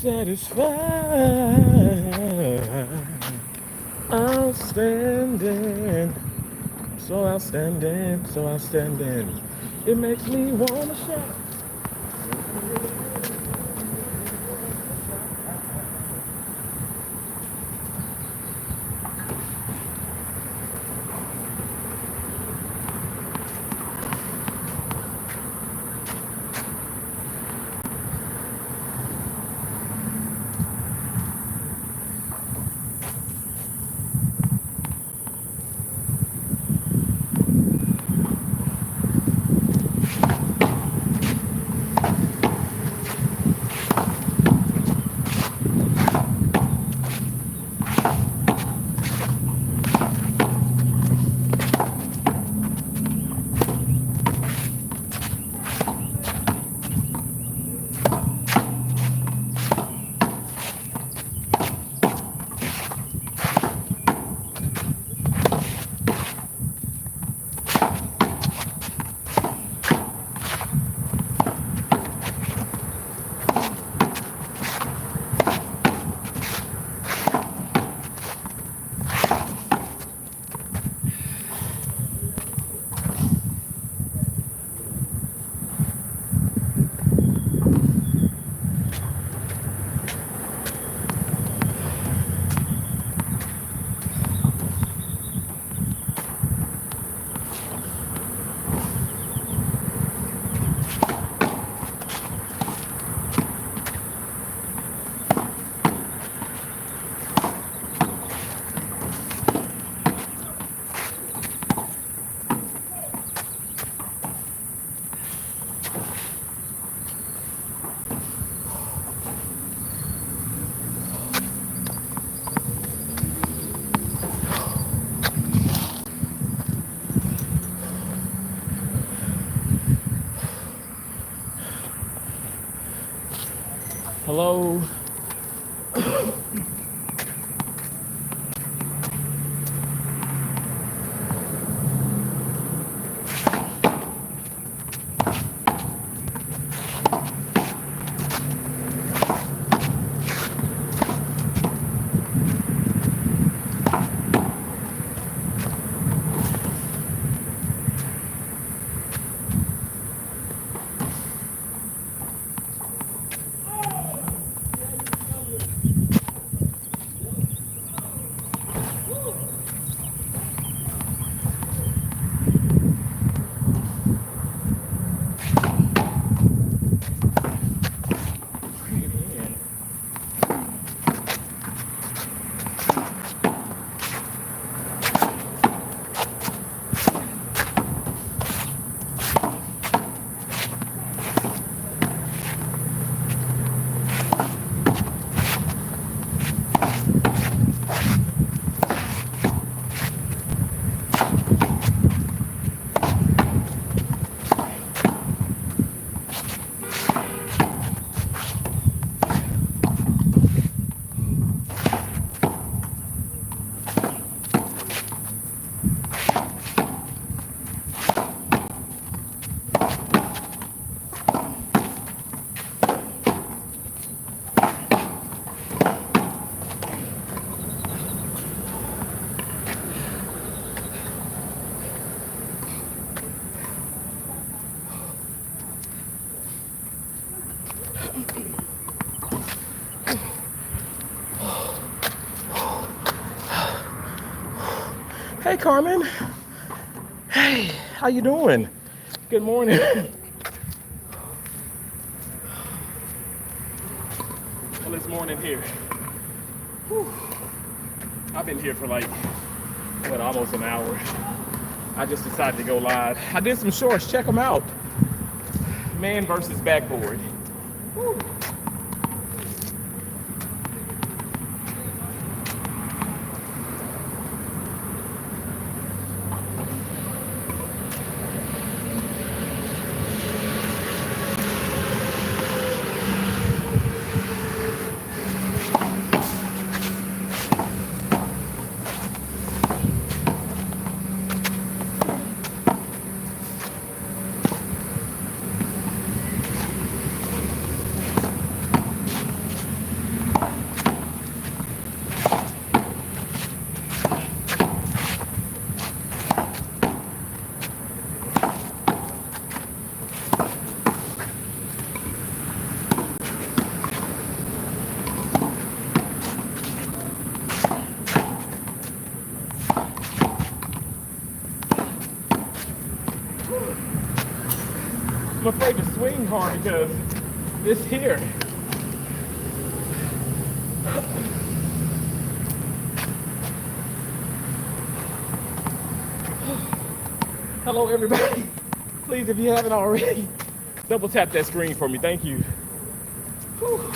satisfied. Outstanding, so outstanding, so outstanding. It makes me wanna shout. Hello. Hey, Carmen. Hey, how you doing? Good morning. Well, it's morning here. Whew. I've been here for like, what, almost an hour. I just decided to go live. I did some shorts. Check them out. Man versus backboard. Whew. I'm afraid to swing hard because this here. Hello, everybody. Please, if you haven't already, double tap that screen for me. Thank you. Whew.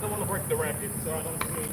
Don't want to break the racket, so I don't swing.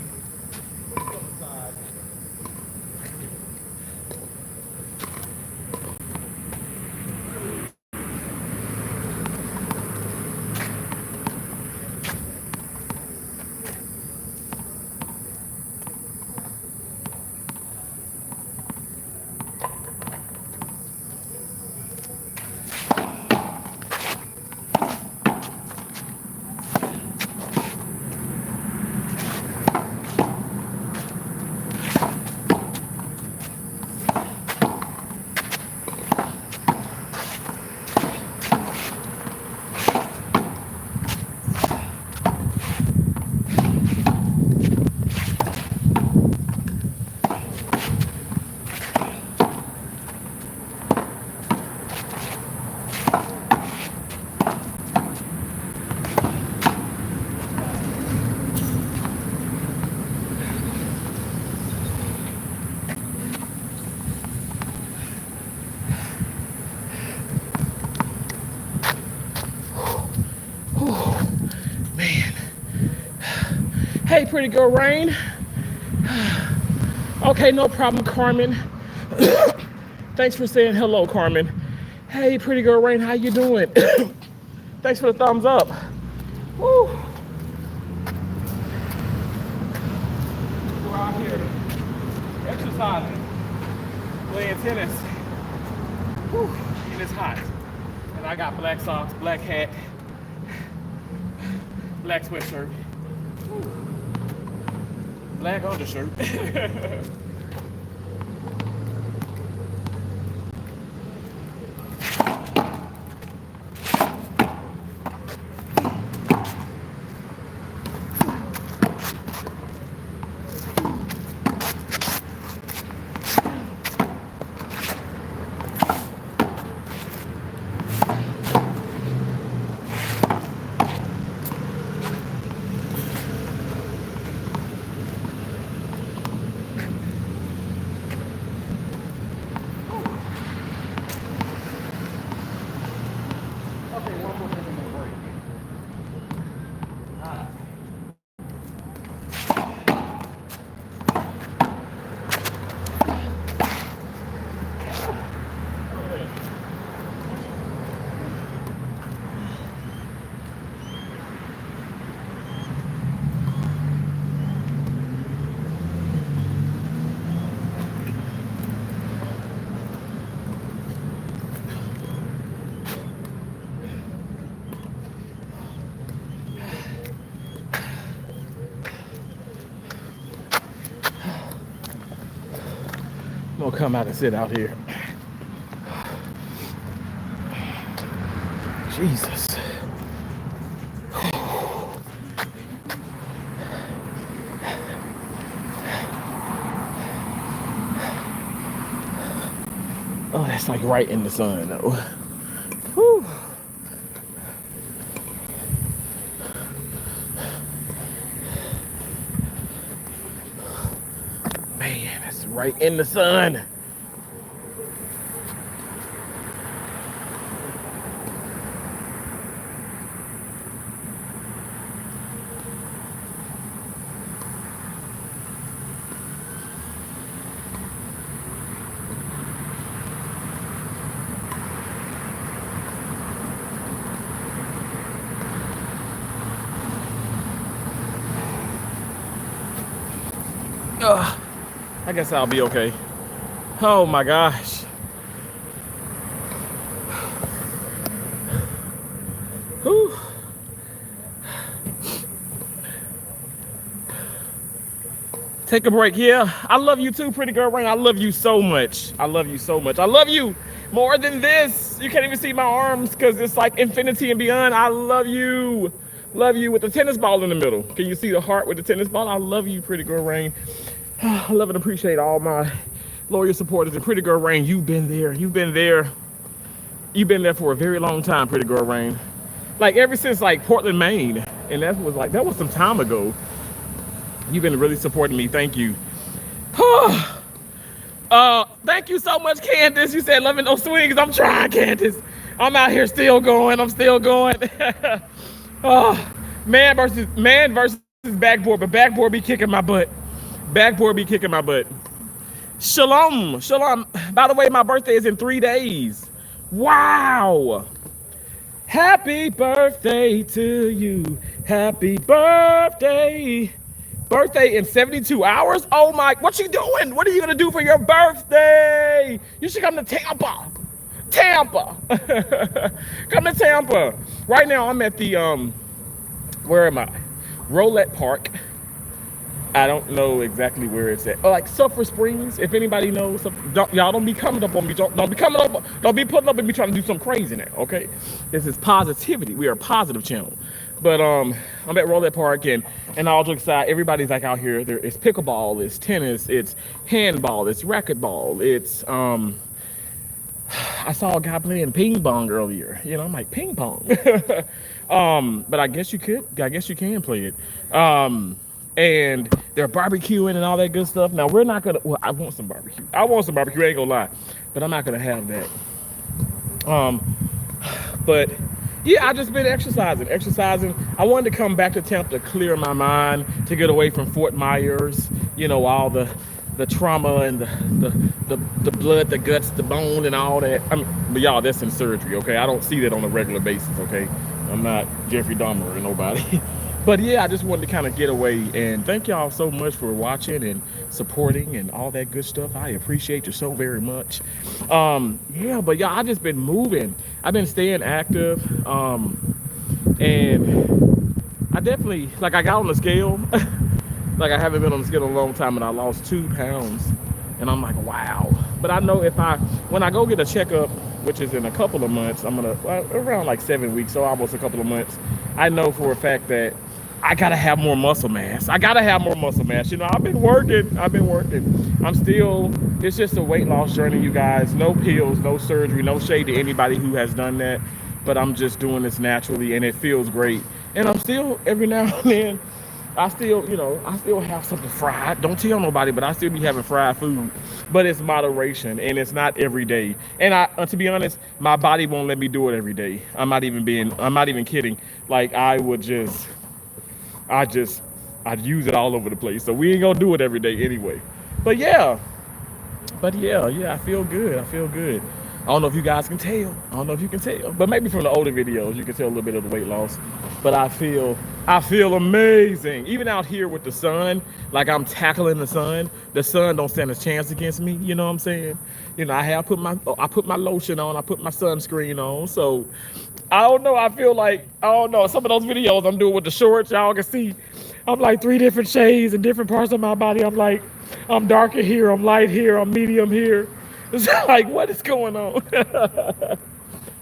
Hey, pretty girl, Rain. Okay, no problem, Carmen. Thanks for saying hello, Carmen. Hey, pretty girl, Rain, how you doing? Thanks for the thumbs up. Woo. We're out here exercising, playing tennis. Woo. And it's hot. And I got black socks, black hat, black sweatshirt. Woo. Black undershirt. I'm gonna come out and sit out here. Jesus. Oh, that's like right in the sun though. Whew. Man, that's right in the sun. I guess I'll be okay. Oh my gosh. Whew. Take a break. Yeah, I love you too, pretty girl Rain. I love you so much. I love you so much. I love you. More than this. You can't even see my arms because it's like infinity and beyond. I love you. Love you with the tennis ball in the middle. Can you see the heart with the tennis ball? I love you, Pretty Girl Rain. I love and appreciate all my loyal supporters. And Pretty Girl Rain, you've been there. You've been there. You've been there for a very long time, Pretty Girl Rain. Like ever since like Portland, Maine. And that was some time ago. You've been really supporting me. Thank you. Thank you so much, Candace. You said loving those swings. I'm trying, Candace. I'm out here still going. I'm still going. Man versus backboard, but backboard be kicking my butt. Backboard be kicking my butt. Shalom. Shalom. By the way, my birthday is in 3 days. Wow. Happy birthday to you. Happy birthday. Birthday in 72 hours? Oh my, what you doing? What are you gonna do for your birthday? You should come to Tampa. Tampa. Come to Tampa. Right now I'm at the, where am I? Rolette Park. I don't know exactly where it's at. Oh, like Sulphur Springs, if anybody knows. Y'all don't be coming up on me. Don't be coming up. Don't be putting up and be trying to do something crazy now, okay? This is positivity. We are a positive channel. But I'm at Rolette Park, and all jokes aside, everybody's like out here. It's pickleball, it's tennis, it's handball, it's racquetball, it's I saw a guy playing ping pong earlier. You know, I'm like, ping pong. But I guess you can play it. And they're barbecuing and all that good stuff. Now we're not gonna. Well, I want some barbecue. I ain't gonna lie, but I'm not gonna have that. But yeah, I just been exercising. I wanted to come back to Tampa to clear my mind, to get away from Fort Myers. You know, all the trauma and the blood, the guts, the bone, and all that. I mean, but y'all, that's in surgery, okay? I don't see that on a regular basis, okay? I'm not Jeffrey Dahmer or nobody. But yeah, I just wanted to kind of get away, and thank y'all so much for watching and supporting and all that good stuff. I appreciate you so very much. Yeah, but yeah, I just been moving. I've been staying active, and I definitely, like, I got on the scale. Like, I haven't been on the scale in a long time, and I lost 2 pounds, and I'm like, wow. But I know when I go get a checkup, which is in a couple of months, around like 7 weeks, so almost a couple of months, I know for a fact that I gotta have more muscle mass. You know, I've been working. It's just a weight loss journey, you guys. No pills, no surgery, no shade to anybody who has done that. But I'm just doing this naturally, and it feels great. And I'm still, every now and then, I still have something fried. Don't tell nobody, but I still be having fried food. But it's moderation, and it's not every day. And to be honest, my body won't let me do it every day. I'm not even kidding. Like, I'd use it all over the place. So we ain't gonna do it every day anyway. But yeah, I feel good. I don't know if you guys can tell. But maybe from the older videos, you can tell a little bit of the weight loss. But I feel amazing. Even out here with the sun, like I'm tackling the sun. The sun don't stand a chance against me. You know what I'm saying? You know, I put my lotion on. I put my sunscreen on. So I don't know. Some of those videos I'm doing with the shorts, y'all can see I'm like 3 different shades in different parts of my body. I'm like, I'm darker here, I'm light here, I'm medium here. It's like, what is going on?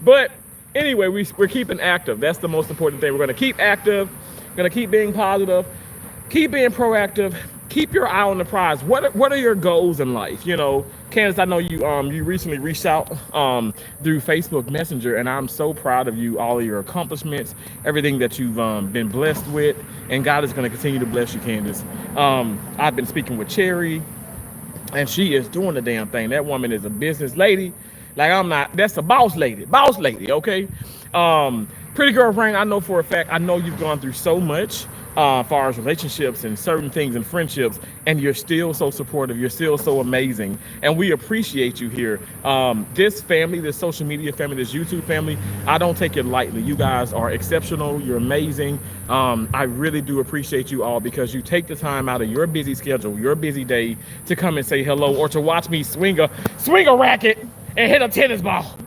But anyway, we're keeping active. That's the most important thing. We're going to keep active. We're going to keep being positive. Keep being proactive. Keep your eye on the prize. What are your goals in life? You know, Candace, I know you recently reached out through Facebook Messenger, and I'm so proud of you, all of your accomplishments, everything that you've been blessed with, and God is going to continue to bless you, Candace. I've been speaking with Cherry, and she is doing the damn thing. That woman is a business lady. Like, I'm not. That's a boss lady, okay? Pretty Girl Rain, I know for a fact, I know you've gone through so much as far as relationships and certain things and friendships, and you're still so supportive. You're still so amazing, and we appreciate you here. This family, this social media family, this YouTube family, I don't take it lightly. You guys are exceptional. You're amazing. I really do appreciate you all, because you take the time out of your busy schedule, your busy day, to come and say hello, or to watch me swing a racket and hit a tennis ball.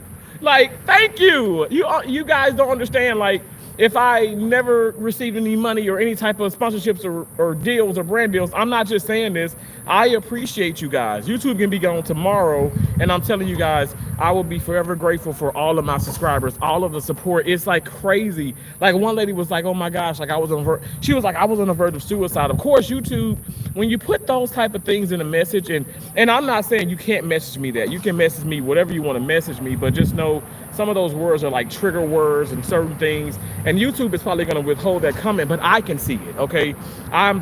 Like, thank you. You guys don't understand. Like, if I never received any money or any type of sponsorships or deals or brand deals, I'm not just saying this. I appreciate you guys. YouTube can be gone tomorrow, and I'm telling you guys, I will be forever grateful for all of my subscribers, all of the support. It's like crazy. Like one lady was like, "Oh my gosh!" Like I was on she was like, "I was on the verge of suicide." Of course, YouTube, when you put those type of things in a message, and I'm not saying you can't message me that. You can message me whatever you want to message me, but just know some of those words are like trigger words and certain things, and YouTube is probably going to withhold that comment, but I can see it. Okay, I am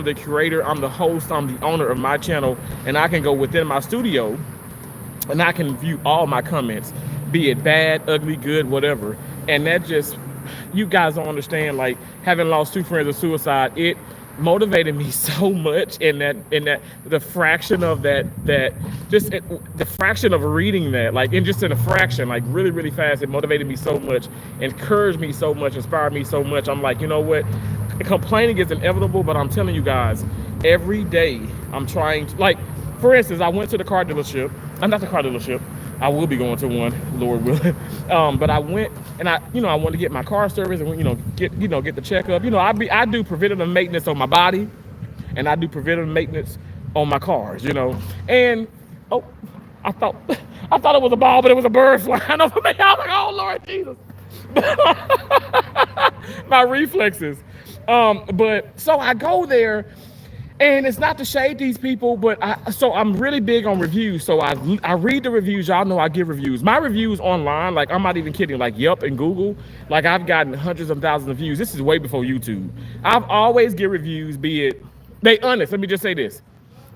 the curator, I'm the host, I'm the owner of my channel, and I can go within my studio and I can view all my comments, be it bad, ugly, good, whatever. And that just, you guys don't understand, like having lost 2 friends of suicide, it motivated me so much. In that the fraction of the fraction of reading that, like, and just in a fraction, like really, really fast, it motivated me so much, encouraged me so much, inspired me so much. I'm like, you know what, complaining is inevitable, but I'm telling you guys, every day I'm trying to, like, for instance, I went to the car dealership. I'm not the car dealership. I will be going to one, Lord willing. But I went and I wanted to get my car service and get the checkup. I do preventative maintenance on my body, and I do preventative maintenance on my cars. And I thought it was a ball, but it was a bird flying over me. I was like, oh Lord Jesus, my reflexes. But so I go there. And it's not to shade these people, but I'm really big on reviews. So I read the reviews. Y'all know I give reviews. My reviews online, like, I'm not even kidding, like Yelp and Google, like, I've gotten hundreds of thousands of views. This is way before YouTube. I've always give reviews, be it, they honest. Let me just say this.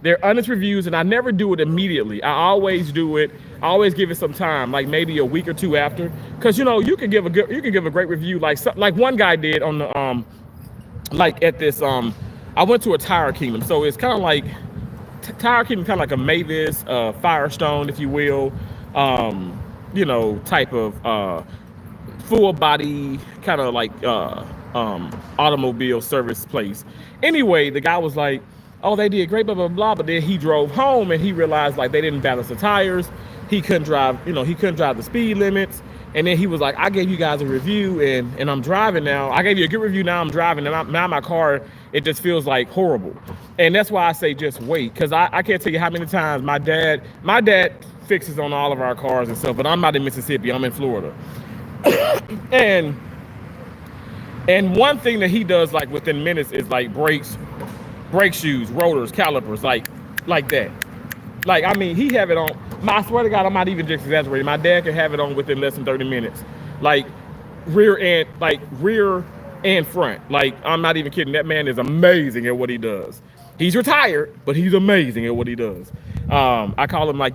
They're honest reviews, and I never do it immediately. I always do it. I always give it some time, like maybe a week or two after. Because, you can give a great review, like one guy did on the, like at this, I went to a Tire Kingdom, so it's kind of like Tire Kingdom, kind of like a Mavis, Firestone, if you will, type of full body kind of like automobile service place. Anyway, the guy was like, "Oh, they did great, blah blah blah," but then he drove home and he realized like they didn't balance the tires. He couldn't drive, he couldn't drive the speed limits. And then he was like, "I gave you guys a review and I'm driving now. I gave you a good review, now I'm driving, and now my car, it just feels like horrible." And that's why I say just wait, because I can't tell you how many times my dad fixes on all of our cars and stuff, but I'm not in Mississippi, I'm in Florida. and one thing that he does like within minutes is like brakes, brake shoes, rotors, calipers, like that. Like, I mean, he have it on. I swear to God, I'm not even just exaggerating. My dad can have it on within less than 30 minutes. Like rear and front. Like, I'm not even kidding. That man is amazing at what he does. He's retired, but he's amazing at what he does. I call him I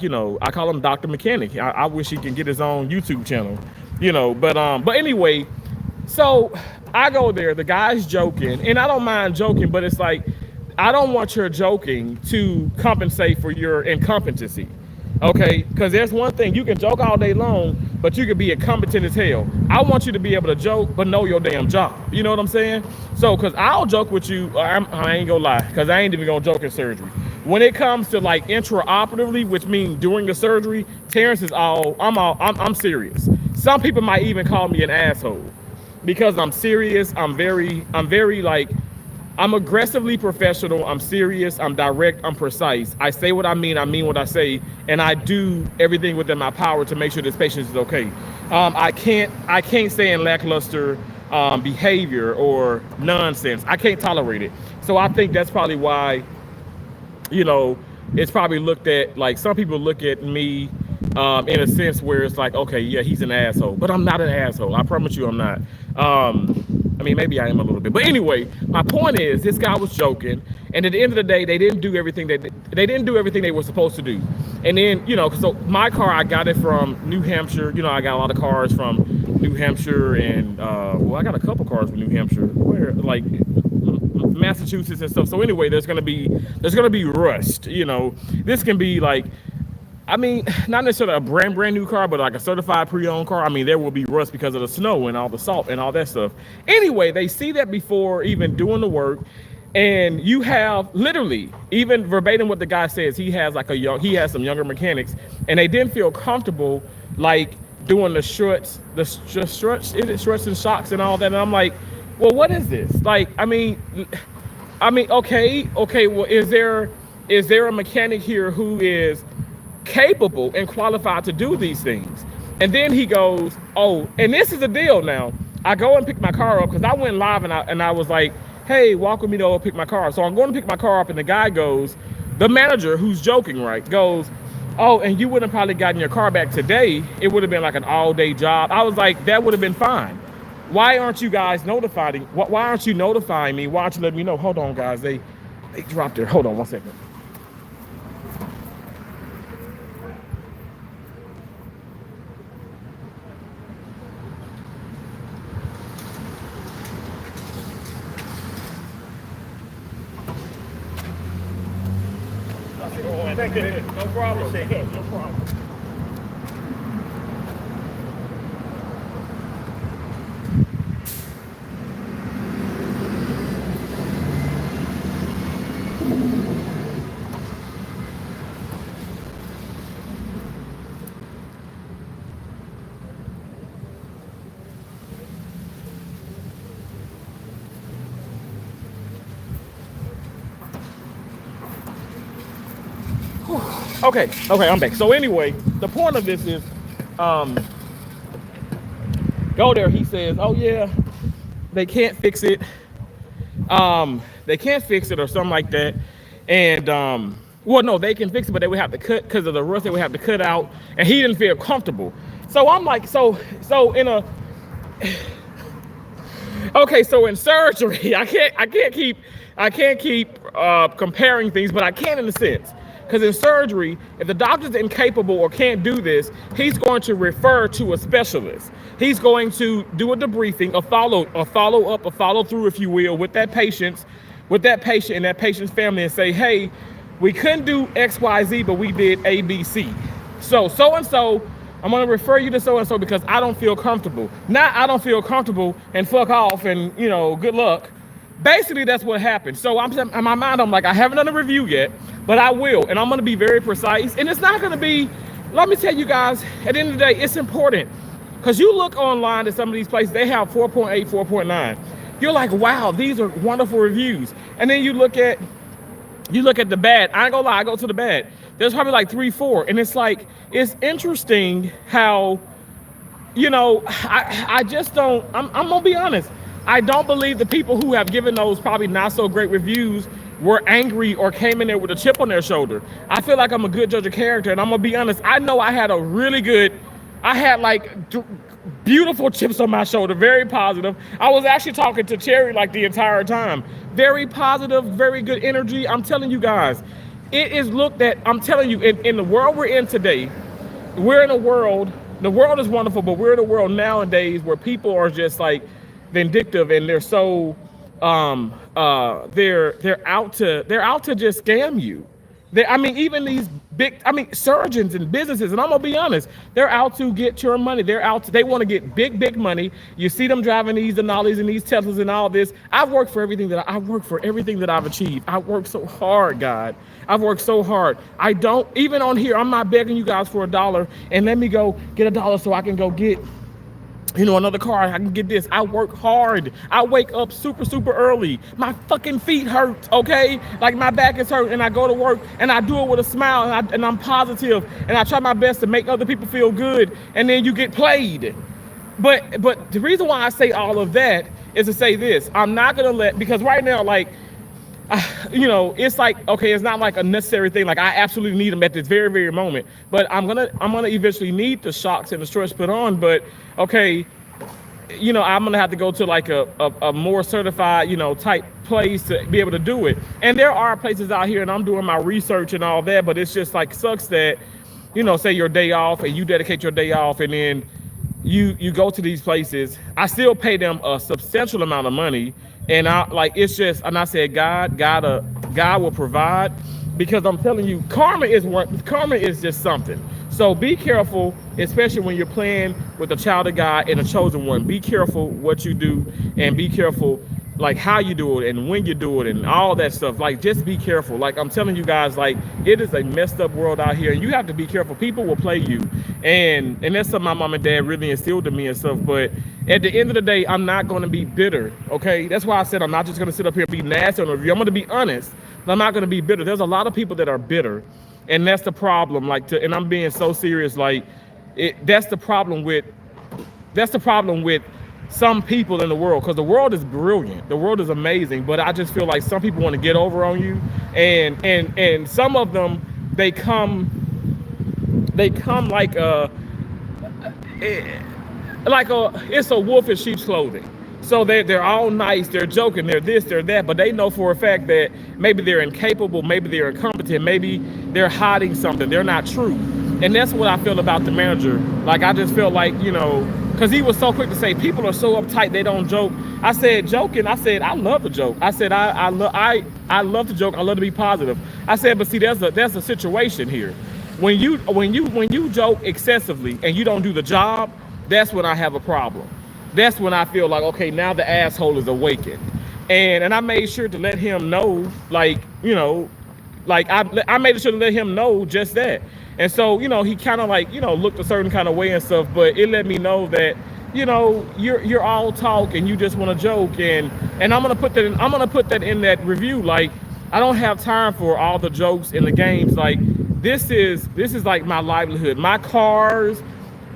call him Dr. Mechanic. I wish he can get his own YouTube channel, but anyway, so I go there, the guy's joking, and I don't mind joking, but it's like, I don't want your joking to compensate for your incompetency, okay? Because there's one thing, you can joke all day long, but you can be incompetent as hell. I want you to be able to joke, but know your damn job. You know what I'm saying? So, because I'll joke with you, I ain't gonna lie, because I ain't even gonna joke in surgery. When it comes to like intraoperatively, which means during the surgery, Terrence is I'm serious. Some people might even call me an asshole because I'm serious. I'm very like, I'm aggressively professional, I'm serious, I'm direct, I'm precise. I say what I mean what I say, and I do everything within my power to make sure this patient is okay. I can't stay in lackluster behavior or nonsense. I can't tolerate it. So I think that's probably why, it's probably looked at, like, some people look at me in a sense where it's like, okay, yeah, he's an asshole, but I'm not an asshole. I promise you I'm not. I mean, maybe I am a little bit, but anyway, my point is, this guy was joking, and at the end of the day, they didn't do everything they were supposed to do. And then, so my car, I got it from New Hampshire. I got a lot of cars from New Hampshire, and I got a couple cars from New Hampshire, where like Massachusetts and stuff. So anyway, there's gonna be rust. This can be like, I mean, not necessarily a brand new car, but like a certified pre-owned car. I mean, there will be rust because of the snow and all the salt and all that stuff. Anyway, they see that before even doing the work. And you have literally, even verbatim what the guy says, he has some younger mechanics, and they didn't feel comfortable like doing the struts, struts and shocks and all that. And I'm like, well, what is this? Like, okay. Well, is there a mechanic here who is capable and qualified to do these things? And then he goes, oh, and this is the deal now. I go and pick my car up because I went live and I was like, hey, walk with me to go pick my car up. So I'm going to pick my car up and the guy goes, the manager who's joking, right, goes, oh, and you wouldn't have probably gotten your car back today. It would have been like an all-day job. I was like, that would have been fine. Why aren't you guys notifying? Why aren't you notifying me? Why aren't you letting me know? Hold on, guys. They dropped it. Hold on 1 second. Thank you. No problem. No problem. Okay, I'm back. So anyway, the point of this is, go there. He says, oh yeah, they can't fix it. They can't fix it or something like that. And well, no, they can fix it, but they would have to cut because of the rust. They would have to cut out, and he didn't feel comfortable. So I'm like, so in a okay, so in surgery, I can't keep comparing things, but I can in a sense. Because in surgery, if the doctor's incapable or can't do this, he's going to refer to a specialist. He's going to do a debriefing, a follow through, if you will, with that patient and that patient's family, and say, hey, we couldn't do X, Y, Z, but we did A, B, C. So and so, I'm going to refer you to so and so because I don't feel comfortable. Not I don't feel comfortable and fuck off and good luck. Basically, that's what happened. So in my mind, I'm like, I haven't done a review yet, but I will. And I'm going to be very precise. And it's not going to be, let me tell you guys, at the end of the day, it's important. Because you look online at some of these places, they have 4.8, 4.9. You're like, wow, these are wonderful reviews. And then you look at the bad. I ain't gonna lie, I go to the bad. There's probably like 3, 4. And it's like, it's interesting how, I just don't, I'm gonna be honest. I don't believe the people who have given those probably not so great reviews were angry or came in there with a chip on their shoulder. I feel like I'm a good judge of character, and I'm gonna be honest. I know I had like beautiful chips on my shoulder, very positive. I was actually talking to Cherry like the entire time. Very positive, very good energy. I'm telling you guys, it is looked at, I'm telling you, in the world we're in today, we're in a world, the world is wonderful, but we're in a world nowadays where people are just like, vindictive, and they're so they're out to just scam you. Even these big surgeons and businesses, and I'm gonna be honest, they're out to get your money. They want to get big money. You see them driving these Denali's and these Teslas and all this. I've worked for everything that I've achieved. I worked so hard, God. I've worked so hard. I don't, even on here, I'm not begging you guys for $1 and let me go get $1 so I can go get another car. I can get this. I work hard. I wake up super early. My fucking feet hurt, okay? Like my back is hurt, and I go to work and I do it with a smile, and I'm positive, and I try my best to make other people feel good, and then you get played. But the reason why I say all of that is to say this. I'm not gonna because right now, like, it's like, okay, it's not like a necessary thing. Like, I absolutely need them at this very moment. But I'm gonna eventually need the shocks and the struts put on. But okay, I'm gonna have to go to like a more certified, type place to be able to do it. And there are places out here, and I'm doing my research and all that. But it's just like sucks that, say your day off and you dedicate your day off, and then you go to these places. I still pay them a substantial amount of money. And it's just, and I said, God will provide, because I'm telling you, karma is just something. So be careful, especially when you're playing with a child of God and a chosen one. Be careful what you do, and be careful like how you do it and when you do it and all that stuff. Like, just be careful. Like, I'm telling you guys, like, it is a messed up world out here, and you have to be careful. People will play you, And that's something my mom and dad really instilled in me and stuff. But at the end of the day, I'm not going to be bitter. Okay, that's why I said I'm not just going to sit up here and be nasty on the review. I'm going to be honest. But I'm not going to be bitter. There's a lot of people that are bitter, and that's the problem. And I'm being so serious. That's the problem with some people in the world, because the world is brilliant, the world is amazing, but I just feel like some people want to get over on you, and some of them, they come it's a wolf in sheep's clothing. So they're all nice, they're joking, they're this, they're that, but they know for a fact that maybe they're incapable, maybe they're incompetent, maybe they're hiding something, they're not true. And that's what I feel about the manager. Like, I just feel like, because he was so quick to say people are so uptight they don't joke. I said, joking. I said, I love to joke. I said, I love to joke. I love to be positive. I said, but see, there's a situation here. When you joke excessively and you don't do the job, that's when I have a problem. That's when I feel like, okay, now the asshole is awakened. And I made sure to let him know, I made sure to let him know just that. And so, he kind of looked a certain kind of way and stuff, but it let me know that, you're all talk and you just want to joke. And I'm going to put that in that review. Like, I don't have time for all the jokes and the games. Like, this is like my livelihood, my cars,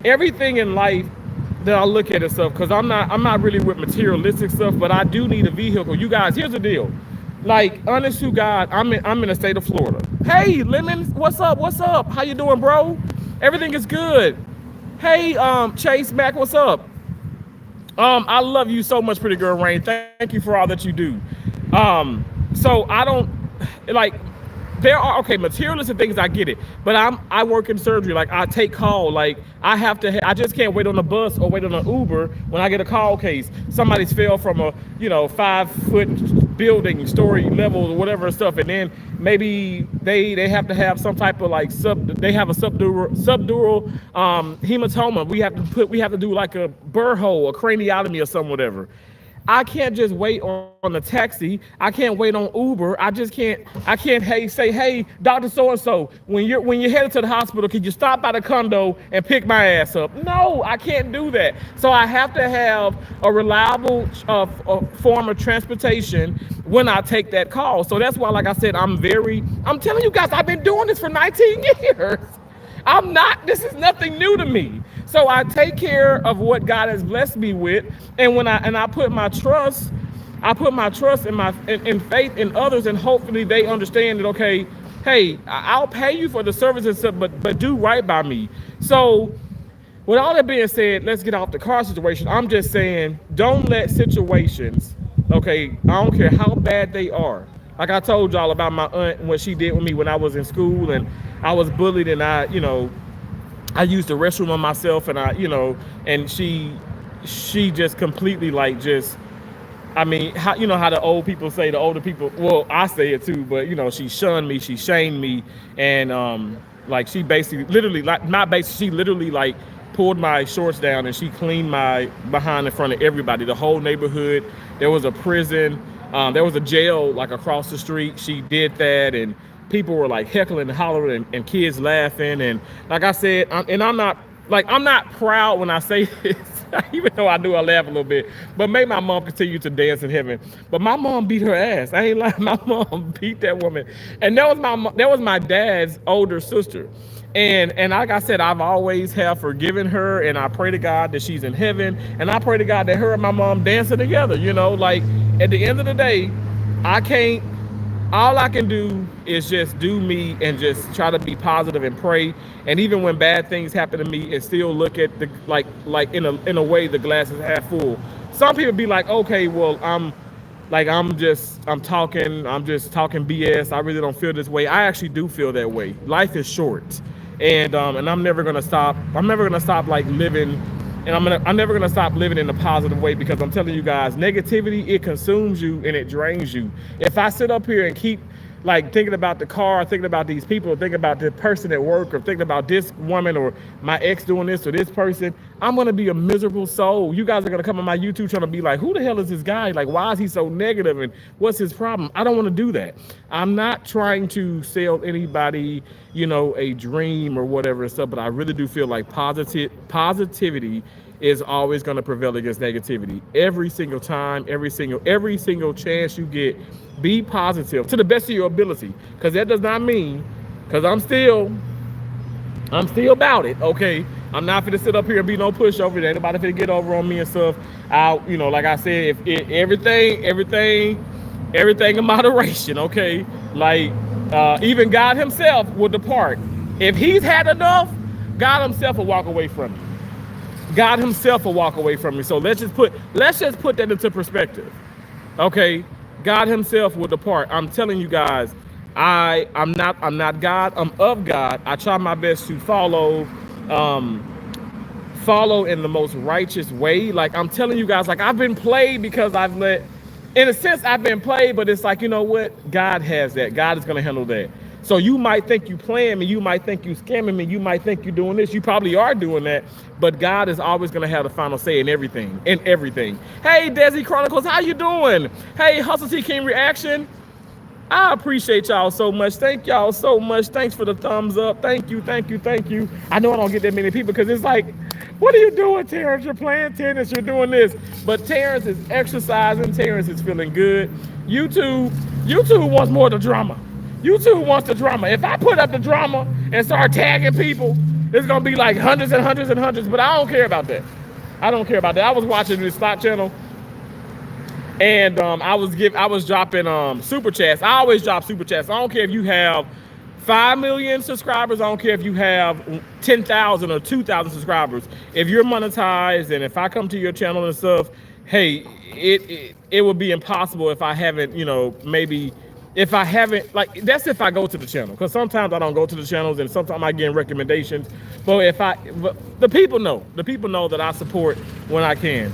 everything in life that I look at and stuff, because I'm not really with materialistic stuff, but I do need a vehicle. You guys, here's the deal. Like, honest to God, I'm in the state of Florida. Hey, Lemon, what's up? What's up? How you doing, bro? Everything is good. Hey, Chase Mac, what's up? I love you so much, pretty girl Rain. Thank you for all that you do. So I don't there are materialistic things, I get it, but I work in surgery. Like, I take call. Like, I just can't wait on the bus or wait on an Uber when I get a call case. Somebody's fell from a 5-foot building, story level or whatever stuff, and then maybe they have to have some type of subdural hematoma. We have to do like a burr hole, a craniotomy or something, whatever. I can't just wait on a taxi. I can't wait on Uber. I can't say, hey, Dr. So-and-so, when you're headed to the hospital, can you stop by the condo and pick my ass up? No, I can't do that. So I have to have a reliable form of transportation when I take that call. So that's why, like I said, I'm telling you guys, I've been doing this for 19 years. This is nothing new to me. So I take care of what God has blessed me with, and I put my trust in faith in others, and hopefully they understand that, okay, hey, I'll pay you for the services, but do right by me. So with all that being said, let's get off the car situation. I'm just saying, don't let situations, okay, I don't care how bad they are. Like I told y'all about my aunt and what she did with me when I was in school and I was bullied, and I used the restroom on myself, and and she just completely how the old people say, the older people, well, I say it too, but she shunned me, she shamed me, and she literally pulled my shorts down and she cleaned my behind in front of everybody, the whole neighborhood. There was a prison, there was a jail across the street. She did that, and people were heckling and hollering and kids laughing. And like I said, I'm not proud when I say this, even though I do, I laugh a little bit. But may my mom continue to dance in heaven. But my mom beat her ass. I ain't lying. My mom beat that woman. And that was my dad's older sister. And like I said, I've always have forgiven her, and I pray to God that she's in heaven, and I pray to God that her and my mom dancing together. At the end of the day, all I can do is just do me and just try to be positive and pray. And even when bad things happen to me, and still look at the in a way the glass is half full. Some people be like, okay, well, I'm just talking BS. I really don't feel this way. I actually do feel that way. Life is short, and I'm never gonna stop. I'm never gonna stop living. And I'm never gonna stop living in a positive way, because I'm telling you guys, negativity, it consumes you and it drains you. If I sit up here and keep thinking about the car, thinking about these people, thinking about the person at work, or thinking about this woman or my ex doing this or this person, I'm going to be a miserable soul. You guys are going to come on my YouTube trying to be like, who the hell is this guy? Like, why is he so negative and what's his problem? I don't want to do that. I'm not trying to sell anybody, a dream or whatever and stuff, but I really do feel like positivity is always going to prevail against negativity. Every single time, every single chance you get, be positive to the best of your ability. Because that does not mean, because I'm still about it, okay? I'm not finna sit up here and be no pushover. There ain't nobody finna get over on me and stuff. Like I said, everything in moderation, okay? Like, even God himself will depart. If he's had enough, God himself will walk away from you. God himself will walk away from you. So let's just put that into perspective, okay? God himself will depart. I'm telling you guys, I'm not God. I'm of God. I try my best to follow in the most righteous way. Like, I'm telling you guys, like, I've been played because in a sense, I've been played, but it's like, you know what? God has that. God is going to handle that. So you might think you playing me. You might think you scamming me. You might think you're doing this. You probably are doing that. But God is always going to have the final say in everything. Hey, Desi Chronicles, how you doing? Hey, Hustle T King Reaction. I appreciate y'all so much. Thank y'all so much. Thanks for the thumbs up. Thank you. I know I don't get that many people because it's like, what are you doing, Terrence? You're playing tennis. You're doing this. But Terrence is exercising. Terrence is feeling good. YouTube wants more of the drama. YouTube wants the drama. If I put up the drama and start tagging people, it's going to be like hundreds and hundreds and hundreds. But I don't care about that. I was watching this stock channel. And I was dropping super chats. I always drop super chats. I don't care if you have 5 million subscribers. I don't care if you have 10,000 or 2,000 subscribers. If you're monetized and if I come to your channel and stuff, hey, it would be impossible if I haven't, if I haven't, like, that's if I go to the channel. Because sometimes I don't go to the channels and sometimes I get recommendations. But the people know that I support when I can.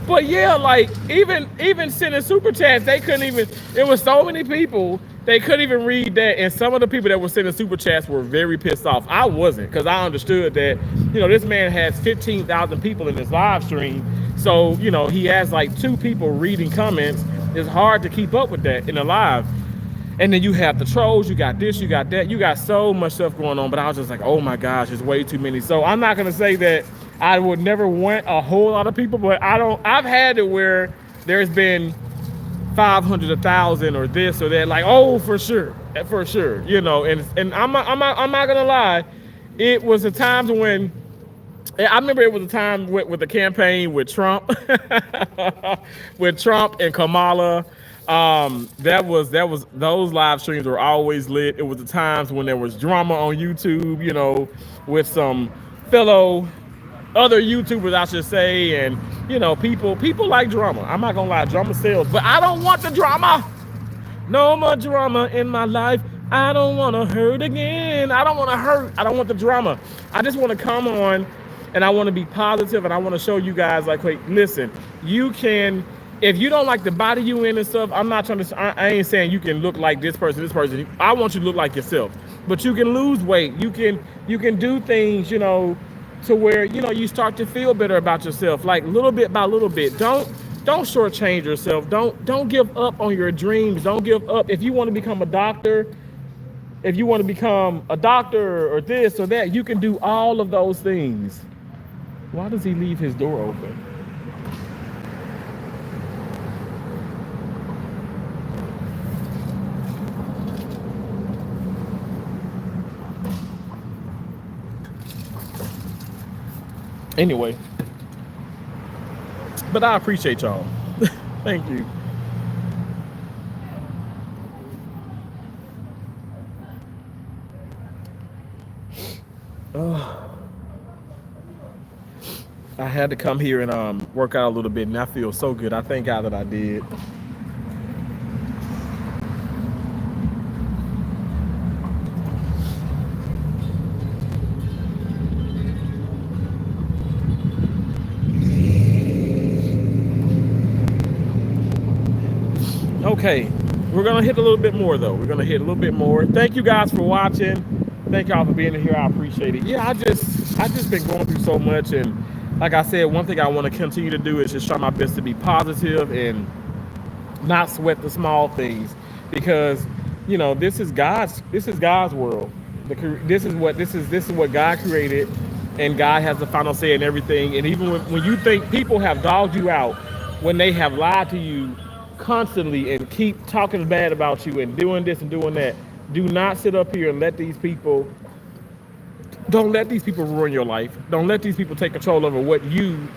But yeah, like, even sending super chats, they couldn't even, it was so many people, they couldn't even read that. And some of the people that were sending super chats were very pissed off. I wasn't, because I understood that, this man has 15,000 people in his live stream. So, he has like 2 people reading comments. It's hard to keep up with that in a live. And then you have the trolls, you got this, you got that, you got so much stuff going on. But I was just like, oh my gosh, it's way too many. So I'm not going to say that I would never want a whole lot of people, but I've had it where there's been 500, 1,000 or this or that, like, oh, for sure, and I'm not going to lie. It was the times when, I remember it was a time with the campaign with Trump, with Trump and Kamala. Those live streams were always lit. It was the times when there was drama on YouTube, with some fellow other YouTubers, I should say, and people like drama. I'm not gonna lie, drama sells, but I don't want the drama. No more drama in my life. I don't want to hurt again. I don't want to hurt. I don't want the drama. I just want to come on and I want to be positive and I want to show you guys, like, wait, listen, you can, if you don't like the body you in and stuff, I'm not trying to, I ain't saying you can look like this person. I want you to look like yourself, but you can lose weight. You can do things, to where, you start to feel better about yourself, like little bit by little bit. Don't shortchange yourself. Don't give up on your dreams. Don't give up. If you want to become a doctor, or this or that, you can do all of those things. Why does he leave his door open? Anyway, but I appreciate y'all. Thank you. I had to come here and work out a little bit, and I feel so good. I thank God that I did. Okay, we're gonna hit a little bit more though. We're gonna hit a little bit more. Thank you guys for watching. Thank y'all for being here. I appreciate it. Yeah, I just been going through so much, and like I said, one thing I want to continue to do is just try my best to be positive and not sweat the small things, because this is God's world. This is what God created, and God has the final say in everything. And even when you think people have dogged you out, when they have lied to you constantly and keep talking bad about you and doing this and doing that, do not sit up here and let these people don't let these people ruin your life. Don't let these people take control over what you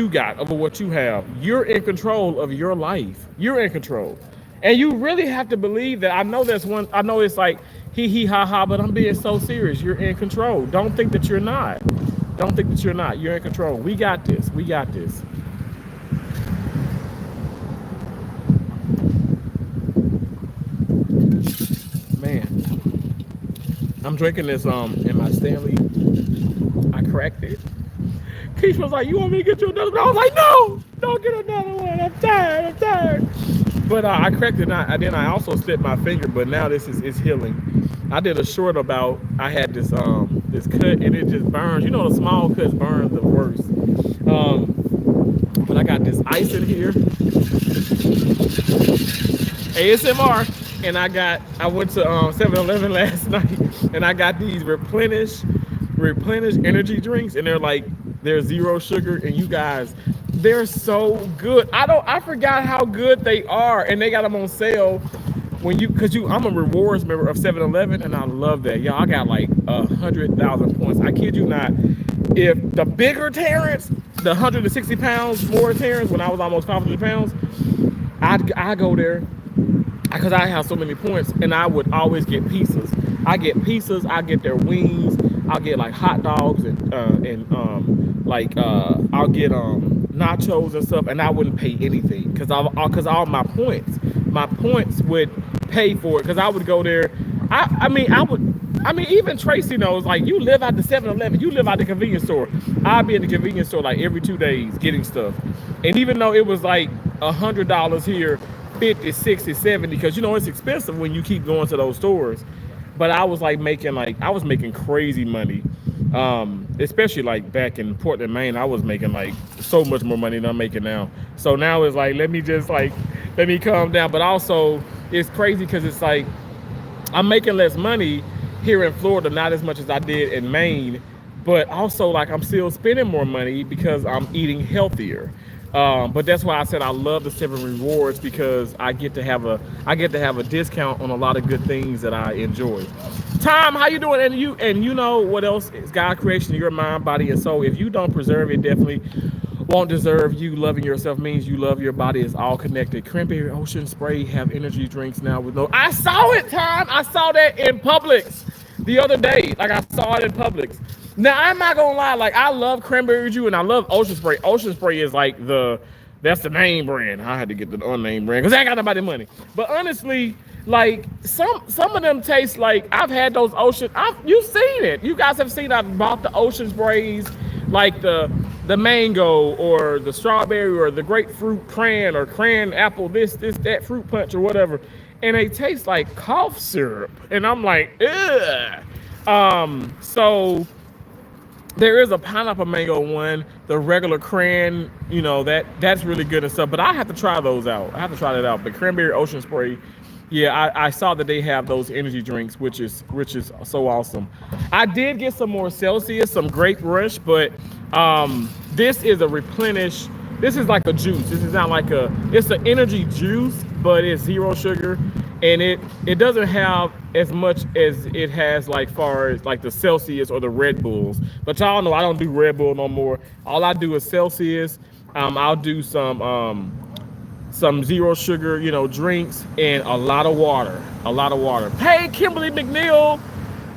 got, over what you have. You're in control of your life. You're in control. And you really have to believe that. I know it's like hee ha ha, but I'm being so serious. You're in control. Don't think that you're not. Don't think that you're not. You're in control. We got this. We got this. Man, I'm drinking this in my Stanley. I cracked it. Keisha was like, "You want me to get you another one?" I was like, "No, don't get another one. I'm tired. I'm tired." But I cracked it. Then I also slipped my finger. But now this is healing. I did a short about, I had this cut and it just burns. You know, the small cuts burn the worst. But I got this ice in here, ASMR, and I went to 7-Eleven last night, and I got these replenish energy drinks, and they're zero sugar, and you guys, they're so good. I forgot how good they are, and they got them on sale I'm a rewards member of 7-Eleven, and I love that. Y'all, I got like 100,000 points. I kid you not. If the bigger Terrence, the 160 pounds more Terrence, when I was almost 500 pounds, I go there because I have so many points, and I would always get pizzas. I get pizzas. I get their wings. I'll get like hot dogs and I'll get nachos and stuff, and I wouldn't pay anything because all my points would pay for it, because I would go there. Even Tracy knows, like, you live out the 7-Eleven, you live out the convenience store. I'd be in the convenience store like every 2 days getting stuff. And even though it was like $100 here, 50, 60, 70, because it's expensive when you keep going to those stores. But I was making crazy money. Especially like back in Portland, Maine, I was making like so much more money than I'm making now. So now it's like, let me calm down. But also it's crazy because it's like I'm making less money here in Florida, not as much as I did in Maine, but also like I'm still spending more money because I'm eating healthier. But that's why I said I love the 7 Rewards, because I get to have a discount on a lot of good things that I enjoy. Tom, how you doing? And you know what else is God creation in your mind, body, and soul. If you don't preserve it, definitely won't deserve you. Loving yourself means you love your body. It's all connected. Cranberry Ocean Spray have energy drinks now with no. I saw it, Tom. I saw that in Publix the other day. Like, I saw it in Publix. Now, I'm not gonna lie, like, I love cranberry juice and I love Ocean Spray. Ocean Spray is like that's the name brand. I had to get the unnamed brand because I ain't got nobody money. But honestly, like, some of them taste like, I've had those you've seen it. You guys have seen, I've bought the Ocean Sprays, like the mango or the strawberry or the grapefruit cran or cran apple, that fruit punch or whatever. And they taste like cough syrup. And I'm like, ugh. So there is a pineapple mango one, the regular cran, that's really good and stuff. But I have to try those out. I have to try that out. But Cranberry Ocean Spray, yeah, I saw that they have those energy drinks, which is so awesome. I did get some more Celsius, some Grape Rush, but this is a replenish. This is like a juice. This is not like it's an energy juice, but it's zero sugar. And it doesn't have as much as it has, like, far as like the Celsius or the Red Bulls. But y'all know I don't do Red Bull no more. All I do is Celsius. I'll do some zero sugar, drinks, and a lot of water. Hey, Kimberly McNeil,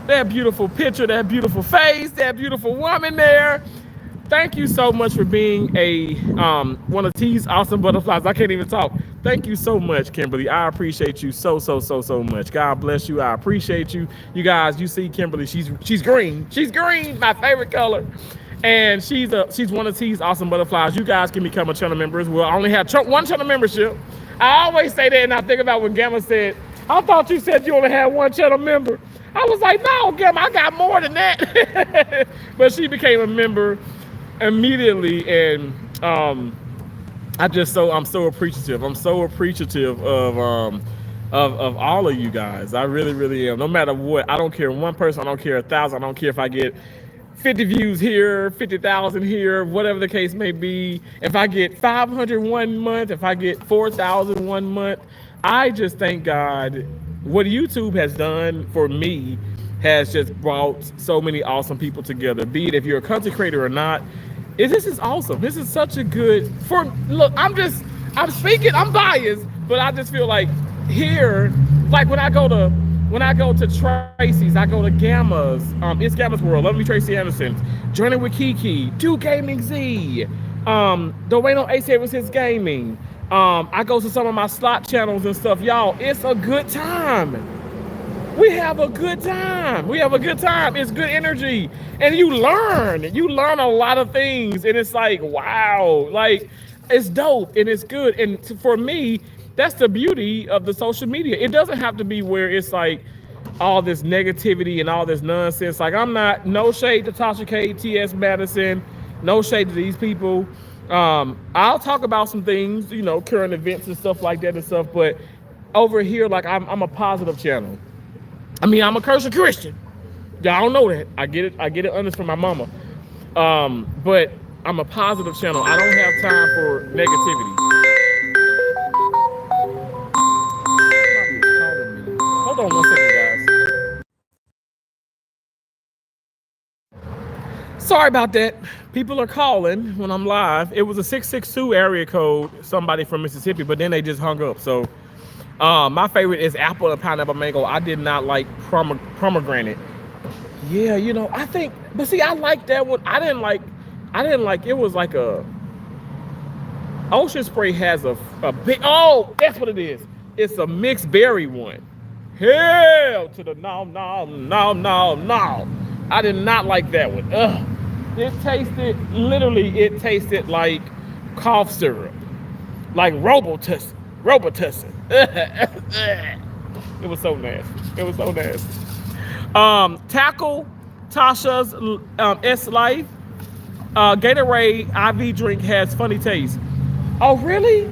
that beautiful picture, that beautiful face, that beautiful woman there. Thank you so much for being one of T's awesome butterflies. I can't even talk. Thank you so much, Kimberly. I appreciate you so much. God bless you. I appreciate you. You guys, you see Kimberly, she's green. She's green, my favorite color. And she's one of T's awesome butterflies. You guys can become a channel member as well. I only have one channel membership. I always say that, and I think about when Gamma said, I thought you said you only had one channel member. I was like, no, Gamma, I got more than that. But she became a member. immediately, and I'm so appreciative. I'm so appreciative of all of you guys. I really, really am. No matter what, I don't care one person. I don't care 1,000. I don't care if I get 50 views here, 50,000 here, whatever the case may be. If I get 500 one month, if I get 4,000 one month, I just thank God. What YouTube has done for me has just brought so many awesome people together. Be it if you're a content creator or not, this is awesome. This is such a good for look. I'm speaking. I'm biased, but I just feel like here, like when I go to Tracy's, I go to Gamma's. It's Gamma's World. Love me Tracy Anderson. Joining with Kiki. Do Gaming Z. Dwayne A76 Gaming. I go to some of my slot channels and stuff. Y'all, it's a good time. We have a good time. We have a good time. It's good energy. And you learn. You learn a lot of things. And it's like, wow. Like, it's dope and it's good. And for me, that's the beauty of the social media. It doesn't have to be where it's like all this negativity and all this nonsense. Like, I'm not, no shade to Tasha K, T.S. Madison, no shade to these people. I'll talk about some things, you know, current events and stuff like that and stuff. But over here, like, I'm a positive channel. I mean, I'm a cursed Christian. Y'all don't know that. I get it. I get it honest from my mama. But I'm a positive channel. I don't have time for negativity. Somebody is calling me. Hold on 1 second, guys. Sorry about that. People are calling when I'm live. It was a 662 area code, somebody from Mississippi, but then they just hung up. So my favorite is apple and pineapple mango. I did not like pomegranate. Yeah, you know, I think, but see, I like that one. I didn't like, it was like Ocean Spray has a big, oh, that's what it is. It's a mixed berry one. Hell to the no. I did not like that one. Ugh. It tasted like cough syrup. Like Robitussin. It was so nasty. Tackle Tasha's S Life. Gatorade IV drink has funny taste. Oh, really?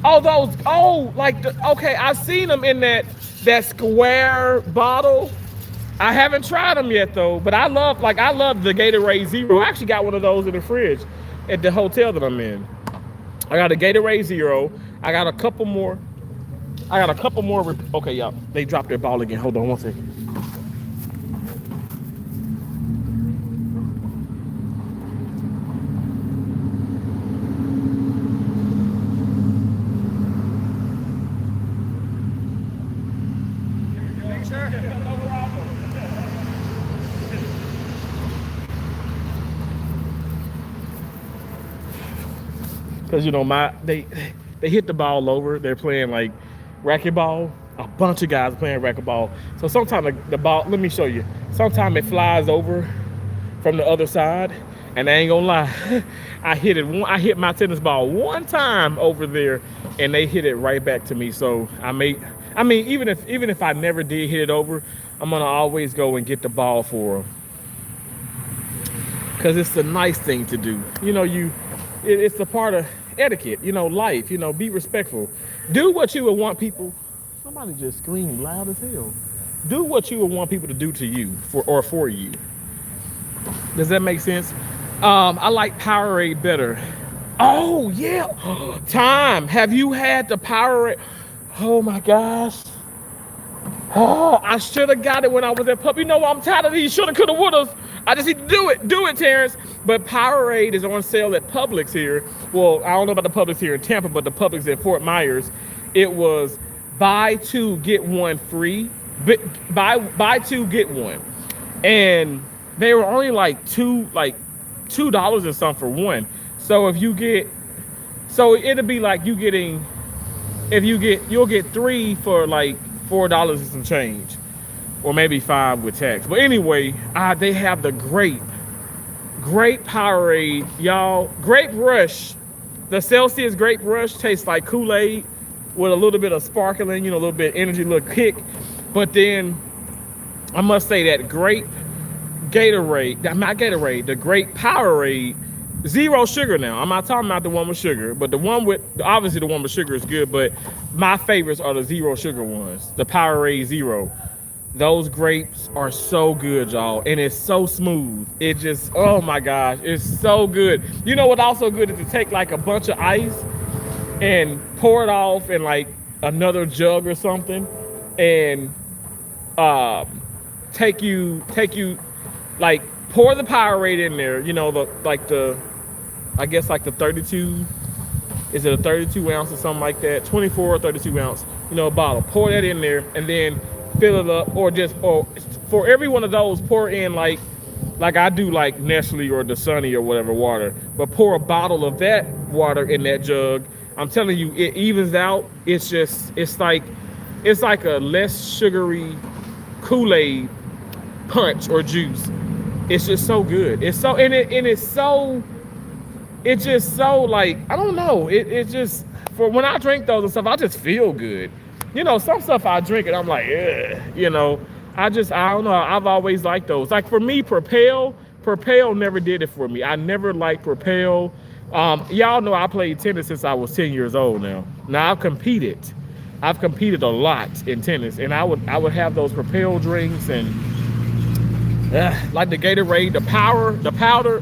Oh, those. Oh, like okay. I've seen them in that square bottle. I haven't tried them yet though. But I love the Gatorade Zero. I actually got one of those in the fridge at the hotel that I'm in. I got a Gatorade Zero. I got a couple more. Okay, y'all. They dropped their ball again. Hold on 1 second. Because, you know, they hit the ball over. They're playing like racquetball. A bunch of guys playing racquetball. So sometimes the ball, let me show you. Sometimes it flies over from the other side. And I ain't gonna lie, I hit my tennis ball one time over there, and they hit it right back to me. So even if I never did hit it over, I'm gonna always go and get the ball for them. Because it's a nice thing to do. You know, it's a part of etiquette, you know, life, you know, be respectful. Do what you would want people. Somebody just screamed loud as hell. Do what you would want people to do to you for you. Does that make sense? I like Powerade better. Oh yeah. Time. Have you had the Powerade? Oh my gosh. Oh, I should have got it when I was at Pup. You know what? I'm tired of these shoulda, coulda, wouldas. I just need to do it. Do it, Terrence. But Powerade is on sale at Publix here. Well, I don't know about the Publix here in Tampa, but the Publix at Fort Myers. It was buy two, get one free. Buy two, get one. And they were only like $2 or something for one. So it'll be like you'll get three for like $4 and some change, or maybe $5 with tax. But anyway, they have the grape Powerade, y'all. Grape Rush, the Celsius Grape Rush tastes like Kool-Aid with a little bit of sparkling, you know, a little bit of energy, a little kick. But then I must say that grape Gatorade, not Gatorade, the grape Powerade Zero sugar now. I'm not talking about the one with sugar, but the one with, obviously the one with sugar is good, but my favorites are the zero sugar ones, the Powerade Zero. Those grapes are so good, y'all, and it's so smooth. It just, oh my gosh, it's so good. You know what also good is to take like a bunch of ice and pour it off in like another jug or something, and take you like pour the Powerade in there. You know, I guess like the 32, is it a 32 ounce or something like that? 24 or 32 ounce, you know, a bottle. Pour that in there and then fill it up, or for every one of those, pour in like I do like Nestle or Dasani or whatever water, but pour a bottle of that water in that jug. I'm telling you, it evens out. It's like a less sugary Kool-Aid punch or juice. It's just so good. It's so, it's just so like, I don't know. It just, for when I drink those and stuff, I just feel good. You know, some stuff I drink and I'm like, ugh, you know, I don't know. I've always liked those. Like for me, Propel never did it for me. I never liked Propel. Y'all know I played tennis since I was 10 years old now. Now I've competed a lot in tennis, and I would have those Propel drinks and like the Gatorade, the powder,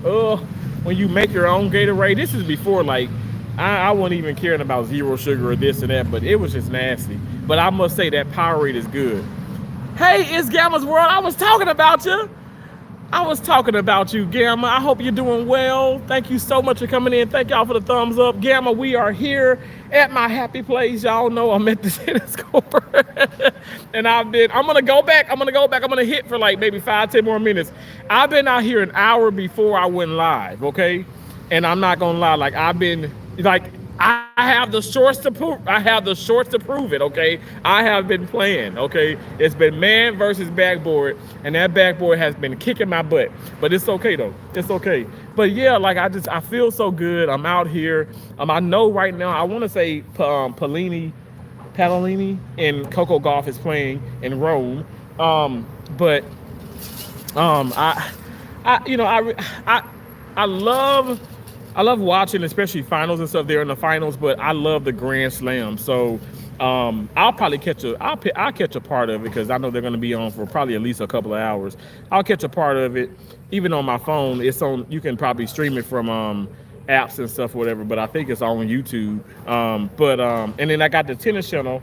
when you make your own Gatorade. This is before like I wasn't even caring about zero sugar or this and that, but it was just nasty. But I must say that Powerade is good. Hey, it's Gamma's World. I was talking about you, Gamma. I hope you're doing well. Thank you so much for coming in. Thank y'all for the thumbs up. Gamma, we are here at my happy place. Y'all know I'm at the tennis court. And I'm gonna go back. I'm gonna hit for like maybe 5-10 more minutes. I've been out here an hour before I went live, okay? And I'm not gonna lie, like I've been like, I have the shorts to prove. It. Okay, I have been playing. Okay, it's been man versus backboard, and that backboard has been kicking my butt. But it's okay though. It's okay. But yeah, like I feel so good. I'm out here. I know right now. I want to say Palini and Coco Gauff is playing in Rome. But I love watching, especially finals and stuff. They're in the finals, but I love the Grand Slam. So I'll probably catch a part of it, because I know they're going to be on for probably at least a couple of hours. I'll catch a part of it, even on my phone. It's on. You can probably stream it from apps and stuff, whatever. But I think it's on YouTube. And then I got the tennis channel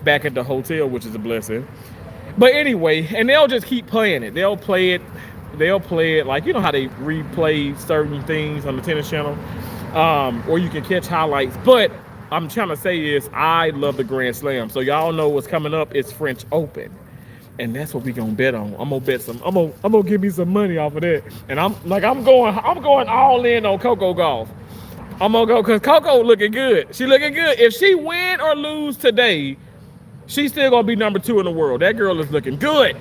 back at the hotel, which is a blessing. But anyway, and they'll just keep playing it. They'll play it like, you know how they replay certain things on the tennis channel, or you can catch highlights. But I'm trying to say is I love the Grand Slam. So y'all know what's coming up. It's French Open, and that's what we gonna bet on. I'm gonna give me some money off of that, and I'm going all in on Coco Gauff. I'm gonna go, because Coco looking good. She looking good. If she win or lose today, she's still gonna be number 2 in the world. That girl is looking good.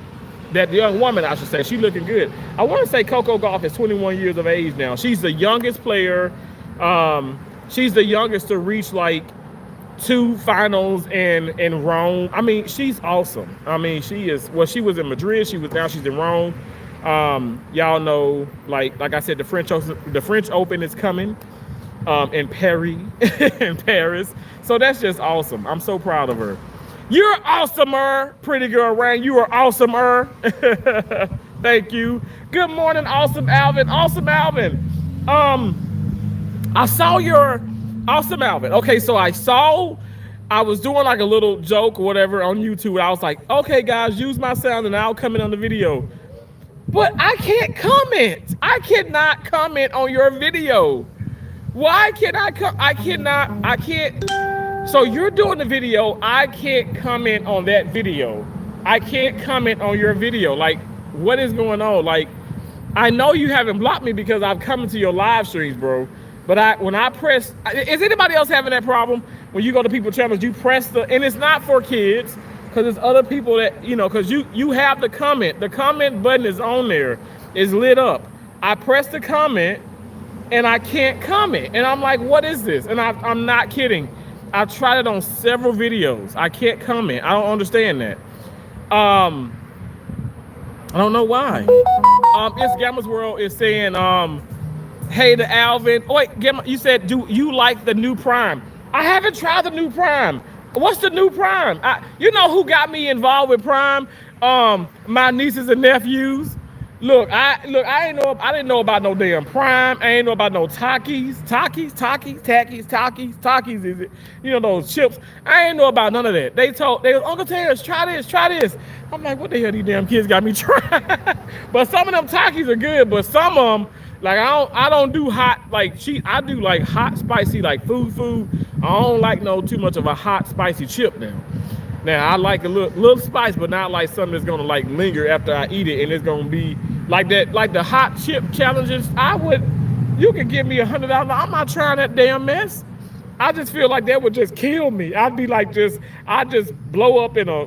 That young woman, I should say, she's looking good. I want to say Coco Gauff is 21 years of age now. She's the youngest player. She's the youngest to reach like 2 finals in Rome. I mean, she's awesome. I mean, she was in Madrid. Now she's in Rome. Y'all know, like I said, the French Open is coming in Paris. So that's just awesome. I'm so proud of her. You're awesomer, pretty girl Rain. You are awesomer. Thank you. Good morning, Awesome Alvin. Awesome Alvin. I saw your Awesome Alvin. Okay, so I was doing like a little joke or whatever on YouTube. I was like, okay, guys, use my sound and I'll come in on the video. But I can't comment. I cannot comment on your video. Why can't I can't. So you're doing the video, I can't comment on that video. I can't comment on your video. Like, what is going on? Like, I know you haven't blocked me because I've come into your live streams, bro. But when I press, is anybody else having that problem? When you go to people's channels, you press and it's not for kids, because it's other people that, you know, because you have the comment button is on there, is lit up. I press the comment and I can't comment. And I'm like, what is this? And I'm not kidding. I've tried it on several videos. I can't comment. I don't understand that. I don't know why. It's Gamma's World is saying, Hey to Alvin. Oh, wait, you said, do you like the new Prime? I haven't tried the new Prime. What's the new Prime? You know who got me involved with Prime? My nieces and nephews. Look, I didn't know about no damn Prime. I ain't know about no Takis is it? You know those chips. I ain't know about none of that. They was Uncle Terrence, try this. I'm like, what the hell these damn kids got me trying? But some of them Takis are good, but some of them, like I don't do hot like I do like hot spicy like food. I don't like no too much of a hot spicy chip now. Now I like a little spice, but not like something that's gonna like linger after I eat it, and it's gonna be like that, like the hot chip challenges. You can give me $100. I'm not trying that damn mess. I just feel like that would just kill me. I'd be like I'd just blow up in a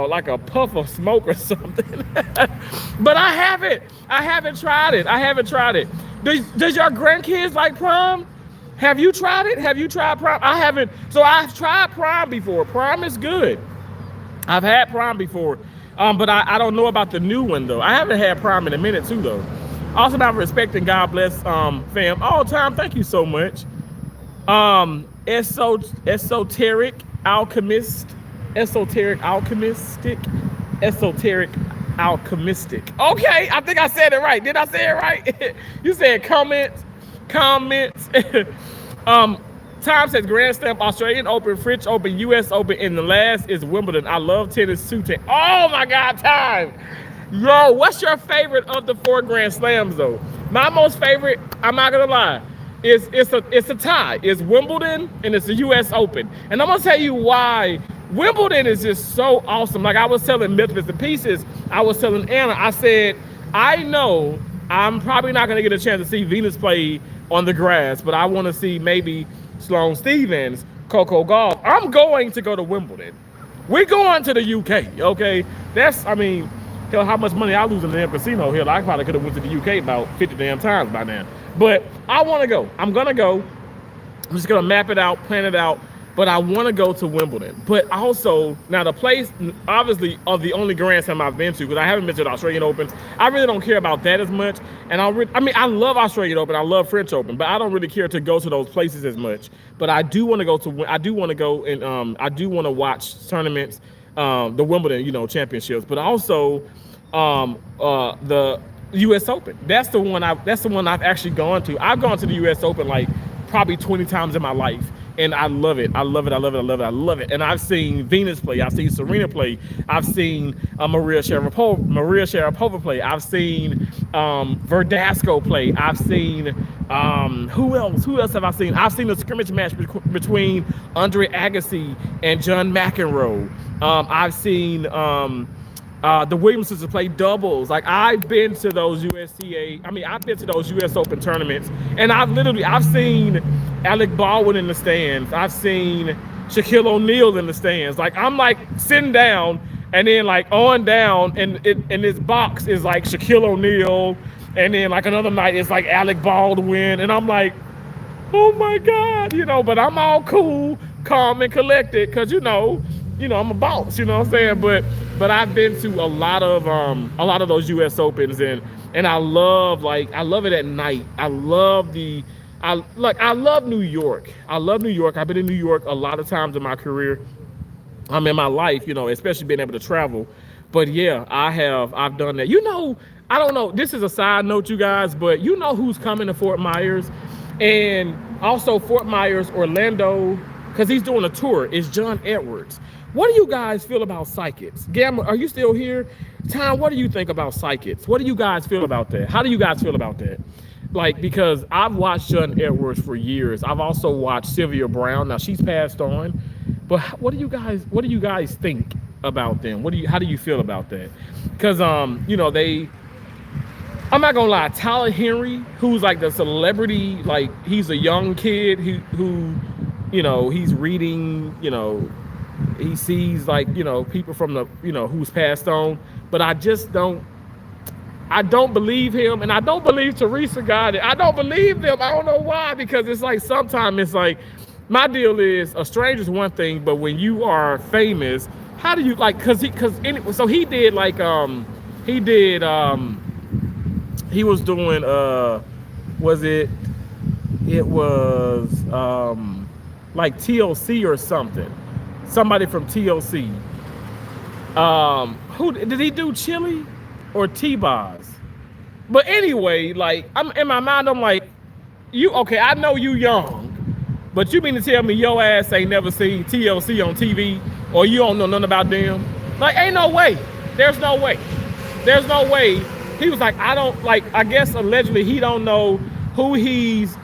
like a puff of smoke or something. But I haven't tried it. Does your grandkids like Prime? Have you tried it? Have you tried Prime? I haven't. So I've tried Prime before. Prime is good. I've had Prime before, but I don't know about the new one though. I haven't had Prime in a minute too though. Also, about respecting God bless fam all time. Thank you so much. Esoteric alchemist. Okay, I think I said it right. Did I say it right? You said comments. Tom says Grand Slam, Australian Open, French Open, US Open, and the last is Wimbledon. I love tennis too. Oh my God, Time. Yo, what's your favorite of the 4 Grand Slams though? My most favorite, I'm not gonna lie, it's a tie. It's Wimbledon and it's the US Open. And I'm gonna tell you why. Wimbledon is just so awesome. Like I was telling Memphis and Pieces, I was telling Anna, I said, I know I'm probably not gonna get a chance to see Venus play on the grass, but I want to see maybe Sloane Stephens, Coco Gauff. I'm going to go to Wimbledon. We're going to the UK, okay? Hell, how much money I lose in the damn casino here. I probably could have went to the UK about 50 damn times by now. But I want to go. I'm going to go. I'm just going to map it out, plan it out. But I want to go to Wimbledon. But also, now the place, obviously, of the only Grand Slam I've been to, because I haven't been to the Australian Open, I really don't care about that as much. And I love Australian Open, I love French Open, but I don't really care to go to those places as much. But I do want to go and I do want to watch tournaments, the Wimbledon, championships, but also the U.S. Open. That's the one I've actually gone to. I've gone to the U.S. Open like probably 20 times in my life. And I love it. And I've seen Venus play. I've seen Serena play. I've seen Maria Sharapova play. I've seen Verdasco play. I've seen who else have I seen? I've seen a scrimmage match between Andre Agassi and John McEnroe. I've seen the Williamsons play doubles. Like I've been to those I've been to those US Open tournaments, and I've seen Alec Baldwin in the stands. I've seen Shaquille O'Neal in the stands. Like I'm like sitting down, and then like on down, and this box is like Shaquille O'Neal, and then like another night it's like Alec Baldwin, and I'm like, oh my God, But I'm all cool, calm, and collected, because I'm a boss. You know what I'm saying? But I've been to a lot of those US Opens, and I love it at night. I love New York. I've been in New York a lot of times in my career. In my life, especially being able to travel. But yeah, I've done that. I don't know, this is a side note, you guys, but who's coming to Fort Myers? And also Fort Myers, Orlando, because he's doing a tour, is John Edwards. What do you guys feel about Psychics? Gamma, are you still here? Tom, what do you think about Psychics? What do you guys feel about that? How do you guys feel about that? Like, because I've watched John Edwards for years. I've also watched Sylvia Brown. Now she's passed on, but what do you guys think about them? How do you feel about that? Because I'm not gonna lie, Tyler Henry, who's like the celebrity, like he's a young kid who he's reading, he sees like, people from the, who's passed on, but I don't believe him, and I don't believe Teresa got it. I don't believe them. I don't know why, because it's like sometimes it's like, my deal is a stranger's one thing, but when you are famous, how do you like? So he did like he was doing Was it? It was like TLC or something. Somebody from TLC. Who did he do? Chili or T-Boz? But anyway, like I'm in my mind, I'm like, you okay? I know you young, but you mean to tell me your ass ain't never seen TLC on TV, or you don't know nothing about them? Like, ain't no way. There's no way. There's no way. He was like, I don't like. I guess allegedly he don't know who he's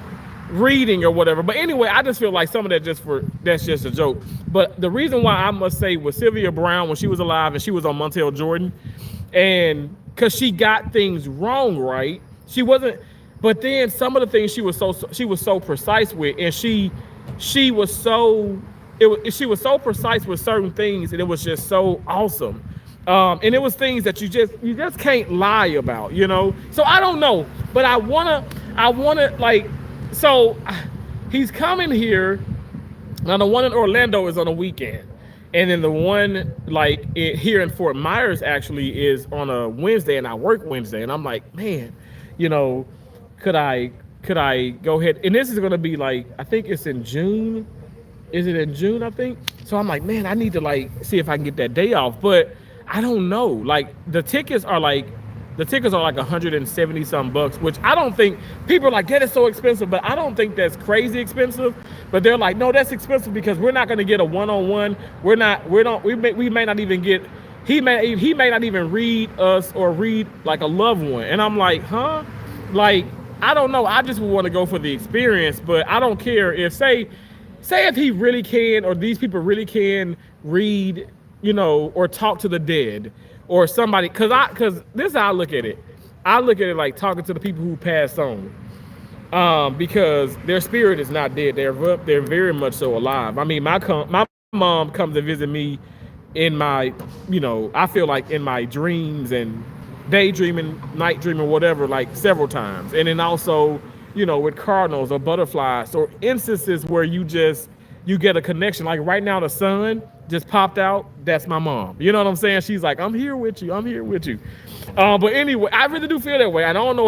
reading or whatever. But anyway, I just feel like some of that that's just a joke. But the reason why I must say was Sylvia Brown when she was alive and she was on Montel Jordan, and because she got things wrong, right? She wasn't, but then some of the things she was so precise with, and she was so she was so precise with certain things, and it was just so awesome. And it was things that you just can't lie about, you know. So I don't know, but I wanna like, so he's coming here. Now the one in Orlando is on a weekend, and then the one like here in Fort Myers actually is on a Wednesday, and I work Wednesday, and I'm like, man, you know, could I go ahead? And this is gonna be like, I think it's in June. Is it in June? I think. So I'm like, man, I need to like see if I can get that day off, but I don't know. Like the tickets are like 170 some bucks, which I don't think people are like, that is so expensive, but I don't think that's crazy expensive. But they're like, no, that's expensive because we're not going to get a one-on-one. We may not even get, he may not even read us or read like a loved one. And I'm like, huh? Like, I don't know. I just would want to go for the experience, but I don't care if say if he really can, or these people really can read, you know, or talk to the dead. Or somebody, cause this is how I look at it. I look at it like talking to the people who passed on, because their spirit is not dead. They're very much so alive. I mean, my mom comes to visit me in my, you know, I feel like in my dreams and daydreaming, night dreaming, whatever, like several times. And then also, you know, with cardinals or butterflies or instances where you get a connection. Like right now, the sun just popped out. That's my mom. You know what I'm saying? She's like, I'm here with you. I'm here with you. But anyway, I really do feel that way. I don't know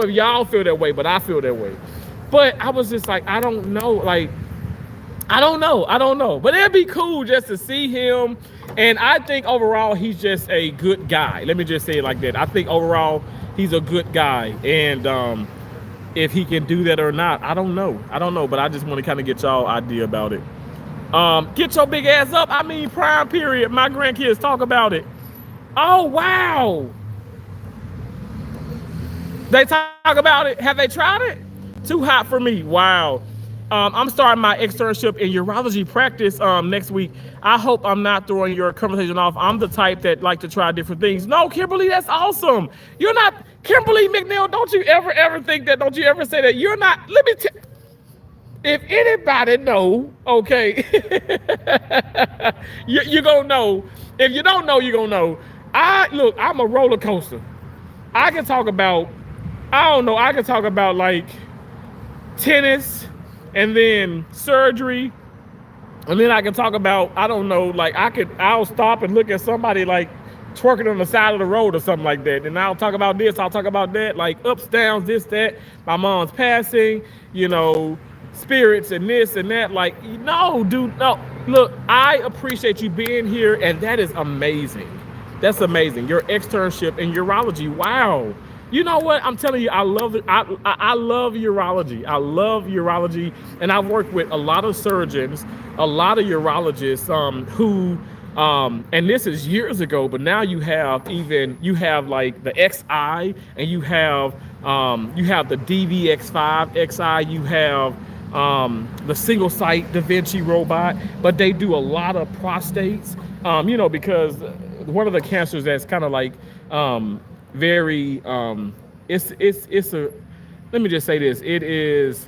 if y'all feel that way, but I feel that way. But I was just like, I don't know. Like, I don't know. But it'd be cool just to see him. And I think overall, he's just a good guy. Let me just say it like that. I think overall, he's a good guy. And if he can do that or not, I don't know. But I just want to kind of get y'all idea about it. Get your big ass up. I mean, prime period. My grandkids talk about it. Oh, wow. They talk about it. Have they tried it? Too hot for me. Wow. I'm starting my externship in urology practice next week. I hope I'm not throwing your conversation off. I'm the type that like to try different things. No, Kimberly, that's awesome. You're not, Kimberly McNeil, don't you ever think that, don't you ever say that. You're not, let me tell, if anybody know, okay, you're gonna know. If you don't know, you're gonna know. Look, I'm a roller coaster. I can talk about like tennis and then surgery. And then I can talk about, I don't know, like I'll stop and look at somebody like twerking on the side of the road or something like that. And I'll talk about this, I'll talk about that, like ups, downs, this, that, my mom's passing, you know, spirits and this and that. Like, no, dude, no. Look, I appreciate you being here, and that is amazing. That's amazing. Your externship in urology. Wow. You know what? I'm telling you, I love it. I love urology. I love urology, and I've worked with a lot of surgeons, a lot of urologists who, and this is years ago, but now you have like the XI, and you have the DVX5 XI, you have the single site Da Vinci robot, but they do a lot of prostates, you know, because one of the cancers that's kind of like very it's a, let me just say this, it's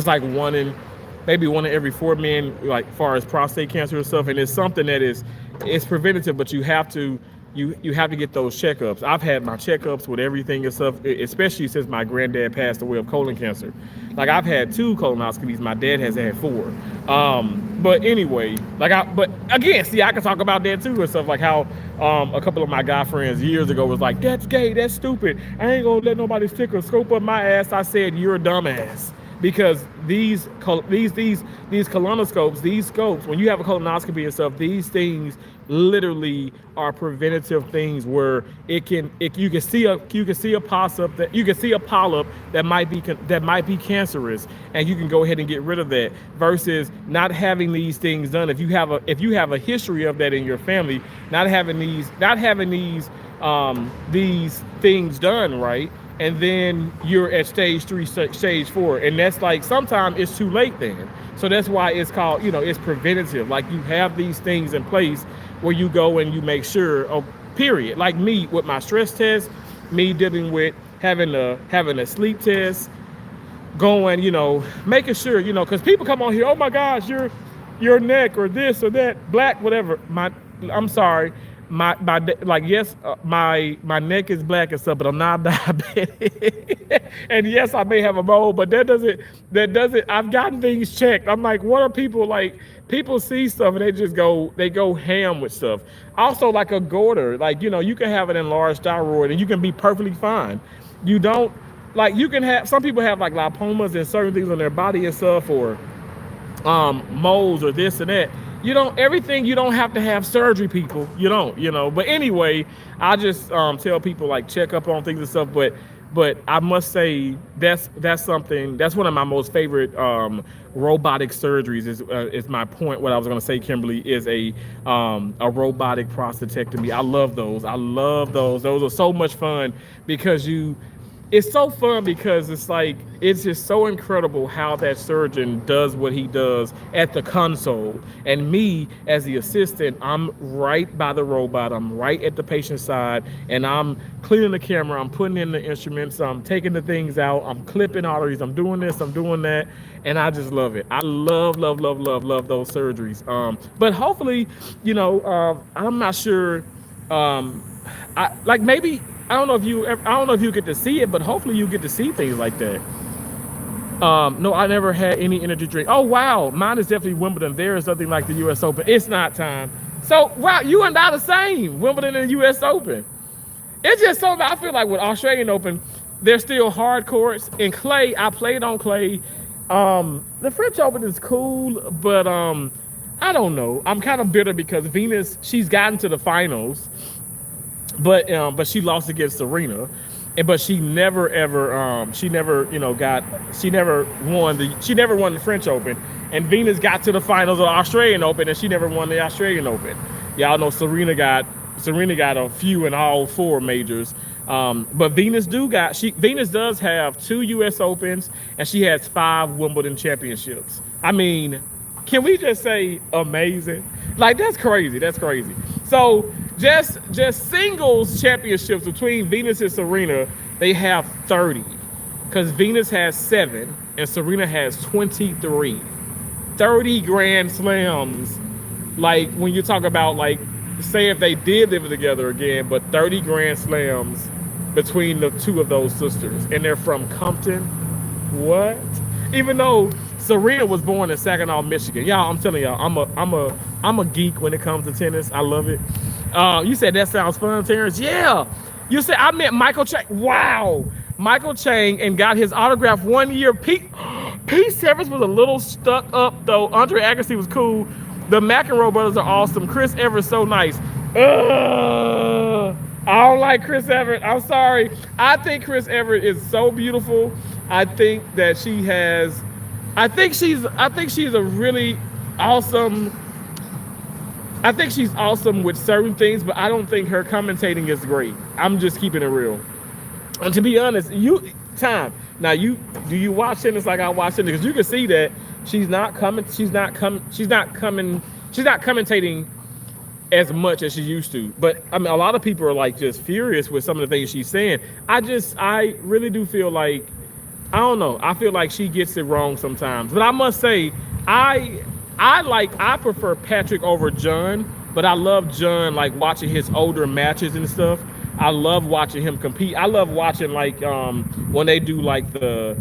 like one in every 4 men, like far as prostate cancer and stuff, and it's something that it's preventative, but you have to you have to get those checkups. I've had my checkups with everything and stuff, especially since my granddad passed away of colon cancer. Like I've had 2 colonoscopies. My dad has had 4. But anyway, but again, see, I can talk about that too and stuff, like how a couple of my guy friends years ago was like, that's gay, that's stupid. I ain't gonna let nobody stick a scope up my ass. I said, you're a dumbass. Because these colonoscopes, these scopes, when you have a colonoscopy and stuff, these things literally are preventative things where you can see a polyp that might be cancerous, and you can go ahead and get rid of that, versus not having these things done. If you have a history of that in your family, not having these things done right, and then you're at stage 3, stage 4, and that's like sometimes it's too late then. So that's why it's called, it's preventative. Like you have these things in place where you go and you make sure. Oh, period. Like me with my stress test, me dealing with having a sleep test, going, making sure, because people come on here, oh my gosh, your neck or this or that, black, whatever. I'm sorry. My yes, my neck is black and stuff, but I'm not diabetic. And yes, I may have a mole, but that doesn't. I've gotten things checked. I'm like, what are people like? People see stuff and they go ham with stuff. Also, like a goiter, like you can have an enlarged thyroid and you can be perfectly fine. You don't you can have, some people have like lipomas and certain things on their body and stuff, or moles or this and that. You don't have to have surgery, people. You don't, but anyway, I just tell people like check up on things and stuff. But I must say that's one of my most favorite robotic surgeries is my point. What I was going to say, Kimberly, is a robotic prostatectomy. I love those. Those are so much fun because it's so fun because it's just so incredible how that surgeon does what he does at the console. And me as the assistant, I'm right by the robot. I'm right at the patient side, and I'm cleaning the camera. I'm putting in the instruments. I'm taking the things out. I'm clipping arteries. I'm doing this. I'm doing that. And I just love it. I love those surgeries. But hopefully, I'm not sure. Maybe, I don't know if you get to see it, but hopefully you get to see things like that. No, I never had any energy drink. Oh wow, mine is definitely Wimbledon. There is something like the U.S. Open. It's not time. So wow, you and I the same. Wimbledon and U.S. Open. It's just something I feel like with Australian Open, there's still hard courts. And clay, I played on clay. The French Open is cool, but I don't know. I'm kind of bitter because Venus, she's gotten to the finals. But she lost against Serena, but she never won the French Open, and Venus got to the finals of the Australian Open, and she never won the Australian Open. Y'all know Serena got a few in all 4 majors, but Venus does have 2 U.S. Opens, and she has 5 Wimbledon championships. I mean, can we just say amazing? Like that's crazy. So just singles championships between Venus and Serena, they have 30, because Venus has 7 and Serena has 23. 30 Grand Slams. Like when you talk about like, say if they did live together again, but 30 Grand Slams between the 2 of those sisters, and they're from Compton. What? Even though Serena was born in Saginaw, Michigan. Y'all, I'm telling y'all, I'm a geek when it comes to tennis. I love it. You said that sounds fun, Terrence. Yeah. You said I met Michael Chang. Wow. Michael Chang, and got his autograph 1 year. Pete Sampras was a little stuck up though. Andre Agassi was cool. The McEnroe brothers are awesome. Chris Everett so nice. I don't like Chris Everett. I'm sorry. I think Chris Everett is so beautiful. I think that she's a really awesome. I think she's awesome with certain things, but I don't think her commentating is great. I'm just keeping it real. And to be honest, do you watch tennis like I watch tennis? Because you can see that she's not commentating as much as she used to. But I mean, a lot of people are like just furious with some of the things she's saying. I really do feel like, I don't know. I feel like she gets it wrong sometimes. But I must say, I prefer Patrick over John, But I love John, like watching his older matches and stuff. I love watching him compete. I love watching like when they do like the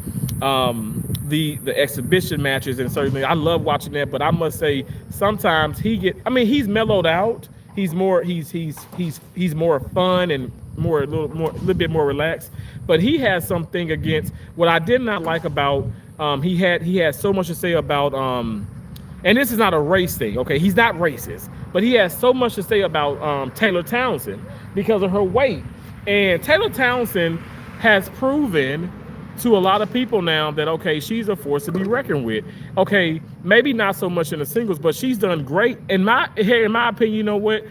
exhibition matches and certain things. I love watching that. But I must say sometimes he get. I mean, he's mellowed out. He's more he's more fun and more a little bit more relaxed. But he has something against what I did not like about he had so much to say about and this is not a race thing, okay? He's not racist, but he has so much to say about Taylor Townsend because of her weight. And Taylor Townsend has proven to a lot of people now that, okay, she's a force to be reckoned with. Okay, maybe not so much in the singles, but she's done great. In my opinion, you know what?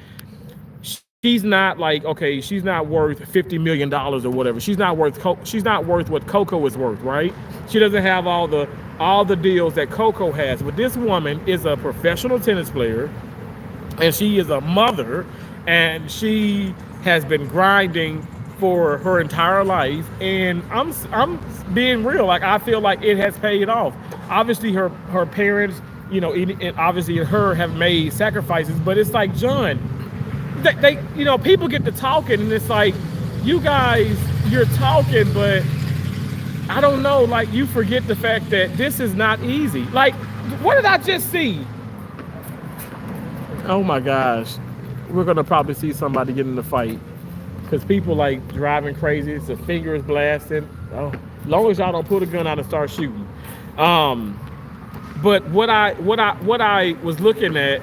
She's not like, okay, she's not worth $50 million or whatever. She's not worth what Coco is worth, right? She doesn't have all the deals that Coco has. But this woman is a professional tennis player, and she is a mother, and she has been grinding for her entire life. And I'm being real. Like, I feel like it has paid off. Obviously, her parents, you know, and obviously her have made sacrifices. But it's like, John, they you know, people get to talking, and it's like, you guys, you're talking, but I don't know, like, you forget the fact that this is not easy. Like, what did I just see? Oh my gosh, we're gonna probably see somebody get in the fight because people like driving crazy. It's the fingers blasting. Oh, as long as y'all don't pull the gun out and start shooting. But what I was looking at,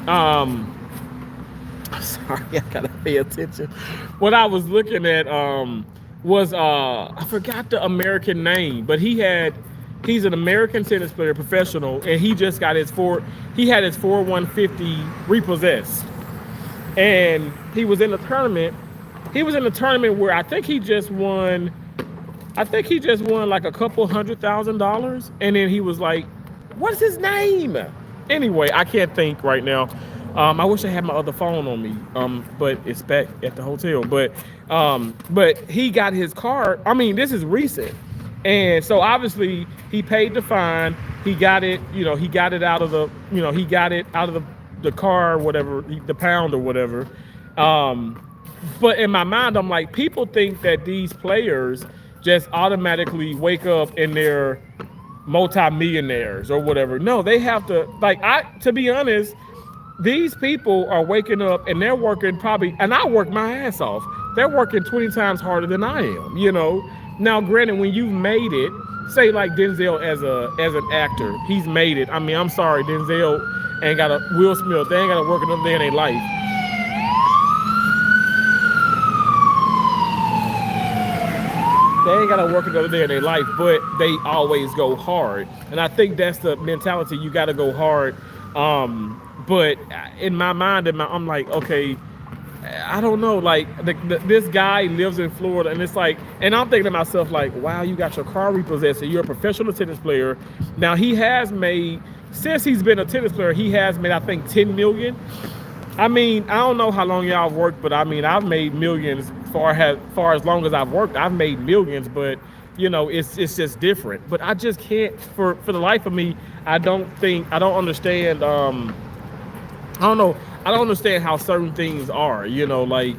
I'm sorry, I gotta pay attention. What I was looking at was I forgot the American name, but he's an American tennis player, professional, and he just got he had his 4-150 repossessed. And he was in a tournament. He was in a tournament where I think he just won like a couple $100,000. And then he was like, what's his name? Anyway, I can't think right now. I wish I had my other phone on me, but it's back at the hotel. But he got his car. I mean, this is recent, and so obviously he paid the fine. He got it, you know, he got it out of the car, or whatever, the pound or whatever. But in my mind, I'm like, people think that these players just automatically wake up and they're multi-millionaires or whatever. No, they have to, like, to be honest, these people are waking up and they're working probably, and I work my ass off. They're working 20 times harder than I am, you know? Now, granted, when you've made it, say like Denzel as an actor, he's made it. I mean, I'm sorry, Denzel ain't got Will Smith, they ain't got to work another day in their life. They ain't got to work another day in their life, but they always go hard. And I think that's the mentality. You got to go hard. But in my mind, I'm like, okay, I don't know. Like, this guy lives in Florida, and it's like, and I'm thinking to myself, like, wow, you got your car repossessed, and you're a professional tennis player. Now, he has made, since he's been a tennis player, he has made, I think, 10 million. I mean, I don't know how long y'all have worked, but I mean, I've made millions far as long as I've worked. I've made millions, but you know, it's just different. But I just can't, for the life of me, I don't understand. I don't know. I don't understand how certain things are, you know, like,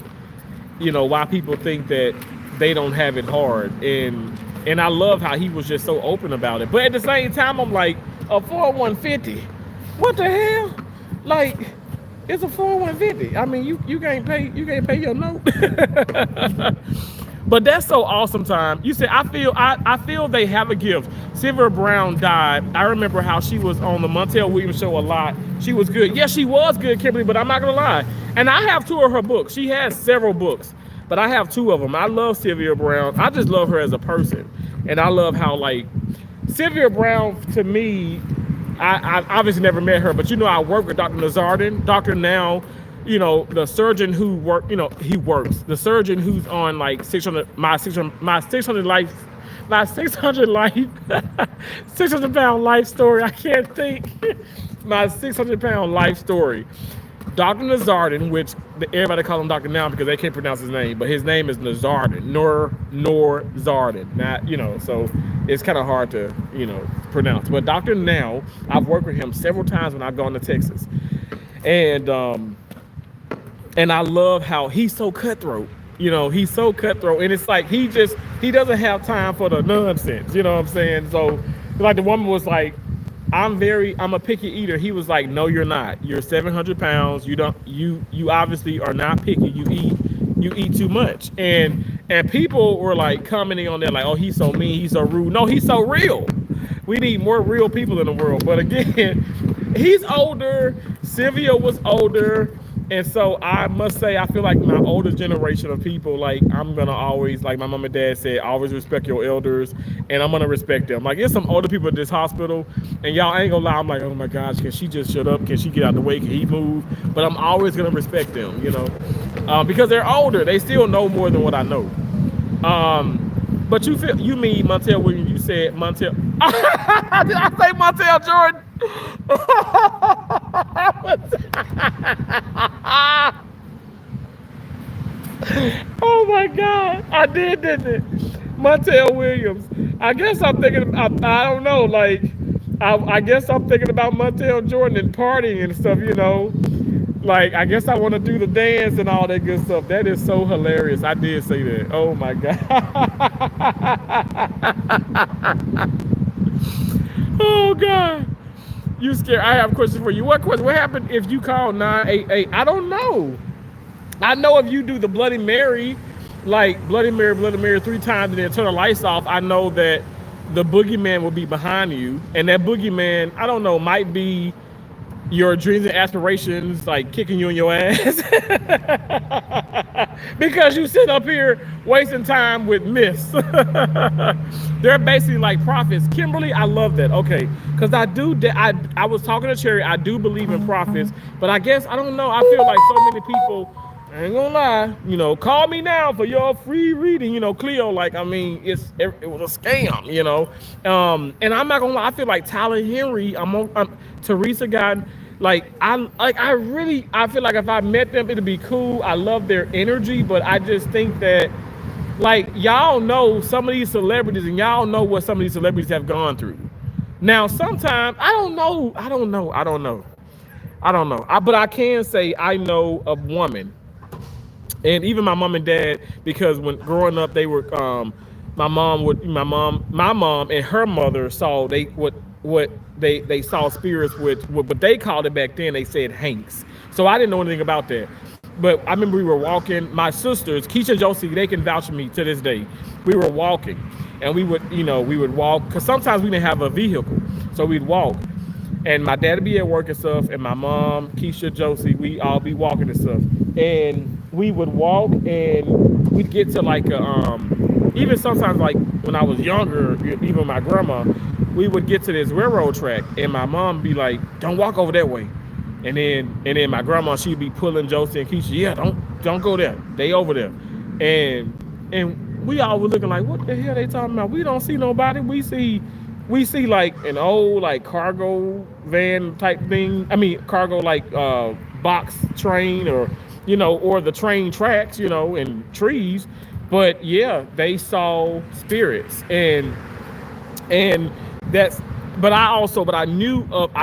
you know, why people think that they don't have it hard. And I love how he was just so open about it. But at the same time, I'm like, a 4-150, what the hell? Like, it's a 4-150. I mean, you can't pay your note. But that's so awesome, time. You said, I feel they have a gift. Sylvia Brown died. I remember how she was on the Montel Williams show a lot. She was good. Yes, she was good, Kimberly, but I'm not gonna lie. And I have 2 of her books. She has several books, but I have 2 of them. I love Sylvia Brown. I just love her as a person. And I love how, like, Sylvia Brown, to me, I obviously never met her, but you know, I work with Dr. Nazardin. Dr. Now, you know, the surgeon who the surgeon who's on like 600 pound life story. I can't think. My 600-pound life story. Dr. Nazardin, which everybody call him Dr. Now because they can't pronounce his name, but his name is Nazardin, Nur Zardin. Not, you know, so it's kind of hard to, you know, pronounce. But Dr. Now, I've worked with him several times when I've gone to Texas. And And I love how he's so cutthroat. He's so cutthroat, and it's like he doesn't have time for the nonsense. You know what I'm saying? So, like the woman was like, I'm a picky eater. He was like, no, you're not. You're 700 pounds. You obviously are not picky. You eat too much. And people were like commenting on that, like, oh, he's so mean, he's so rude. No, he's so real. We need more real people in the world. But again, he's older. Sylvia was older. And so I must say, I feel like my older generation of people, like I'm gonna always, like my mom and dad said, always respect your elders, and I'm gonna respect them. Like there's some older people at this hospital, and y'all ain't gonna lie, I'm like, oh my gosh, can she just shut up? Can she get out of the way? Can he move? But I'm always gonna respect them, because they're older. They still know more than what I know. But you mean Montel Williams? You said Montel. Did I say Montel Jordan? Oh my God, I did, didn't it? Montel Williams. I guess I'm thinking. I don't know. Like, I guess I'm thinking about Montel Jordan and partying and stuff. Like, I guess I want to do the dance and all that good stuff. That is so hilarious. I did say that. Oh my God. Oh God. You scared. I have a question for you. What happened if you call 988? I don't know. I know if you do the Bloody Mary, like Bloody Mary 3 times and then turn the lights off, I know that the boogeyman will be behind you. And that boogeyman, I don't know, might be your dreams and aspirations, like kicking you in your ass. Because you sit up here wasting time with myths. They're basically like prophets. Kimberly, I love that. Okay, because I was talking to Cherry. I do believe in prophets, but I guess I don't know. I feel like so many people. I ain't gonna lie. Call me now for your free reading. Cleo. Like, I mean, it was a scam. And I'm not gonna lie. I feel like Tyler Henry. Teresa got. I feel like if I met them, it'd be cool. I love their energy, but I just think that, like, y'all know some of these celebrities, and y'all know what some of these celebrities have gone through. Now, sometimes I don't know. But I can say I know a woman, and even my mom and dad, because when growing up, they were my mom and her mother saw they saw spirits with what they called it back then. They said Hanks. So I didn't know anything about that. But I remember we were walking. My sisters, Keisha and Josie, they can vouch for me to this day. We were walking, and we would walk because sometimes we didn't have a vehicle, so we'd walk. And my dad would be at work and stuff, and my mom, Keisha, Josie, we all be walking and stuff. And we would walk, and we'd get to like even sometimes like when I was younger, even my grandma, we would get to this railroad track, and my mom would be like, "Don't walk over that way." And then my grandma, she'd be pulling Josie and Keisha, "Yeah, don't go there. They over there." And we all were looking like, what the hell they talking about? We don't see nobody. We see like an old like cargo van type thing. I mean cargo like box train or the train tracks, and trees. But yeah, they saw spirits and that's but I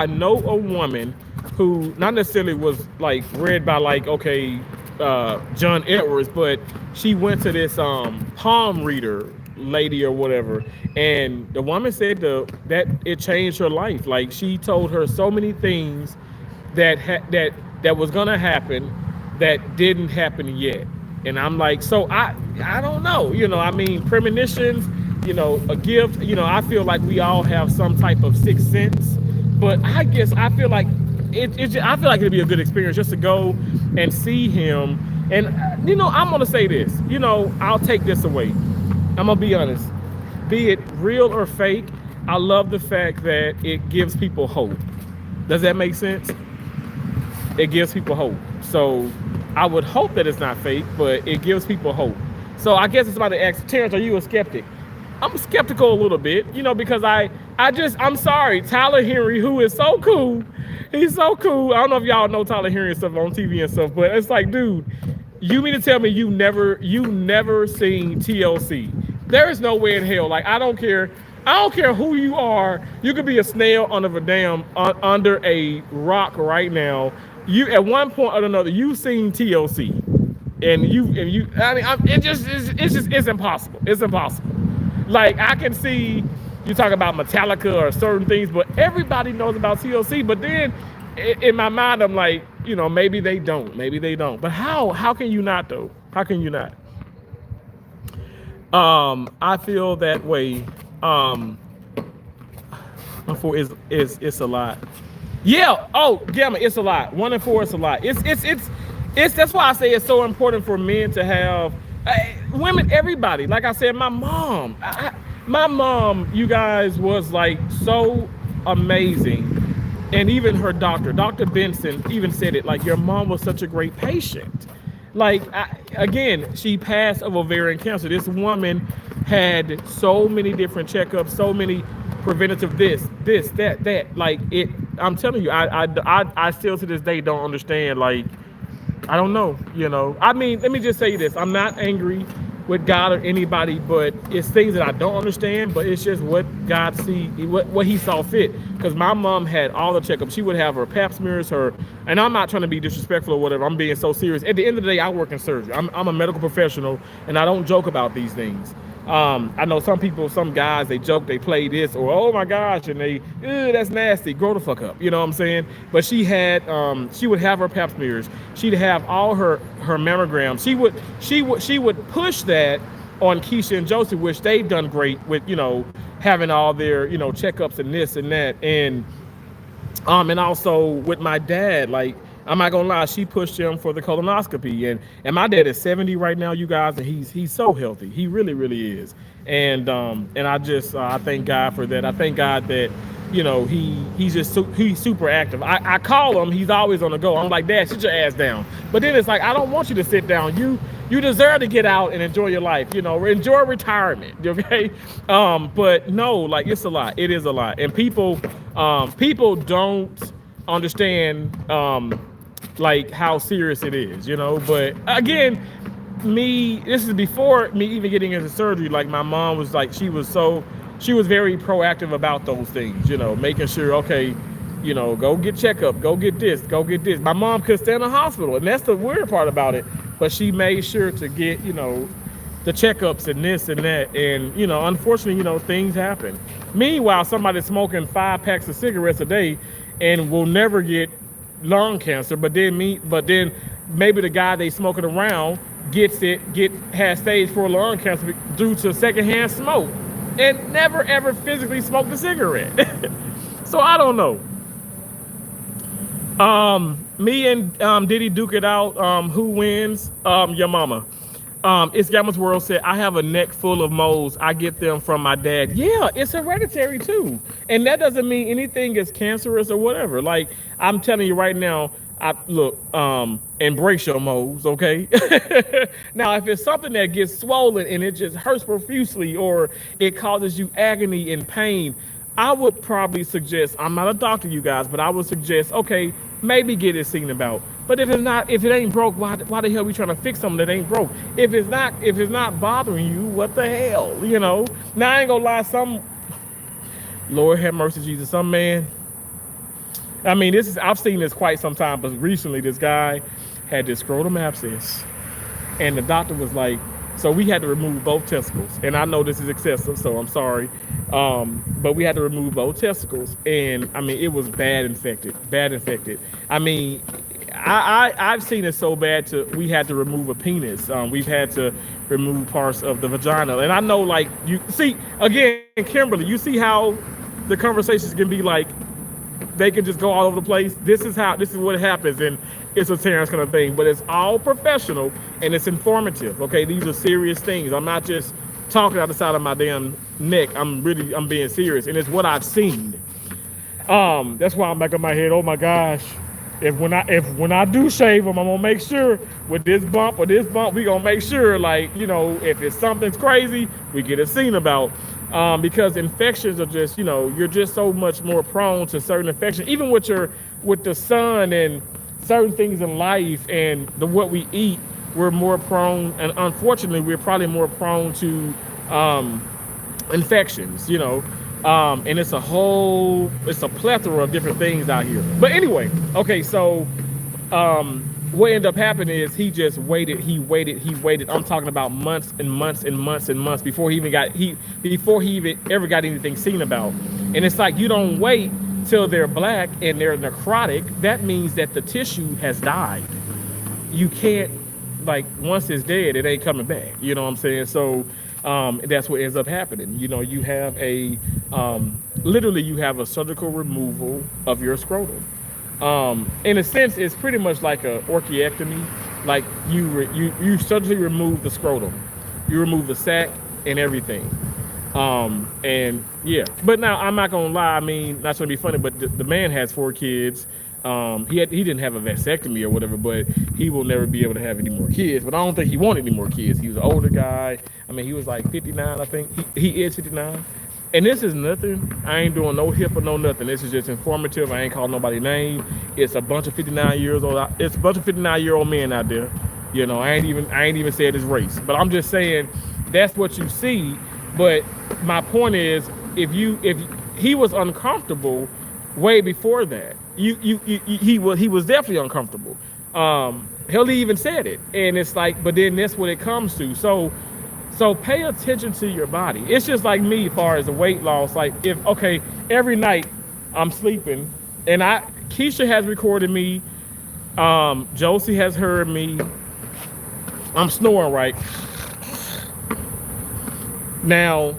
know a woman who not necessarily was like read by like John Edwards, but she went to this palm reader lady or whatever, and the woman said that it changed her life. Like she told her so many things that was gonna happen that didn't happen yet. And I'm like, so I don't know, I mean, premonitions, a gift, I feel like we all have some type of sixth sense, but I feel like it'd be a good experience just to go and see him. And I'm gonna say this, I'll take this away. I'm gonna be honest, be it real or fake, I love the fact that it gives people hope. Does that make sense? It gives people hope. So I would hope that it's not fake, but it gives people hope. So I guess it's about to ask, Terrence, are you a skeptic? I'm skeptical a little bit, because I'm sorry, Tyler Henry, who is so cool. He's so cool. I don't know if y'all know Tyler Henry and stuff on TV and stuff, but it's like, dude, you mean to tell me you never seen TLC? There is no way in hell. Like, I don't care who you are. You could be a snail under a rock right now, you at one point or another, you've seen TLC, and you. I mean, it's impossible. It's impossible. Like I can see you talk about Metallica or certain things, but everybody knows about TLC. But then in my mind, I'm like, maybe they don't. Maybe they don't. But how? How can you not though? How can you not? I feel that way. For is it's a lot. Yeah. Oh, Gamma, it's a lot. 1 and 4, it's a lot. It's. That's why I say it's so important for men to have women. Everybody. Like I said, my mom, you guys, was like so amazing, and even her doctor, Dr. Benson, even said it. Like your mom was such a great patient. Like again, she passed of ovarian cancer. This woman had so many different checkups, so many preventative this, that. Like it. I'm telling you, I still to this day don't understand. Like I don't know. I mean, let me just say this. I'm not angry with God or anybody, but it's things that I don't understand. But it's just what God what He saw fit. Because my mom had all the checkups. She would have her Pap smears, and I'm not trying to be disrespectful or whatever. I'm being so serious. At the end of the day, I work in surgery. I'm a medical professional, and I don't joke about these things. I know some guys, they joke, they play this, or oh my gosh, and they, that's nasty. Grow the fuck up, you know what I'm saying? But she would have her Pap smears. She'd have all her mammograms. She would push that on Keisha and Joseph, which they've done great with, having all their, checkups and this and that, and also with my dad, like. I'm not gonna lie, she pushed him for the colonoscopy, and my dad is 70 right now, you guys, and he's so healthy. He really, really is. And I thank God for that. I thank God that he's super active. I call him, he's always on the go. I'm like, Dad, sit your ass down. But then it's like, I don't want you to sit down. You deserve to get out and enjoy your life. Enjoy retirement. Okay, but no, like it's a lot. It is a lot, and people don't understand. Like how serious it is, but again, this is before me even getting into surgery. Like my mom was like, she was very proactive about those things, making sure, okay, go get checkup, go get this. My mom could stay in the hospital, and that's the weird part about it, but she made sure to get, the checkups and this and that, and, unfortunately, things happen. Meanwhile, somebody's smoking 5 packs of cigarettes a day and will never get lung cancer, but then maybe the guy they smoking around has stage 4 lung cancer due to secondhand smoke and never ever physically smoked a cigarette. So I don't know. Me and Diddy duke it out. Who wins? Your mama. It's Gamma's World said, I have a neck full of moles. I get them from my dad. Yeah, it's hereditary too. And that doesn't mean anything is cancerous or whatever. Like, I'm telling you right now, embrace your moles, okay? Now, if it's something that gets swollen and it just hurts profusely or it causes you agony and pain, I would probably suggest, I'm not a doctor, you guys, but I would suggest, okay, maybe get it seen about. But if it ain't broke, why the hell are we trying to fix something that ain't broke? If it's not bothering you, what the hell, Now I ain't gonna lie, Lord have mercy, Jesus, some man. I mean, I've seen this quite some time, but recently this guy had this scrotum abscess, and the doctor was like, so we had to remove both testicles. And I know this is excessive, so I'm sorry. But we had to remove both testicles, and I mean, it was bad infected. I mean, I've seen it so bad we had to remove a penis. We've had to remove parts of the vagina. And I know, like, you see, again, Kimberly, you see how the conversations can be like, they can just go all over the place. This is what happens, and it's a Terrence kind of thing. But it's all professional, and it's informative, okay? These are serious things. I'm not just talking out the side of my damn neck. I'm being serious, and it's what I've seen. That's why I'm back on my head, oh my gosh. If when I do shave them, I'm gonna make sure with this bump, we gonna make sure, like, if it's something's crazy, we get it seen about. Because infections are just, you're just so much more prone to certain infections, even with the sun and certain things in life and what we eat. We're more prone, and unfortunately, we're probably more prone to infections, and it's a plethora of different things out here. But anyway, okay, so what ended up happening is he just waited. He waited. I'm talking about months and months and months and months before before he even ever got anything seen about. And it's like, you don't wait till they're black and they're necrotic. That means that the tissue has died. You can't, like, once it's dead, it ain't coming back. You know what I'm saying? So that's what ends up happening. You know, you have literally you have a surgical removal of your scrotum. In a sense, it's pretty much like a orchiectomy. Like you surgically remove the scrotum, you remove the sac and everything. And yeah, but now I'm not gonna lie. I mean, not trying to be funny, but the man has 4 kids. He didn't have a vasectomy or whatever, but he will never be able to have any more kids. But I don't think he wanted any more kids. He was an older guy. I mean, he was like 59, I think. He is 59. And this is nothing. I ain't doing no hip or no nothing. This is just informative. I ain't calling nobody name. It's a bunch of 59 years old. It's a bunch of 59-year-old men out there. You know, I ain't even said his race. But I'm just saying that's what you see. But my point is, if he was uncomfortable way before that, he was definitely uncomfortable. He'll even said it, and it's like, but then that's what it comes to. So pay attention to your body. It's just like me as far as the weight loss. Like, every night I'm sleeping, and Keisha has recorded me. Josie has heard me. I'm snoring right now.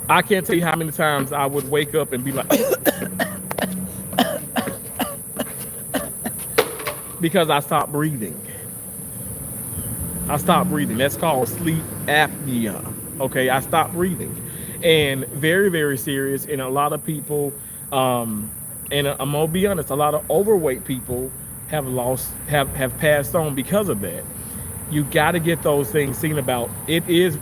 I can't tell you how many times I would wake up and be like, because I stopped breathing. That's called sleep apnea. Okay, I stopped breathing, and very, very serious. And a lot of people, and I'm gonna be honest, a lot of overweight people have passed on because of that. You got to get those things seen about. It's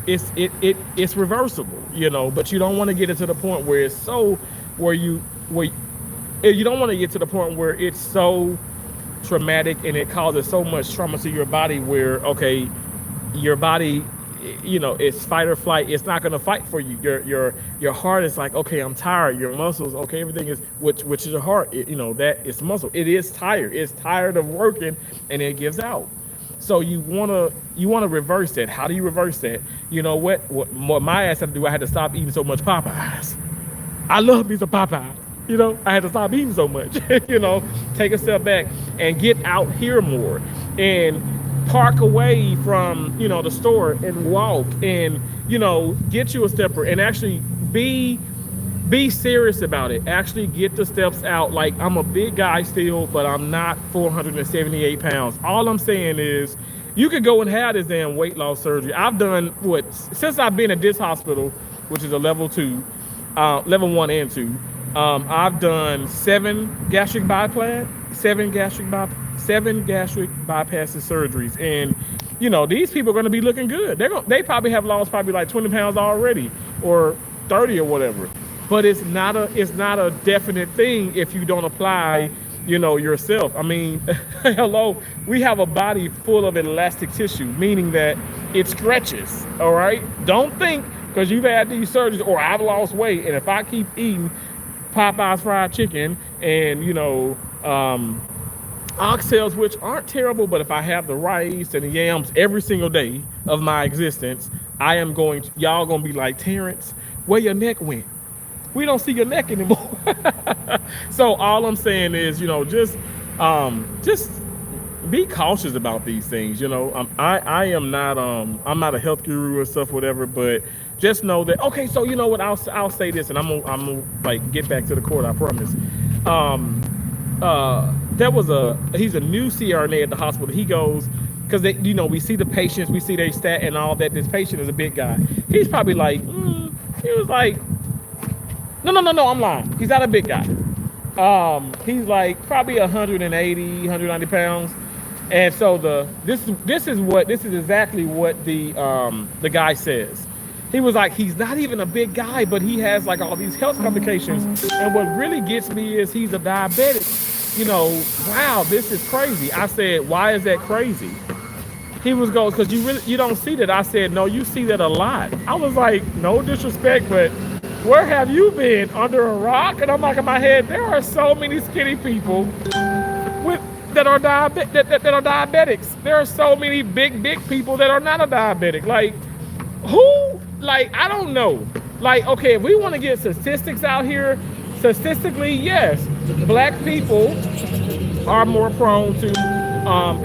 reversible, you know, but you don't want to get it to the point where it's so you don't want to get to the point where it's so traumatic and it causes so much trauma to your body where, okay, your body, you know, it's fight or flight. It's not going to fight for you. Your heart is like, okay, I'm tired. Your muscles, okay, everything is, which is your heart, you know, that it's muscle. It is tired. It's tired of working, and it gives out. So you wanna reverse that. How do you reverse that? You know what my ass had to do? I had to stop eating so much Popeyes. I love me some Popeyes. You know, I had to stop eating so much. You know, take a step back and get out here more, and park away from, you know, the store and walk, and, you know, get you a stepper and actually be serious about it. Actually get the steps out. Like, I'm a big guy still, but I'm not 478 pounds. All I'm saying is, you could go and have this damn weight loss surgery. I've done since I've been at this hospital, which is a level 2, level 1 and 2. I've done 7 gastric bypass surgeries, and, you know, these people are going to be looking good. They probably have lost like 20 pounds already, or 30 or whatever. But it's not a definite thing if you don't apply, you know, yourself. I mean, hello, we have a body full of elastic tissue, meaning that it stretches. All right, don't think because you've had these surgeries or I've lost weight, and if I keep eating Popeye's fried chicken and, you know, oxtails, which aren't terrible, but if I have the rice and the yams every single day of my existence, y'all gonna be like, Terrence, where your neck went? We don't see your neck anymore. So all I'm saying is, you know, just be cautious about these things. You know, I'm not a health guru or stuff, whatever, but just know that. Okay, so you know what? I'll say this, and I'm gonna like get back to the court. I promise. He's a new CRNA at the hospital. He goes, because they, you know, we see the patients, we see their stat and all that. This patient is a big guy. He's probably like, he was like, no, I'm lying. He's not a big guy. He's like probably 180, 190 pounds. And so this is exactly what the guy says. He was like, he's not even a big guy, but he has like all these health complications. And what really gets me is he's a diabetic. You know, wow, this is crazy. I said, why is that crazy? He was going, because you don't see that. I said, no, you see that a lot. I was like, no disrespect, but where have you been? Under a rock? And I'm like, in my head, there are so many skinny people with that are that are diabetics. There are so many big people that are not a diabetic. Like who? Like I don't know. Like okay, if we want to get statistics out here, statistically, yes, black people are more prone to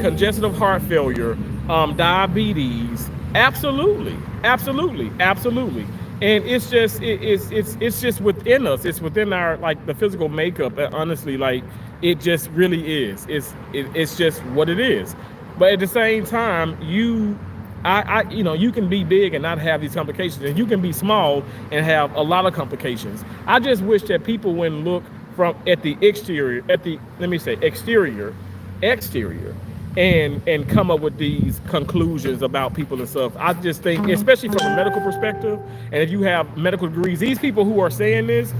congestive heart failure, diabetes. Absolutely, absolutely, absolutely. And it's just it's just within us. It's within our like the physical makeup. Honestly, like it just really is. It's just what it is. But at the same time, you know, you can be big and not have these complications, and you can be small and have a lot of complications. I just wish that people wouldn't look from at the exterior, at the let me say exterior, and come up with these conclusions about people and stuff. I just think, especially from a medical perspective, and if you have medical degrees, these people who are saying this,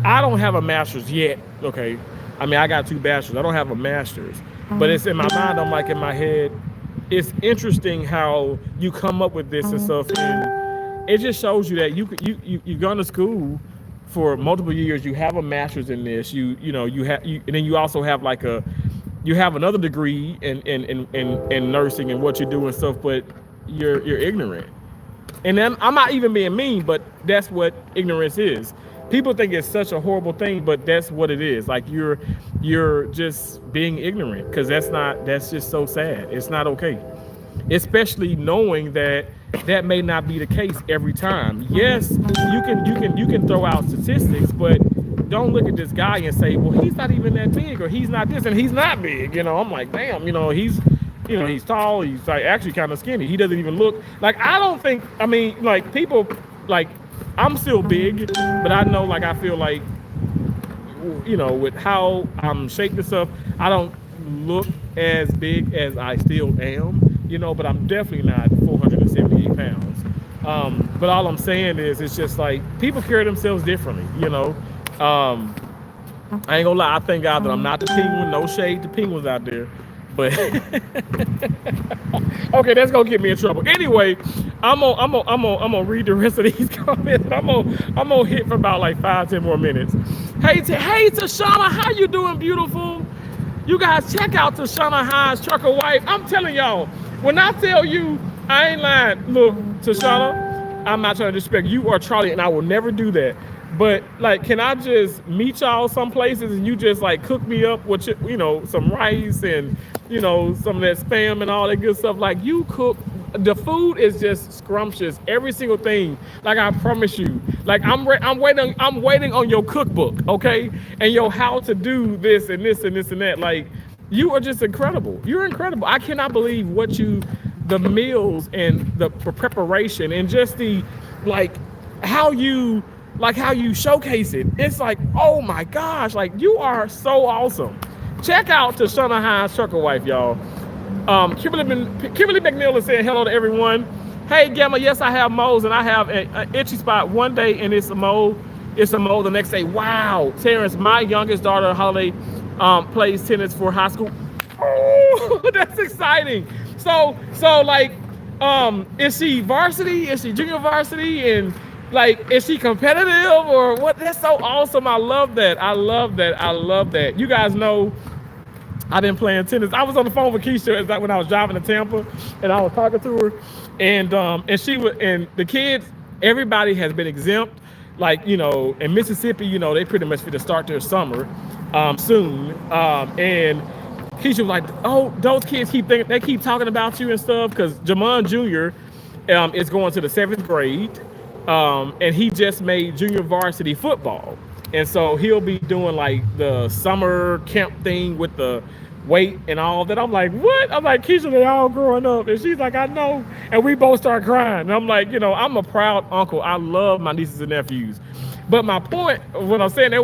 I don't have a master's yet. Okay, I mean I got 2 bachelors. I don't have a master's, but it's in my mind. I'm like in my head. It's interesting how you come up with this and stuff, and it just shows you that you've gone to school for multiple years. You have a master's in this. You know and then you also have like you have another degree in nursing and what you do and stuff, but you're ignorant. And then I'm not even being mean, but that's what ignorance is. People think it's such a horrible thing, but that's what it is. Like you're just being ignorant, because that's just so sad. It's not okay, especially knowing that that may not be the case every time. Yes, you can throw out statistics, but don't look at this guy and say, well, he's not even that big, or he's not this, and he's not big. You know, I'm like, damn, you know, he's tall, he's like actually kind of skinny. He doesn't even look like, I don't think, I mean, like people, like I'm still big, but I know, like I feel like, you know, with how I'm shaped and stuff, I don't look as big as I still am, you know, but I'm definitely not 478 pounds. But all I'm saying is, it's just like people carry themselves differently, you know. I ain't gonna lie, I thank God that I'm not the penguin. No shade to penguins out there, but okay, that's gonna get me in trouble. Anyway, I'm gonna read the rest of these comments. I'm gonna hit for about like 5-10 more minutes. Hey Tashana, how you doing, beautiful? You guys check out Tashana Hines, Trucker Wife. I'm telling y'all, when I tell you, I ain't lying. Look, Tashana, I'm not trying to disrespect you or Charlie, and I will never do that. But like, can I just meet y'all some places and you just like cook me up with, you know, some rice and, you know, some of that spam and all that good stuff. Like, you cook, the food is just scrumptious, every single thing. Like, I promise you, like I'm waiting on your cookbook, okay? And your how to do this and this and this and that. Like, you are just incredible. You're incredible. I cannot believe the meals and the preparation and just the, like, how you showcase it. It's like, oh my gosh, like you are so awesome. Check out Tashana Hines, Trucker Wife, y'all. Kimberly McNeil is saying hello to everyone. Hey Gamma, yes, I have moles, and I have an itchy spot one day and it's a mole. It's a mole the next day. Wow. Terrence, my youngest daughter, Holiday, plays tennis for high school. Oh, that's exciting. So like, is she varsity? Is she junior varsity? And like, is she competitive or what? That's so awesome. I love that. I love that. You guys know I've been playing tennis. I was on the phone with Keisha when I was driving to Tampa, and I was talking to her, and she was, and the kids, everybody has been exempt. Like, you know, in Mississippi, you know, they pretty much to start their summer soon. And Keisha was like, oh, those kids keep talking about you and stuff, because Jamon Jr. Is going to the 7th grade. And he just made junior varsity football. And so he'll be doing like the summer camp thing with the weight and all that. I'm like, what? I'm like, Keisha, they all growing up. And she's like, I know. And we both start crying. And I'm like, you know, I'm a proud uncle. I love my nieces and nephews. But my point, what I'm saying, she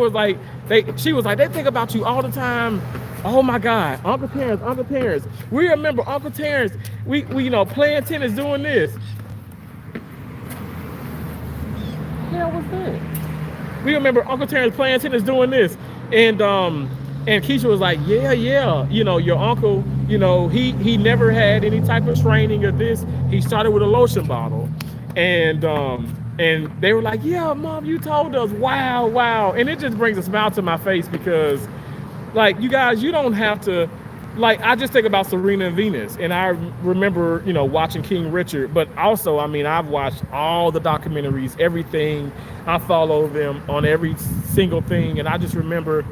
was like, they think about you all the time. Oh my God, Uncle Terrence. We remember Uncle Terrence, we you know, playing tennis, doing this. Hell was that? We remember Uncle Terrence playing tennis, doing this, and Keisha was like, yeah, you know, your uncle, you know, he never had any type of training of this. He started with a lotion bottle, and they were like, yeah, Mom, you told us. Wow, and it just brings a smile to my face, because, like, you guys, you don't have to like I just think about Serena and Venus, and I remember, you know, watching King Richard. But also, I mean, I've watched all the documentaries, everything. I follow them on every single thing, and I just remember,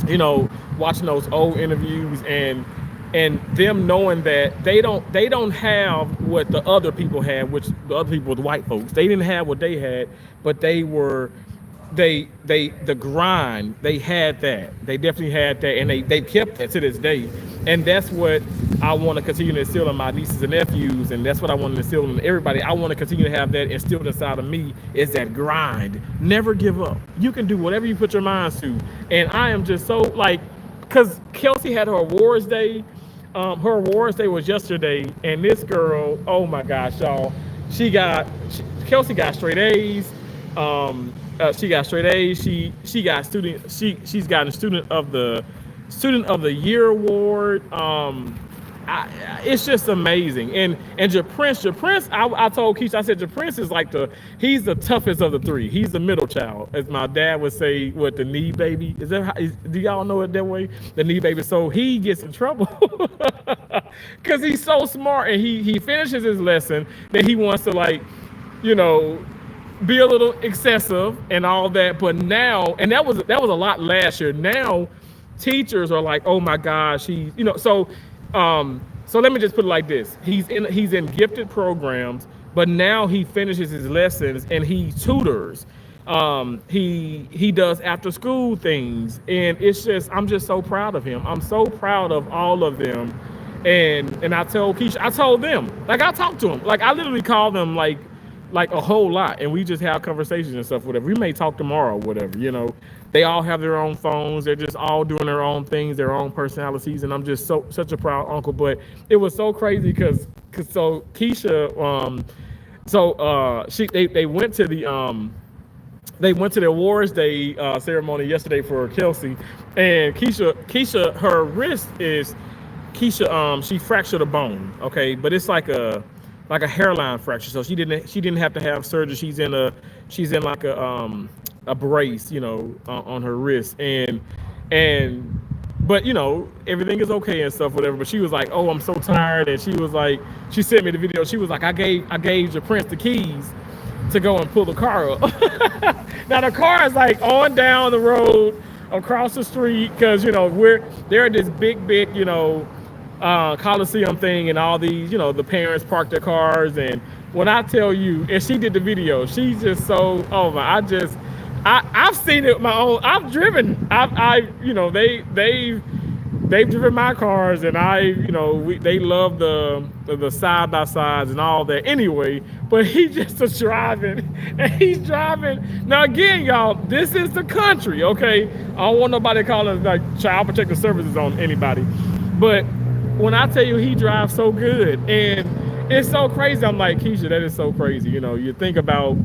you know, watching those old interviews and them knowing that they don't have what the other people had, which the other people, the white folks, they didn't have what they had, but they were the grind, they had that. They definitely had that, and they kept that to this day. And that's what I want to continue to instill in my nieces and nephews, and that's what I want to instill in everybody. I want to continue to have that instilled inside of me, is that grind. Never give up. You can do whatever you put your minds to. And I am just so like, because Kelsey had her awards day. Her awards day was yesterday, and this girl, oh my gosh, y'all, Kelsey got straight A's. She got straight A's. She got she's gotten student of the year award. It's just amazing. And Japrince, I told Keisha, I said Japrince is like he's the toughest of the three. He's the middle child, as my dad would say. What, the knee baby? Do y'all know it that way? The knee baby. So he gets in trouble because he's so smart, and he finishes his lesson, then he wants to, like, you know, be a little excessive and all that. But now, and that was a lot last year. Now teachers are like, oh my gosh, so let me just put it like this. He's in gifted programs, but now he finishes his lessons and he tutors. He does after school things, and it's just, I'm just so proud of him. I'm so proud of all of them. And I told Keisha, I told them, like, I talked to them, like I literally call them like a whole lot, and we just have conversations and stuff, whatever. We may talk tomorrow, whatever, you know. They all have their own phones. They're just all doing their own things, their own personalities, and I'm just such a proud uncle. But it was so crazy because so Keisha, they went to the awards day ceremony yesterday for Kelsey, and Keisha, her wrist is, she fractured a bone, okay, but it's like a hairline fracture, so she didn't have to have surgery. She's in like a brace, you know, on her wrist, but you know, everything is okay and stuff, whatever. But she was like, oh, I'm so tired, and she was like, she sent me the video. She was like, I gave Japrince the keys to go and pull the car up. Now the car is like on down the road across the street, because, you know, they're at this big, you know, Coliseum thing, and all these, you know, the parents park their cars. And when I tell you, and she did the video, she's just so, oh my, I've seen it with my own. I've driven. You know, they've driven my cars, and they love the side by sides and all that. Anyway, but he just was driving, and he's driving. Now again, y'all, this is the country, okay? I don't want nobody calling like child protective services on anybody, but when I tell you he drives so good, and it's so crazy, I'm like, Keisha, that is so crazy. You know, you think about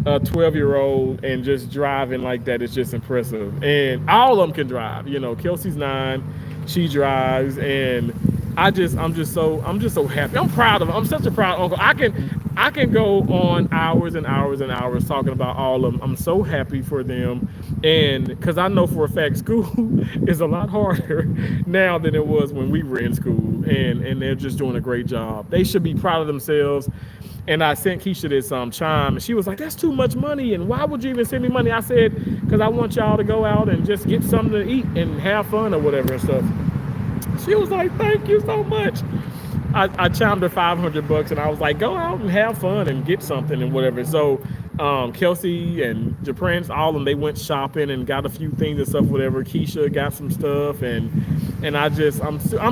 a 12-year-old and just driving like that is just impressive. And all of them can drive. You know, Kelsey's 9, she drives, and I'm just so happy. I'm proud of them. I'm such a proud uncle. I can go on hours and hours and hours talking about all of them. I'm so happy for them, and because I know for a fact school is a lot harder now than it was when we were in school, and they're just doing a great job. They should be proud of themselves. And I sent Keisha this chime, and she was like, that's too much money, and why would you even send me money? I said, because I want y'all to go out and just get something to eat and have fun or whatever and stuff. She was like, thank you so much. I chimed her $500, and I was like, go out and have fun and get something and whatever. So Kelsey and Japrince, all of them, they went shopping and got a few things and stuff, whatever. Keisha got some stuff, and I'm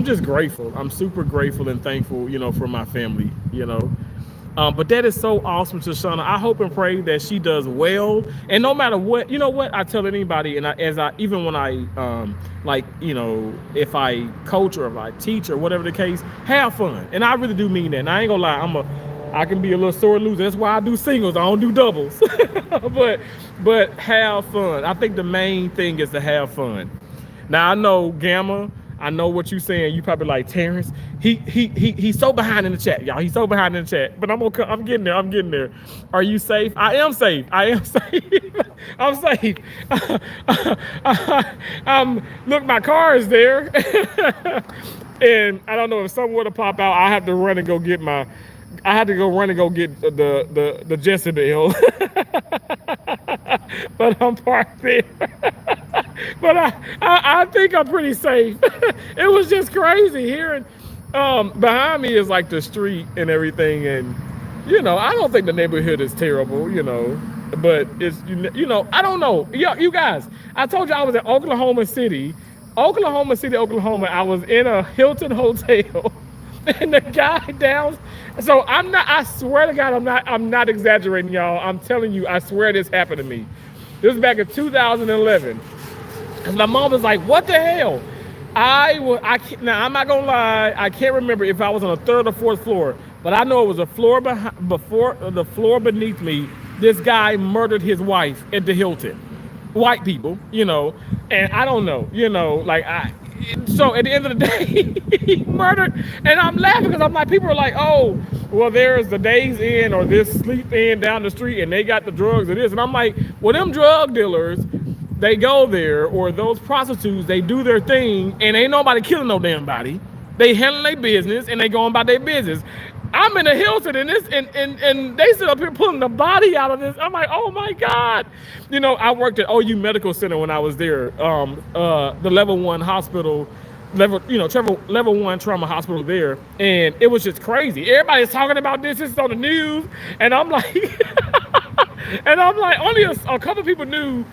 just grateful. I'm super grateful and thankful, you know, for my family, you know. But that is so awesome, Shoshana. I hope and pray that she does well. And no matter what, you know what, I tell anybody, and even when I, like, you know, if I coach or if I teach or whatever the case, have fun. And I really do mean that. And I ain't gonna lie, I can be a little sore loser. That's why I do singles. I don't do doubles. but have fun. I think the main thing is to have fun. Now, I know Gamma, I know what you're saying. You probably like Terrence. He's so behind in the chat, y'all. He's so behind in the chat. But I'm getting there. I'm getting there. Are you safe? I am safe. I am safe. I'm safe. Look, my car is there, and I don't know if something were to pop out. I have to run and go get my. I had to go run and go get the Jezebel, but I'm parked there. But I think I'm pretty safe. It was just crazy hearing. Behind me is like the street and everything, and I don't think the neighborhood is terrible, but it's I don't know. You guys, I told you I was in Oklahoma City, Oklahoma. I was in a Hilton hotel. And the guy down, so I swear to God, I'm not exaggerating, y'all. I'm telling you, I swear this happened to me. This was back in 2011. And my mom was like, what the hell? Now I'm not gonna lie, I can't remember if I was on the third or fourth floor, but I know it was a floor the floor beneath me. This guy murdered his wife at the Hilton. White people, and I don't know, so at the end of the day, he murdered, and I'm laughing because I'm like, people are like, oh, well, there's the Days Inn or this Sleep Inn down the street, and they got the drugs and this, and I'm like, well, them drug dealers, they go there, or those prostitutes, they do their thing, and ain't nobody killing no damn body. They handling their business, and they going about their business. I'm in the Hilton, and they sit up here pulling the body out of this. I'm like, oh my God. I worked at OU Medical Center when I was there, the level 1 hospital, level 1 trauma hospital there. And it was just crazy. Everybody's talking about this. It's on the news. And I'm like, only a couple people knew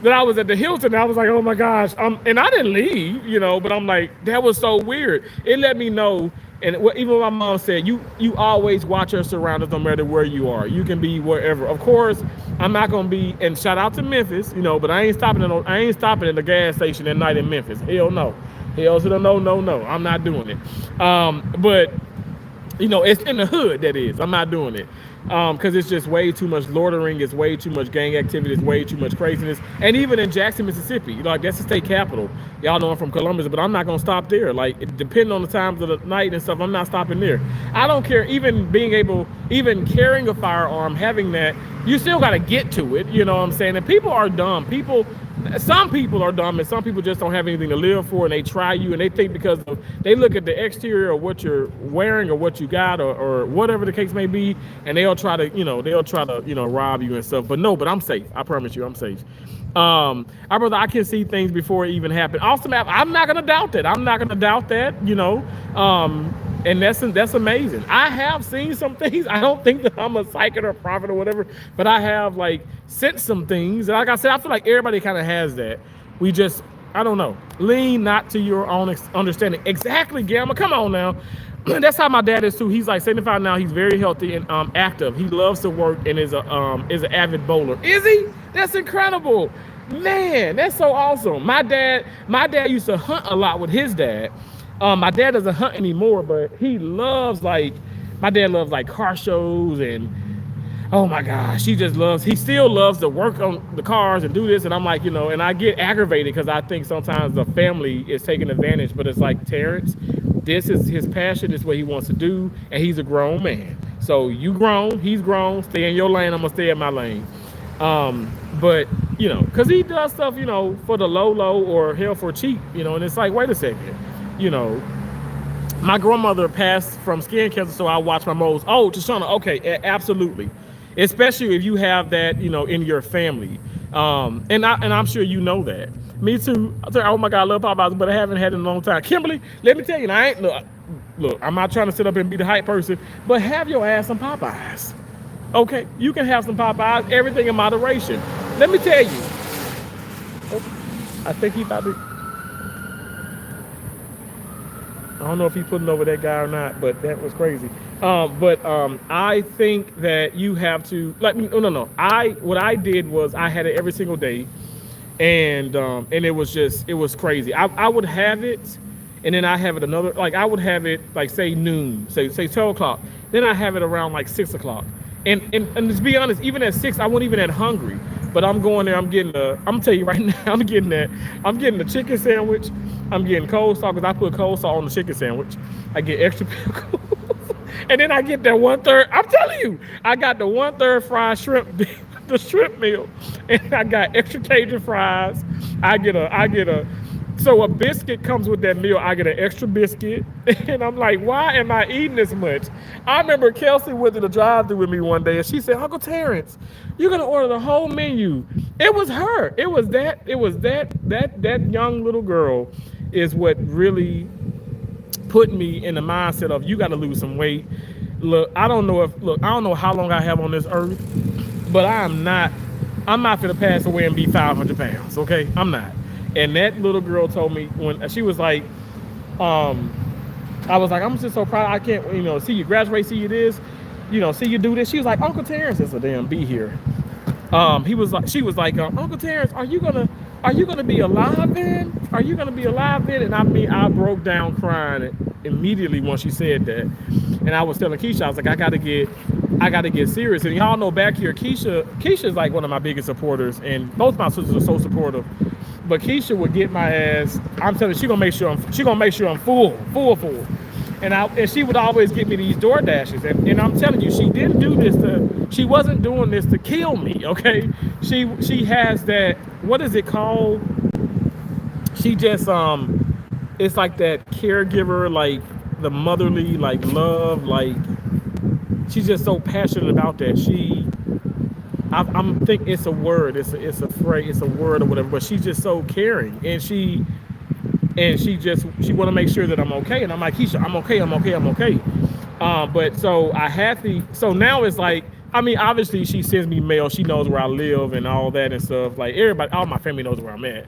that I was at the Hilton. And I was like, oh my gosh. And I didn't leave, but I'm like, that was so weird. It let me know. And even my mom said, you always watch your surroundings no matter where you are. You can be wherever. Of course, I'm not gonna be. And shout out to Memphis, but I ain't stopping at the gas station at night in Memphis. Hell no. Hell to the no. I'm not doing it. But it's in the hood. That is, I'm not doing it. Because it's just way too much loitering, it's way too much gang activity, it's way too much craziness. And even in Jackson, Mississippi, that's the state capital. Y'all know I'm from Columbus, but I'm not gonna stop there. Like, depending on the times of the night and stuff, I'm not stopping there. I don't care, even carrying a firearm, having that, you still gotta get to it, you know what I'm saying? And people are dumb. Some people are dumb, and some people just don't have anything to live for, and they try you, and they think because they look at the exterior of what you're wearing or what you got or whatever the case may be, and they'll try to rob you and stuff. But I'm safe. I promise you, I'm safe. I can see things before it even happened. Also, I'm not gonna doubt that. And that's amazing. I have seen some things. I don't think that I'm a psychic or a prophet or whatever, but I have sensed some things. And like I said, I feel like everybody kind of has that. We just, I don't know, lean not to your own understanding. Exactly, Gamma. Come on now. That's how my dad is too. He's like 75 now. He's very healthy and active. He loves to work and is an avid bowler. Is he? That's incredible, man. That's so awesome. My dad used to hunt a lot with his dad. My dad doesn't hunt anymore, but he loves my dad loves car shows, and oh my gosh, he still loves to work on the cars and do this. And I'm like, and I get aggravated because I think sometimes the family is taking advantage, but it's like, Terrence, this is his passion, this is what he wants to do, and he's a grown man. So you grown, he's grown, stay in your lane, I'm gonna stay in my lane. But because he does stuff, for the low or hell for cheap, and it's like, wait a second. My grandmother passed from skin cancer, so I watch my moles. Oh, Tashana, okay, absolutely. Especially if you have that, in your family. And I'm sure you know that. Me too. Oh my God, I love Popeyes, but I haven't had it in a long time. Kimberly, let me tell you, look, I'm not trying to sit up and be the hype person, but have your ass some Popeyes. Okay, you can have some Popeyes, everything in moderation. Let me tell you. I think he about to. I don't know if he's putting over that guy or not, but that was crazy. I think that you have to no. What I did was I had it every single day, and it was crazy. I would have it, and then I have it another, I would have it say noon, say 12 o'clock. Then I have it around 6 o'clock. And to be honest, even at 6, I wasn't even that hungry. But I'm going there. I'm gonna tell you right now. I'm getting the chicken sandwich. I'm getting coleslaw because I put coleslaw on the chicken sandwich. I get extra pickles. And then I get that 1/3. I'm telling you, I got the 1/3 fried shrimp, the shrimp meal, and I got extra Cajun fries. I get a. So a biscuit comes with that meal. I get an extra biscuit, and I'm like, why am I eating this much? I remember Kelsey went to the drive-thru with me one day, and she said, Uncle Terrence, you're gonna order the whole menu. It was her. It was that. It was that young little girl, is what really put me in the mindset of you got to lose some weight. Look, I don't know how long I have on this earth, but I'm not gonna pass away and be 500 pounds. Okay, I'm not. And that little girl told me when she was like, I was like, I'm just so proud. I can't, see you graduate, see you this, see you do this. She was like, Uncle Terrence is a damn be here. She was like, Uncle Terrence, are you gonna be alive then? Are you gonna be alive then? And I broke down crying immediately when she said that. And I was telling Keisha, I was like, I gotta get serious. And y'all know back here, Keisha's like one of my biggest supporters, and both my sisters are so supportive. But Keisha would get my ass. I'm telling you, she gonna make sure I'm full. And she would always get me these door dashes. And I'm telling you, she wasn't doing this to kill me, okay? She has that, what is it called? She just it's like that caregiver, like the motherly, like love, like she's just so passionate about that. I'm think it's a word, it's a phrase, it's a word or whatever, but she's just so caring, and she want to make sure that I'm okay. And I'm like, Keisha, I'm okay. But so now it's like, I mean, obviously she sends me mail, she knows where I live and all that and stuff. Like everybody, all my family knows where I'm at.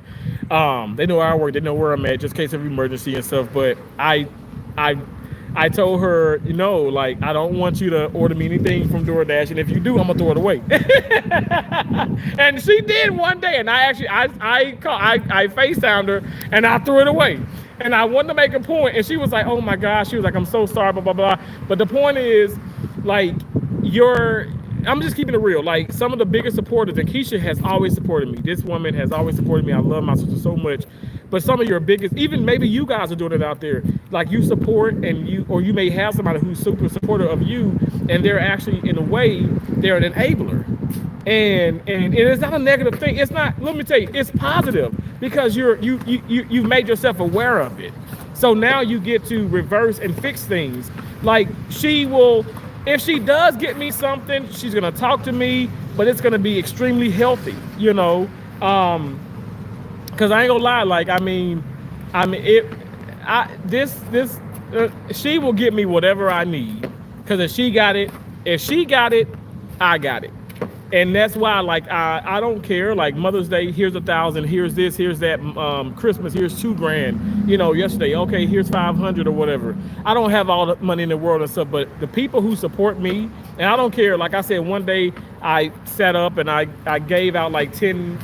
They know where I work, they know where I'm at, just in case of emergency and stuff. But I told her, like, I don't want you to order me anything from DoorDash, and if you do, I'm gonna throw it away. And she did one day, and I FaceTimed her, and I threw it away. And I wanted to make a point, and she was like, oh my gosh, she was like, I'm so sorry, blah, blah, blah. But the point is, like, I'm just keeping it real. Like, some of the biggest supporters, and Keisha has always supported me. This woman has always supported me. I love my sister so much. But some of your biggest, even maybe you guys are doing it out there, like you support, and you may have somebody who's super supportive of you, and they're actually, in a way, they're an enabler. And it's not a negative thing. It's not, let me tell you, it's positive, because you've made yourself aware of it. So now you get to reverse and fix things. Like, if she does get me something, she's gonna talk to me, but it's gonna be extremely healthy, because I ain't gonna lie, like, she will get me whatever I need, because if she got it, I got it. And that's why, like, I don't care. Like, Mother's Day, here's 1,000, here's this, here's that. Christmas, here's $2,000. Yesterday, okay, here's 500 or whatever. I don't have all the money in the world and stuff, but the people who support me, and I don't care. Like I said, one day I sat up and I gave out like 10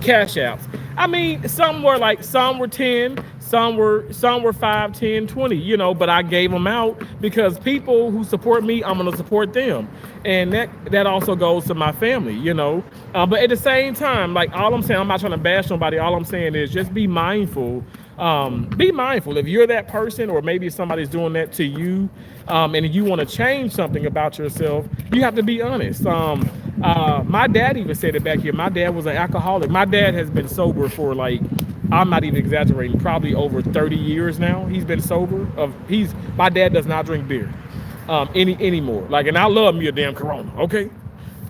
cash apps. I mean, some were 10, some were 5, 10, 20, but I gave them out because people who support me, I'm going to support them. And that also goes to my family, but at the same time, like, all I'm saying, I'm not trying to bash somebody. All I'm saying is just be mindful. Be mindful if you're that person, or maybe somebody's doing that to you, and you want to change something about yourself, you have to be honest. My dad even said it back here. My dad was an alcoholic. My dad has been sober for, like, I'm not even exaggerating, probably over 30 years now. He's been sober. My dad does not drink beer anymore. Like, and I love me a damn Corona, okay?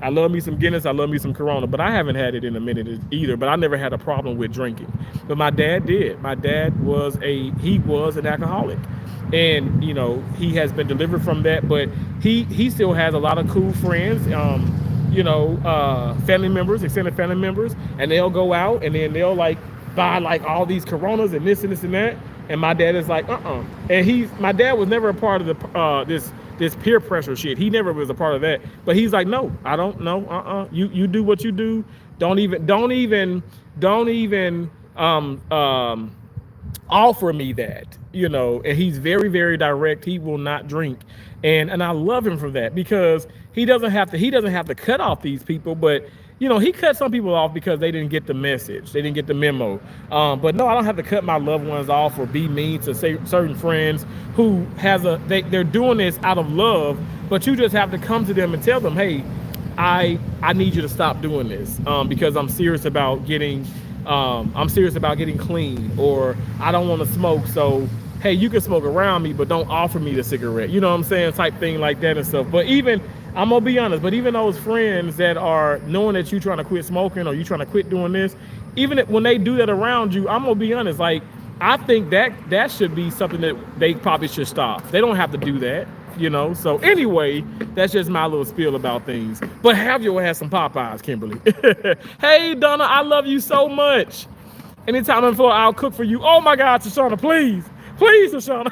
I love me some Guinness, I love me some Corona, but I haven't had it in a minute either. But I never had a problem with drinking. But my dad did. My dad was an alcoholic. And, he has been delivered from that, but he still has a lot of cool friends, family members, extended family members, and they'll go out and then they'll, like, buy, like, all these Coronas and this and this and that. And my dad is like, And my dad was never a part of the this peer pressure shit. He never was a part of that. But he's like, no, I don't know. You do what you do. Don't even offer me that, and he's very, very direct. He will not drink. And I love him for that, because he doesn't have to cut off these people, but you know, he cut some people off because they didn't get the message, they didn't get the memo. But no, I don't have to cut my loved ones off or be mean to say certain friends who they're doing this out of love, but you just have to come to them and tell them, hey, I need you to stop doing this because I'm serious about getting clean, or I don't want to smoke, so hey, you can smoke around me, but don't offer me the cigarette. You know what I'm saying? Type thing like that and stuff. But even, I'm gonna be honest, but even those friends that are knowing that you trying to quit smoking or you trying to quit doing this, even when they do that around you, I'm gonna be honest, like, I think that should be something that they probably should stop. They don't have to do that, you know? So anyway, that's just my little spiel about things. But have your ass some Popeyes, Kimberly. Hey, Donna, I love you so much. Anytime I'm full, I'll cook for you. Oh my God, Shoshana, please. Please, Shoshana.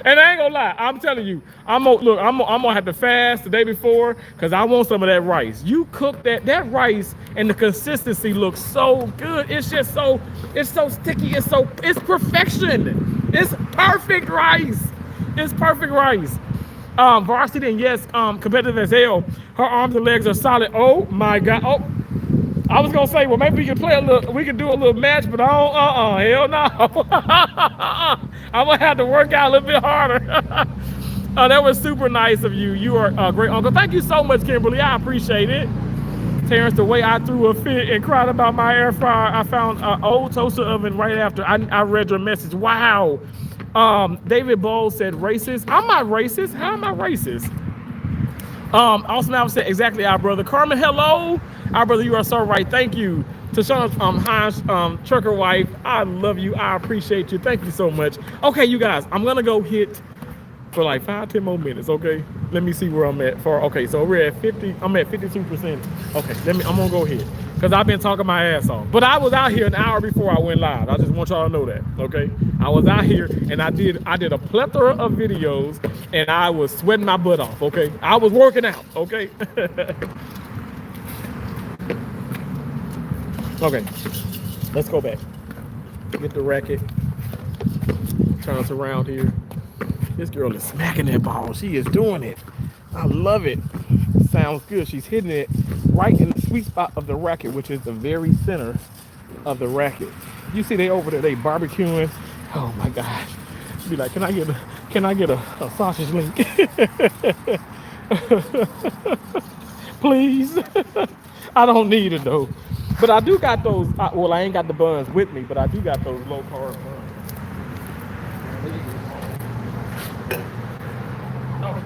And I ain't gonna lie, I'm telling you, I'm gonna have to fast the day before because I want some of that rice. You cook that rice and the consistency looks so good. It's just it's so sticky. It's perfection. It's perfect rice. It's perfect rice. Varsity, and yes, competitive as hell. Her arms and legs are solid. Oh my God. Oh, I was gonna say, well, maybe we could do a little match, but I don't, hell no. I'm gonna have to work out a little bit harder. That was super nice of you. You are a great uncle. Thank you so much, Kimberly. I appreciate it. Terrence, the way I threw a fit and cried about my air fryer, I found an old toaster oven right after I read your message. Wow. David Bowles said racist. I'm not racist. How am I racist? Also now said exactly our brother. Carmen, hello. Our brother, you are so right. Thank you. Tashana Hines, trucker wife, I love you. I appreciate you. Thank you so much. Okay, you guys, I'm gonna go hit for like 5-10 more minutes. Okay, let me see where I'm at. Okay, so we're at 50. I'm at 52%. Okay, I'm gonna go ahead because I've been talking my ass off. But I was out here an hour before I went live. I just want y'all to know that. Okay, I was out here and I did a plethora of videos and I was sweating my butt off. Okay, I was working out. Okay. Okay, let's go back. Get the racket. Turn us around here. This girl is smacking that ball. She is doing it. I love it. Sounds good. She's hitting it right in the sweet spot of the racket, which is the very center of the racket. You see they over there, they barbecuing. Oh my gosh. Be like, can I get a sausage link? Please. I don't need it though. But I do got those, well, I ain't got the buns with me, but I do got those low carb buns. Oh.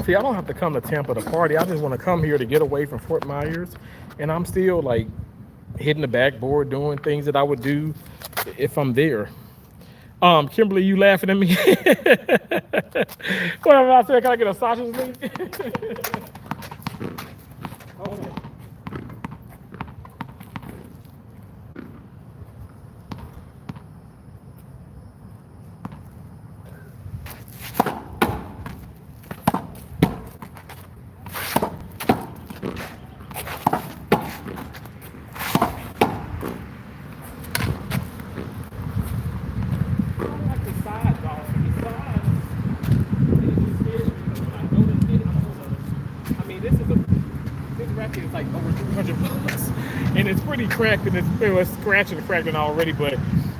See, I don't have to come to Tampa to party. I just want to come here to get away from Fort Myers. And I'm still like hitting the backboard, doing things that I would do if I'm there. Kimberly, you laughing at me? Whatever I said, can I get a sausage link? Okay. Cracked and it was scratching and cracking already, but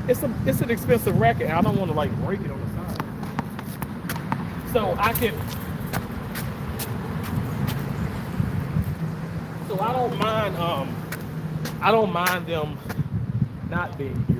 it's an expensive racket and I don't want to like break it on the side. So I don't mind them not being here.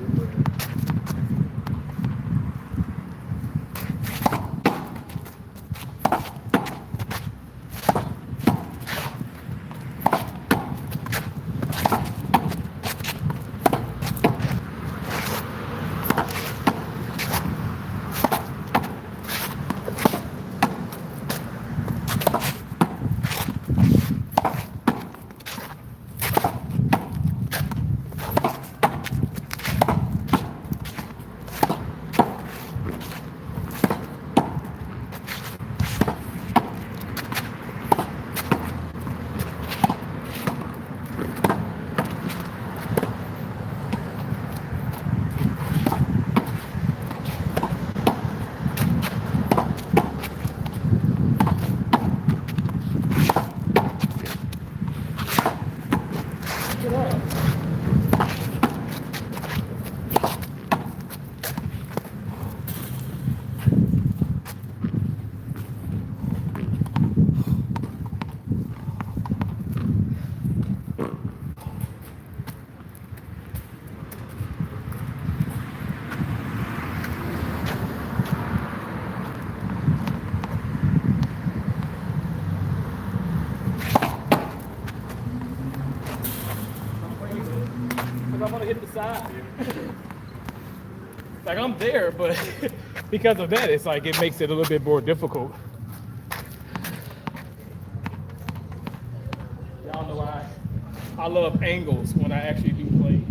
inside there. Like I'm there, but because of that, it's like it makes it a little bit more difficult. Y'all know I love angles when I actually do play.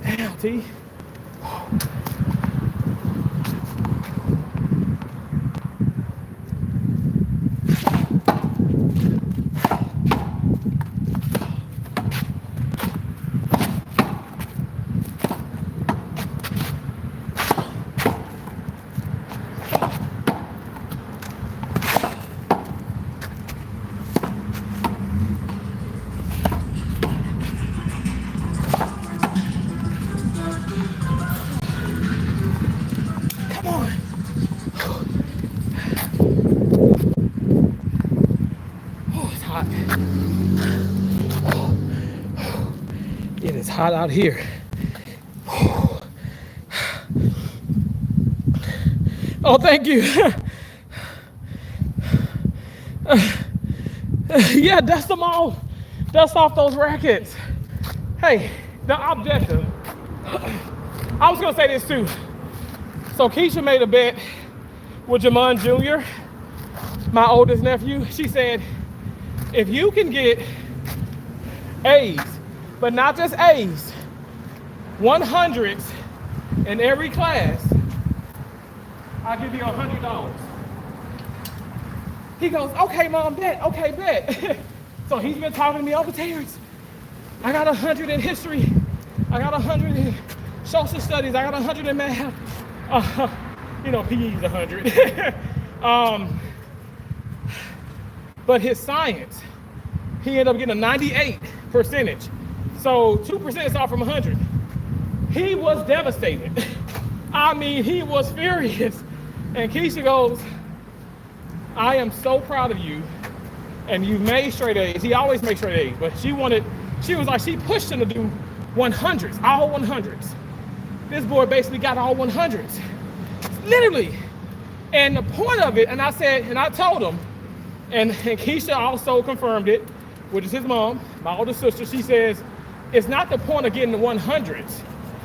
Damn, T. It is hot out here. Oh, thank you. Yeah, dust them all. Dust off those rackets. Hey, the objective. I was gonna say this too. So Keisha made a bet with Jamon Jr., my oldest nephew. She said, if you can get A's, but not just A's, 100s in every class, I'll give you $100. He goes, okay, Mom, bet, okay, bet. So he's been talking to me, oh, Terrence, I got 100 in history. I got 100 in social studies. I got 100 in math. You know, PE's 100. But his science, he ended up getting a 98 percentage. So 2% is off from 100. He was devastated. I mean, he was furious. And Keisha goes, I am so proud of you. And you made straight A's. He always makes straight A's, but she was like, she pushed him to do 100s, all 100s. This boy basically got all 100s, literally. And the point of it, and I told him, and Keisha also confirmed it, which is his mom, my older sister. She says, it's not the point of getting the 100s.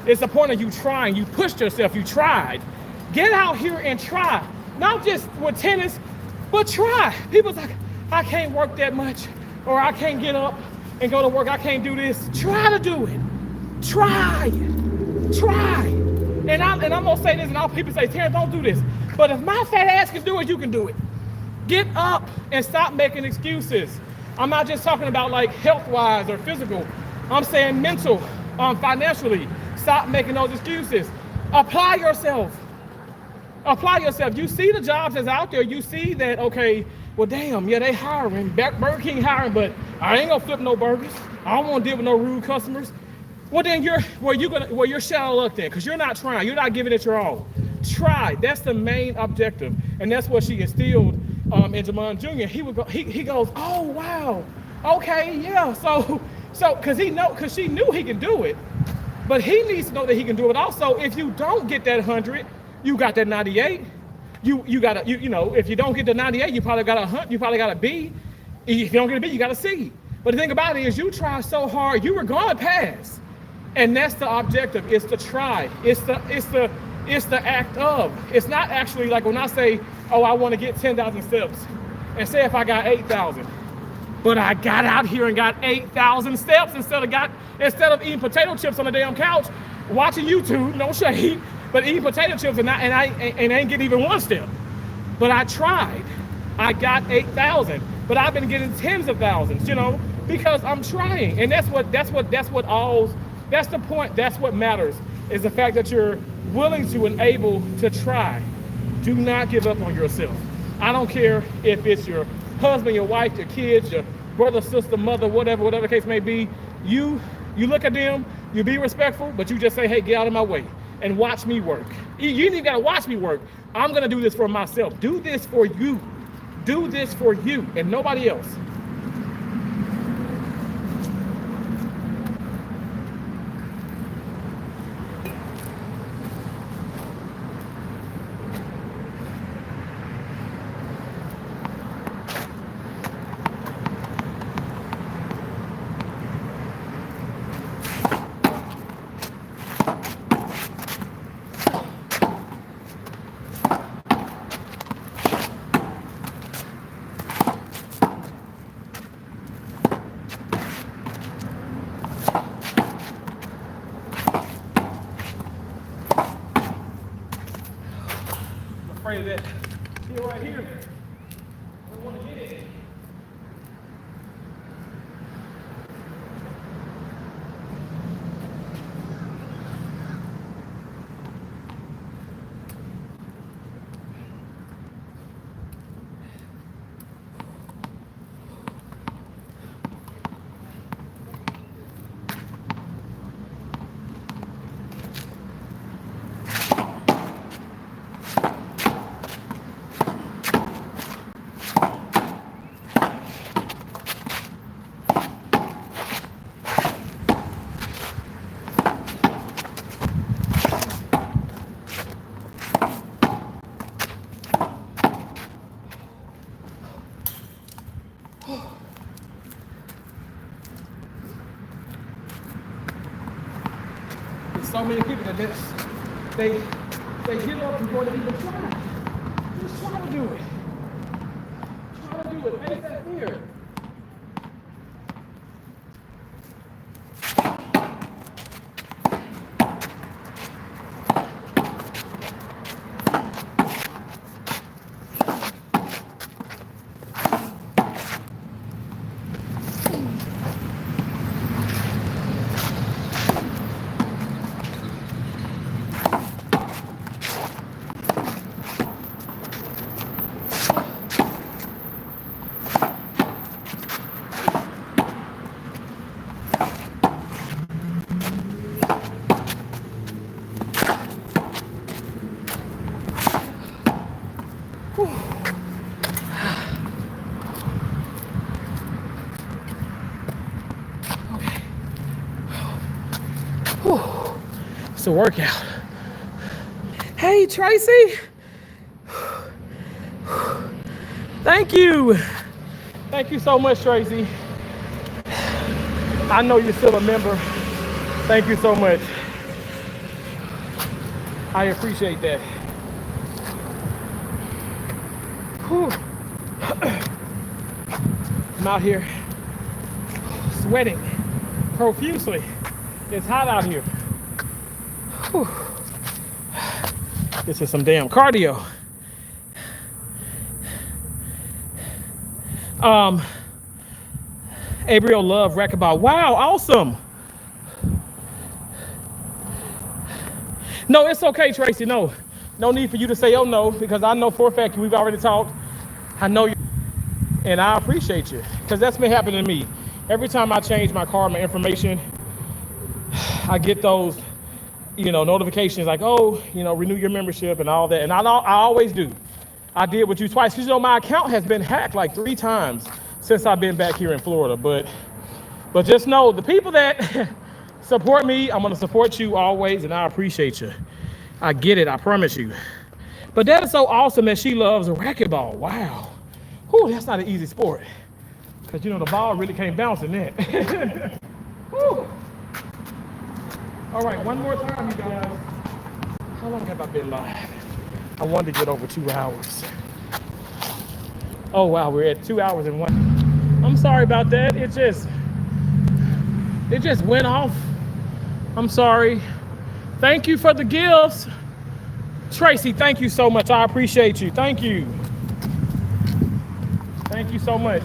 It's the point of you trying. You pushed yourself, you tried. Get out here and try. Not just with tennis, but try. People's like, I can't work that much, or I can't get up and go to work. I can't do this. Try to do it. Try. Try. And I'm gonna say this, and all people say, Terrence, don't do this. But if my fat ass can do it, you can do it. Get up and stop making excuses. I'm not just talking about like health-wise or physical. I'm saying mental, financially. Stop making those excuses. Apply yourself. Apply yourself. You see the jobs that's out there. You see that, okay, well, damn, yeah, they hiring. Burger King hiring, but I ain't gonna flip no burgers. I don't want to deal with no rude customers. Well, then you're shallow luck then, because you're not trying. You're not giving it your all. Try. That's the main objective, and that's what she instilled in Jamon Jr. He goes, oh wow, okay, yeah. So, because she knew he can do it, but he needs to know that he can do it also. If you don't get that 100, you got that 98. You got to, if you don't get the 98, you probably got a hunt. You probably got a B. If you don't get a B, you got a C. But the thing about it is, you try so hard, you were going to pass, and that's the objective. Is to try. It's the act of. It's not actually like when I say, oh, I want to get 10,000 steps, and say if I got 8,000, but I got out here and got 8,000 steps instead of eating potato chips on the damn couch, watching YouTube, no shade, but eating potato chips and I ain't getting even one step. But I tried. I got 8,000, but I've been getting tens of thousands, because I'm trying, and that's the point. That's what matters, is the fact that you're willing to and able to try. Do not give up on yourself. I don't care if it's your husband, your wife, your kids, your brother, sister, mother, whatever the case may be. You look at them, you be respectful, but you just say, hey, get out of my way and watch me work. You ain't even gotta watch me work. I'm gonna do this for myself. Do this for you. Do this for you and nobody else. Afraid of that deal right here. I don't want to get it. So many people that they give up before they even try. Just try to do it. Try to do it. Face that fear. It's a workout. Hey, Tracy. Thank you. Thank you so much, Tracy. I know you're still a member. Thank you so much. I appreciate that. Whew. I'm out here sweating profusely. It's hot out here. Whew. This is some damn cardio. Abriel Love Racquetball. Wow, awesome. No, it's okay, Tracy. No need for you to say, oh no, because I know for a fact we've already talked. I know you, and I appreciate you, because that's been happening to me. Every time I change my card, my information, I get those, notifications like, oh, renew your membership and all that. And I always do. I did with you twice, because my account has been hacked like 3 times since I've been back here in Florida. But just know, the people that support me, I'm gonna support you always, and I appreciate you. I get it, I promise you. But that is so awesome that she loves racquetball. Wow. Whew, that's not an easy sport. Because the ball really can't bounce in that. Whew. All right, one more time, you guys. How long have I been live? I wanted to get over 2 hours. Oh wow, we're at 2 hours and 1. I'm sorry about that. It just went off. I'm sorry. Thank you for the gifts. Tracy, thank you so much. I appreciate you. Thank you. Thank you so much.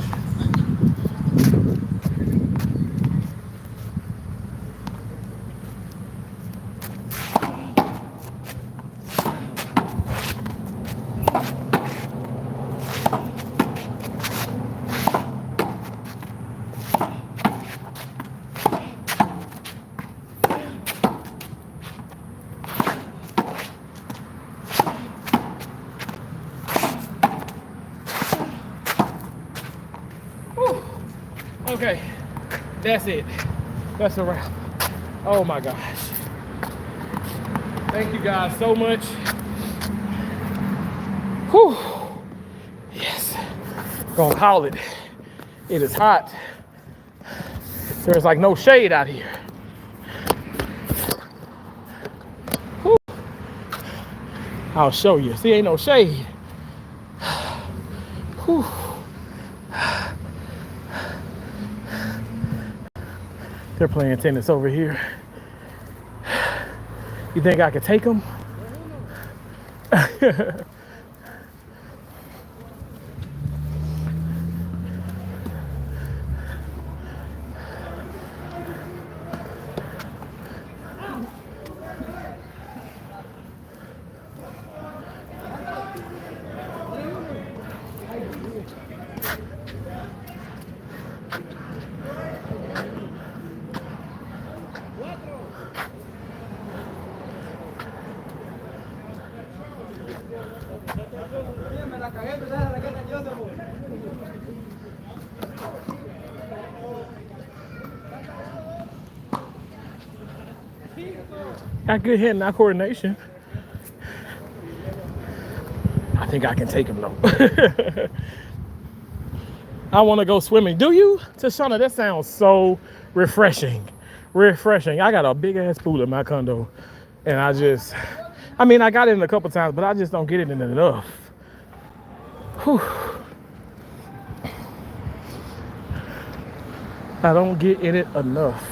Okay, that's it. That's a wrap. Oh my gosh. Thank you guys so much. Whew. Yes. Gonna call it. It is hot. There's like no shade out here. Whew. I'll show you. See, ain't no shade. Whew. They're playing tennis over here. You think I could take them? Got good hand-eye coordination. I think I can take him though. I want to go swimming. Do you? Tashana, that sounds so refreshing. Refreshing. I got a big ass pool in my condo. And I got it in a couple times, but I just don't get it in enough. Whew. I don't get in it enough.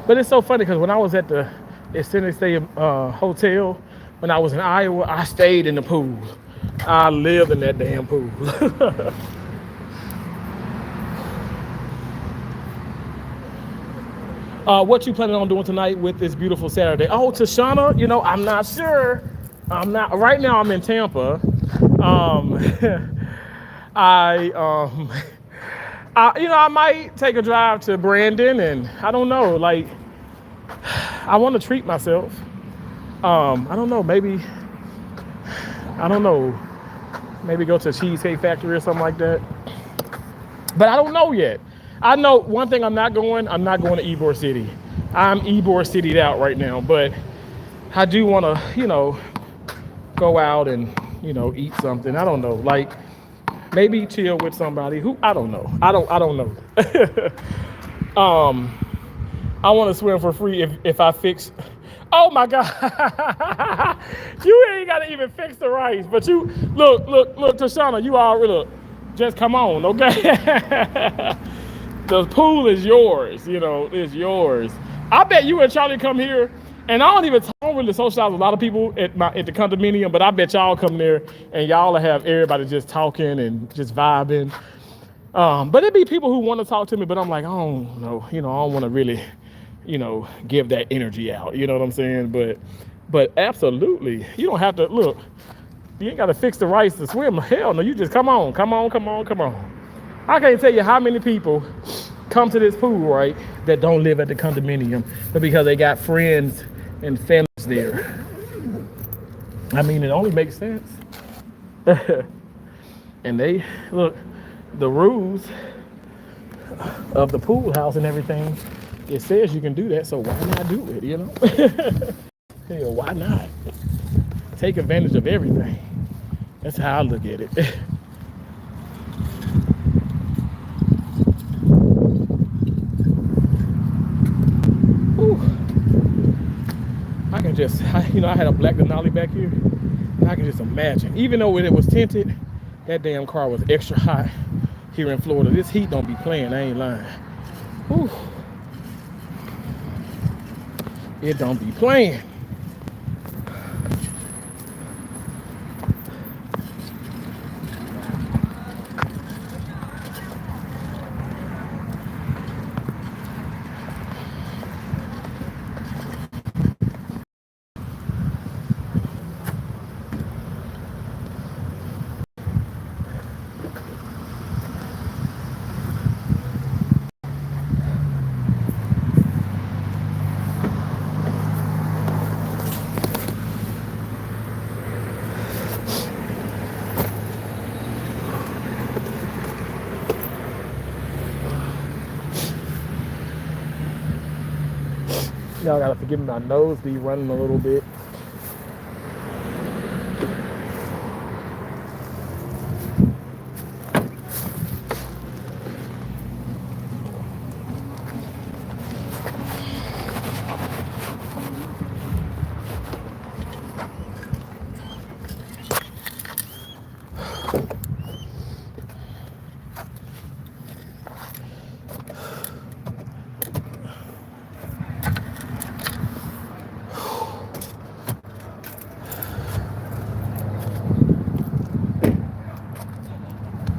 But it's so funny because when I was at the extended stay hotel, when I was in Iowa, I stayed in the pool. I lived in that damn pool. What you planning on doing tonight with this beautiful Saturday? Oh, Tashana, I'm not sure. Right now I'm in Tampa. I might take a drive to Brandon, and I don't know, like, I want to treat myself. I don't know, maybe go to a Cheesecake Factory or something like that. But I don't know yet. I know one thing, I'm not going to Ybor City. I'm Ybor City'd out right now, but I do want to, go out and, eat something. I don't know, like, maybe chill with somebody who, I don't know. I don't know. I want to swim for free if I fix. Oh my God. You ain't got to even fix the rice, but you look, Tashana, you already look. Just come on, okay? The pool is yours, it's yours. I bet you and Charlie come here, and I don't really socialize with a lot of people at the condominium, but I bet y'all come there and y'all will have everybody just talking and just vibing. But it'd be people who want to talk to me, but I'm like, I don't know, I don't want to really, give that energy out. You know what I'm saying? But absolutely, you don't have to look. You ain't got to fix the rights to swim. Hell no, you just come on. I can't tell you how many people come to this pool, right, that don't live at the condominium, but because they got friends and families there. I mean, it only makes sense. And they, look, the rules of the pool house and everything, it says you can do that, so why not do it, Hell, why not? Take advantage of everything. That's how I look at it. I can just, I had a black Denali back here. I can just imagine, even though it was tinted, that damn car was extra hot here in Florida. This heat don't be playing, I ain't lying. Whew. It don't be playing. Y'all gotta forgive me, my nose be running a little bit.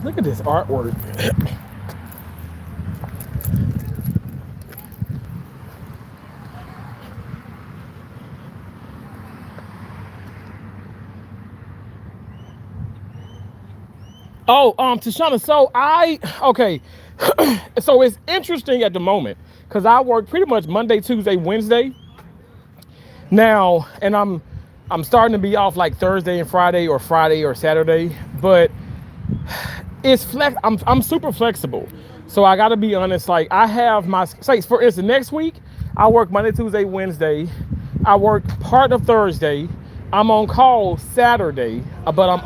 Look at this artwork. Oh, Tashana, so it's interesting at the moment because I work pretty much Monday, Tuesday, Wednesday now, and I'm starting to be off like Thursday and Friday or Saturday, but it's I'm super flexible. So I got to be honest, like I have for instance, next week I work Monday, Tuesday, Wednesday. I work part of Thursday. I'm on call Saturday, but I'm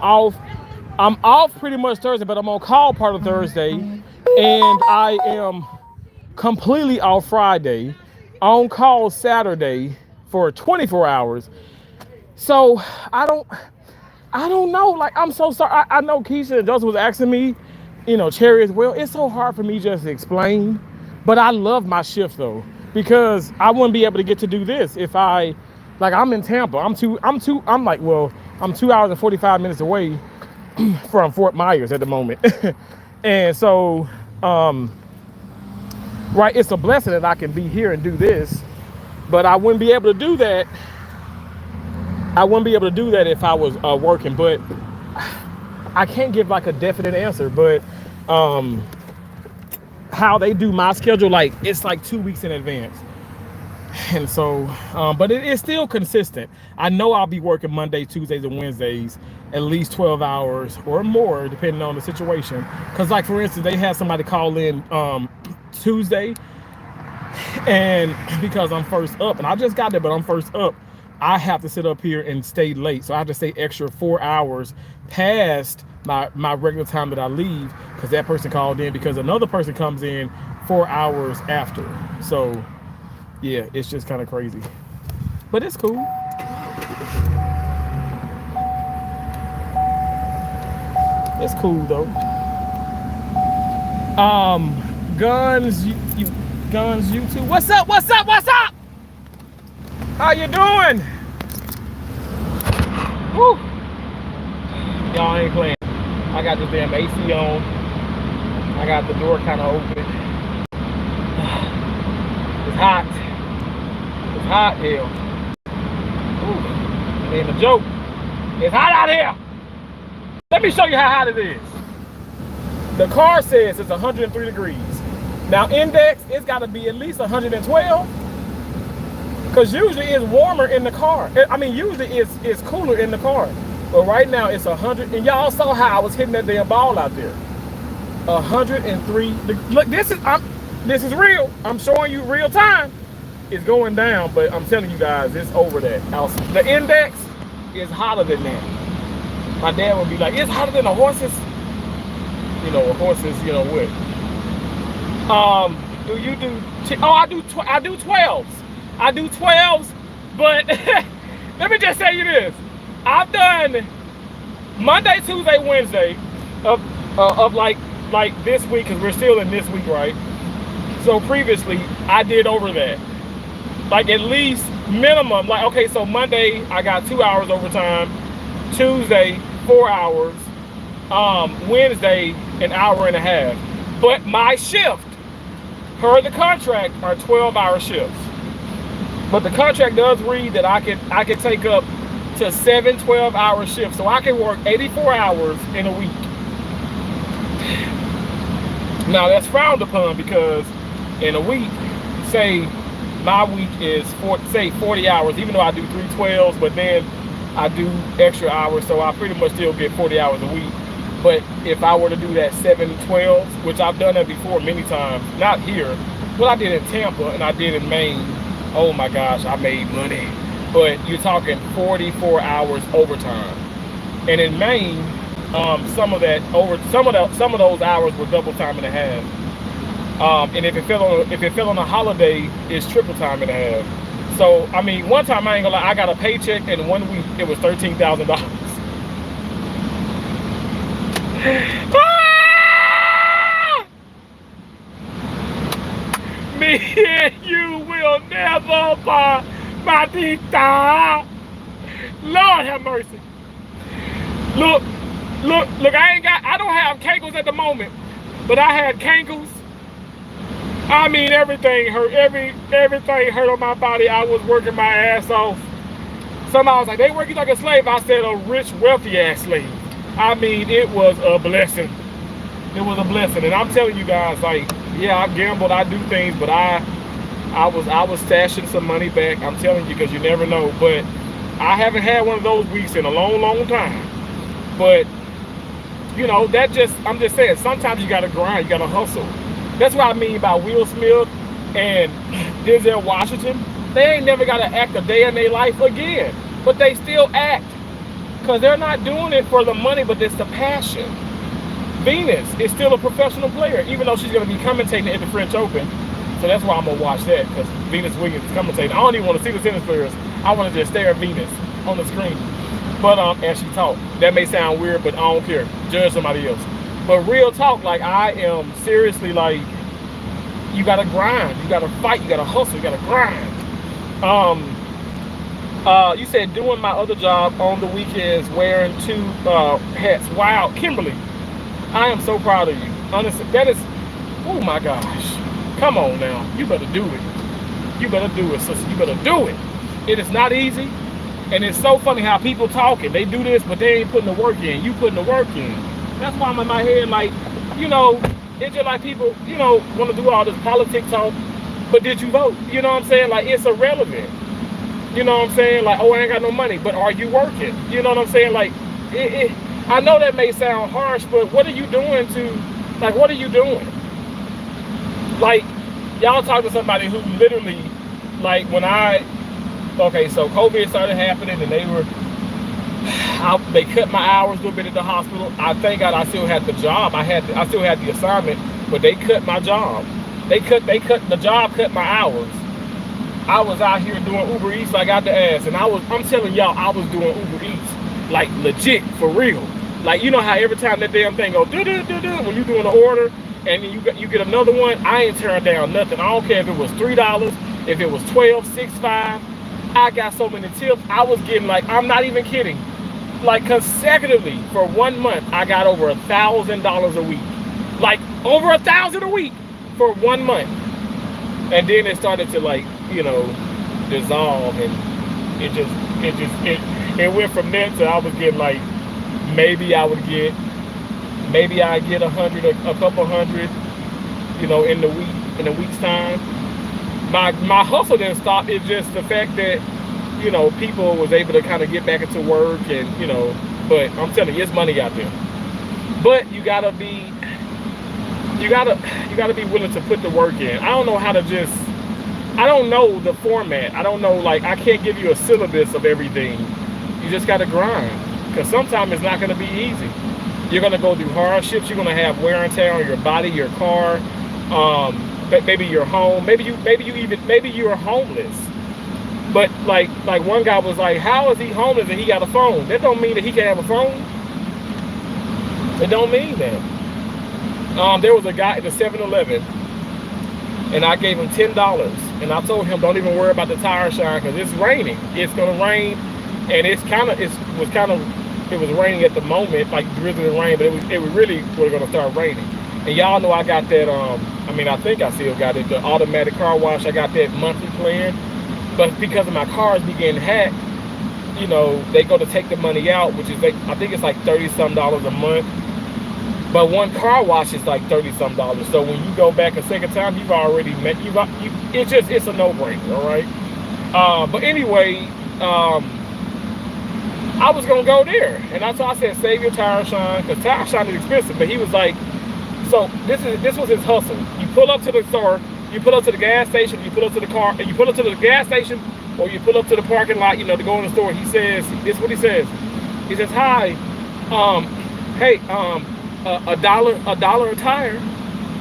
off pretty much Thursday, but I'm on call part of Thursday, and I am completely off Friday, on call Saturday for 24 hours. So I don't know. Like, I'm so sorry. I know Keisha and Joseph was asking me, Cherry as well. It's so hard for me just to explain, but I love my shift though, because I wouldn't be able to get to do this if I'm in Tampa. I'm 2 hours and 45 minutes away from Fort Myers at the moment. And so, right, it's a blessing that I can be here and do this, but I wouldn't be able to do that. If I was working, but I can't give like a definite answer, but how they do my schedule, like it's like 2 weeks in advance. And so, but it is still consistent. I know I'll be working Monday, Tuesdays, and Wednesdays, at least 12 hours or more, depending on the situation. Because like, for instance, they had somebody call in Tuesday, and because I'm first up, and I just got there, but I'm first up, I have to sit up here and stay late. So I have to stay extra 4 hours past my regular time that I leave, because that person called in because another person comes in 4 hours after. So yeah, it's just kind of crazy, but it's cool. It's cool though. Guns YouTube. What's up? How you doing? Woo. Y'all ain't playing. I got this damn AC on. I got the door kind of open. It's hot. It's hot here. It ain't a joke. It's hot out here. Let me show you how hot it is. The car says it's 103 degrees. Now index, it's got to be at least 112. Because usually it's warmer in the car. I mean, usually it's cooler in the car. But right now it's 100. And y'all saw how I was hitting that damn ball out there. 103. Look, this is real. I'm showing you real time. It's going down, but I'm telling you guys, it's over that. The index is hotter than that. My dad would be like, it's hotter than a horse's. You know, a horse's, you know what? Do you do? I do 12s. I do 12s, but let me just say you this. I've done Monday, Tuesday, Wednesday of like this week, because we're still in this week, right? So previously, I did over that. Like at least minimum, like, okay, so Monday, I got 2 hours overtime. Tuesday, 4 hours. Wednesday, an hour and a half. But my shift, per the contract, are 12-hour shifts. But the contract does read that I can take up to 7 12-hour shifts. So I can work 84 hours in a week. Now that's frowned upon because in a week, say my week is 40 hours, even though I do 3 12s, but then I do extra hours, so I pretty much still get 40 hours a week. But if I were to do that 7 12s, which I've done that before many times, not here, well, I did in Tampa and I did in Maine. Oh my gosh, I made money. But you're talking 44 hours overtime. And in Maine, some of those hours were double time and a half. And if it fell on a holiday, it's triple time and a half. So I mean, one time I ain't gonna lie, I got a paycheck, and 1 week it was $13,000. Me and you will never buy my tita. Lord have mercy. Look, I don't have cankles at the moment, but I had cankles. I mean, everything hurt. Everything hurt on my body. I was working my ass off. Somebody was like, they work you like a slave. I said, a rich, wealthy ass slave. I mean, it was a blessing. It was a blessing. And I'm telling you guys, like, yeah, I gambled, I do things, but I was stashing some money back. I'm telling you, because you never know. But I haven't had one of those weeks in a long, long time. But, you know, I'm just saying, sometimes you got to grind, you got to hustle. That's what I mean by Will Smith and Denzel Washington. They ain't never got to act a day in their life again. But they still act. Because they're not doing it for the money, but it's the passion. Venus is still a professional player, even though she's going to be commentating at the French Open. So that's why I'm going to watch that, because Venus Williams is commentating. I don't even want to see the tennis players. I want to just stare at Venus on the screen. But as she talk, that may sound weird, but I don't care. Judge somebody else. But real talk, like, I am seriously, like, you got to grind. You got to fight. You got to hustle. You got to grind. You said doing my other job on the weekends, wearing 2 hats. Wow, Kimberly, I am so proud of you. Honestly, that is, oh my gosh. Come on now. You better do it. You better do it, sister. You better do it. It is not easy. And it's so funny how people talking. They do this, but they ain't putting the work in. You putting the work in. That's why I'm in my head like, you know, it's just like people, you know, want to do all this politics talk, but did you vote? You know what I'm saying? Like, it's irrelevant. You know what I'm saying? Like, oh, I ain't got no money, but are you working? You know what I'm saying? Like, I know that may sound harsh, but what are you doing what are you doing? Like, y'all talk to somebody who literally, like, okay, so COVID started happening, and they cut my hours a little bit at the hospital. I thank God I still had the job. I still had the assignment, but they cut my job. The job cut my hours. I was out here doing Uber Eats like out the ass, and I'm telling y'all, I was doing Uber Eats like legit, for real. Like, you know how every time that damn thing go do do do do when you doing an order, and then you get another one, I ain't turning down nothing. I don't care if it was $3, if it was $12.65. I got so many tips. I was getting like, I'm not even kidding, like consecutively for 1 month, I got over $1,000 a week. Like over 1,000 a week for 1 month. And then it started to like, you know, dissolve, and it went from there to I was getting like, maybe I'd get 100, a couple hundred, you know, in a week's time. My hustle didn't stop. It's just the fact that, you know, people was able to kind of get back into work, and, you know, but I'm telling you, it's money out there. But you gotta be willing to put the work in. I don't know how to just, I don't know the format. I don't know, like, I can't give you a syllabus of everything. You just gotta grind, because sometimes it's not gonna be easy. You're gonna go through hardships. You're gonna have wear and tear on your body, your car, maybe your home, maybe you're homeless. But like one guy was like, how is he homeless and he got a phone? That don't mean that he can't have a phone. It don't mean that. There was a guy at the 7-Eleven, and I gave him $10, and I told him, don't even worry about the tire shine, because it's raining. It's gonna rain, and it was raining at the moment, like drizzling rain, but it really was gonna start raining. And y'all know I got that, I think I still got it, the automatic car wash. I got that monthly plan, but because of my cars being hacked, you know, they go to take the money out, which is like, I think it's like $30-some a month. But one car wash is like $30-some. So when you go back a second time, you've already met, it's a no-brainer, all right? But anyway, I was gonna go there, and that's why I said save your tire shine, because tire shine is expensive. But he was like, so this was his hustle. You pull up to the store, you pull up to the gas station, you pull up to the car, and you pull up to the gas station, or you pull up to the parking lot, you know, to go in the store. He says, this is what he says. He says, hi, hey, a dollar a tire.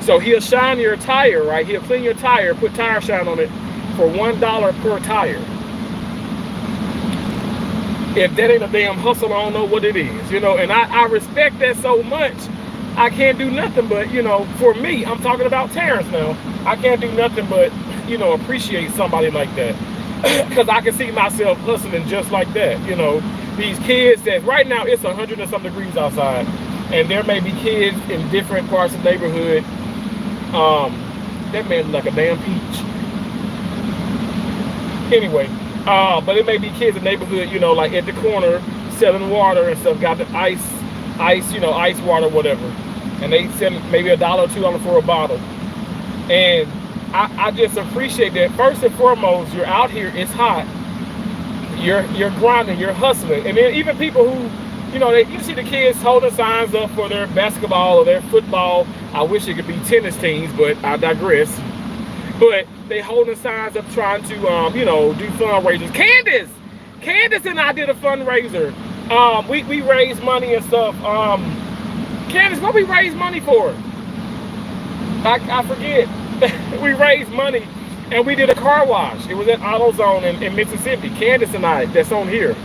So he'll shine your tire, right? He'll clean your tire, put tire shine on it for $1 per tire. If that ain't a damn hustle, I don't know what it is, you know. And I respect that so much. I can't do nothing but, you know, for me, I'm talking about Terrence now, I can't do nothing but, you know, appreciate somebody like that. Because I can see myself hustling just like that, you know. These kids that right now it's 100 and some degrees outside, and there may be kids in different parts of the neighborhood. That man like a damn peach. Anyway, but it may be kids in the neighborhood, you know, like at the corner selling water and stuff, got the ice, you know, ice water, whatever. And they sell maybe $1 or $2 for a bottle. And I just appreciate that. First and foremost, you're out here, it's hot. You're grinding, you're hustling. And then even people who, you know, you see the kids holding signs up for their basketball or their football. I wish it could be tennis teams, but I digress. But they holding signs up trying to, you know, do fundraisers. Candace and I did a fundraiser. We raised money and stuff. Candace, what we raised money for? I forget. We raised money and we did a car wash. It was at AutoZone in Mississippi. Candace and I, that's on here.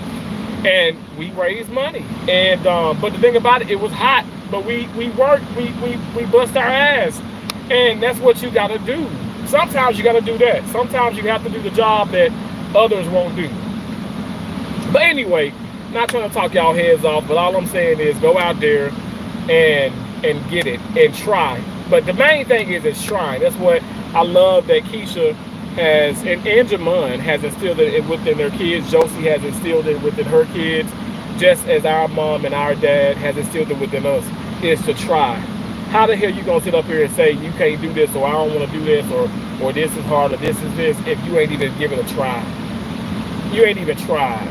And we raised money. And but the thing about it, it was hot. But we worked, we bust our ass. And that's what you gotta do. Sometimes you gotta do that. Sometimes you have to do the job that others won't do. But anyway, not trying to talk y'all heads off, but all I'm saying is go out there and get it and try. But the main thing is trying. That's what I love that Keisha has, and Jamon has instilled it within their kids. Josie has instilled it within her kids, just as our mom and our dad has instilled it within us, is to try. How the hell you gonna sit up here and say you can't do this, or I don't want to do this, or this is hard, or this is this, if you ain't even given a try? You ain't even tried.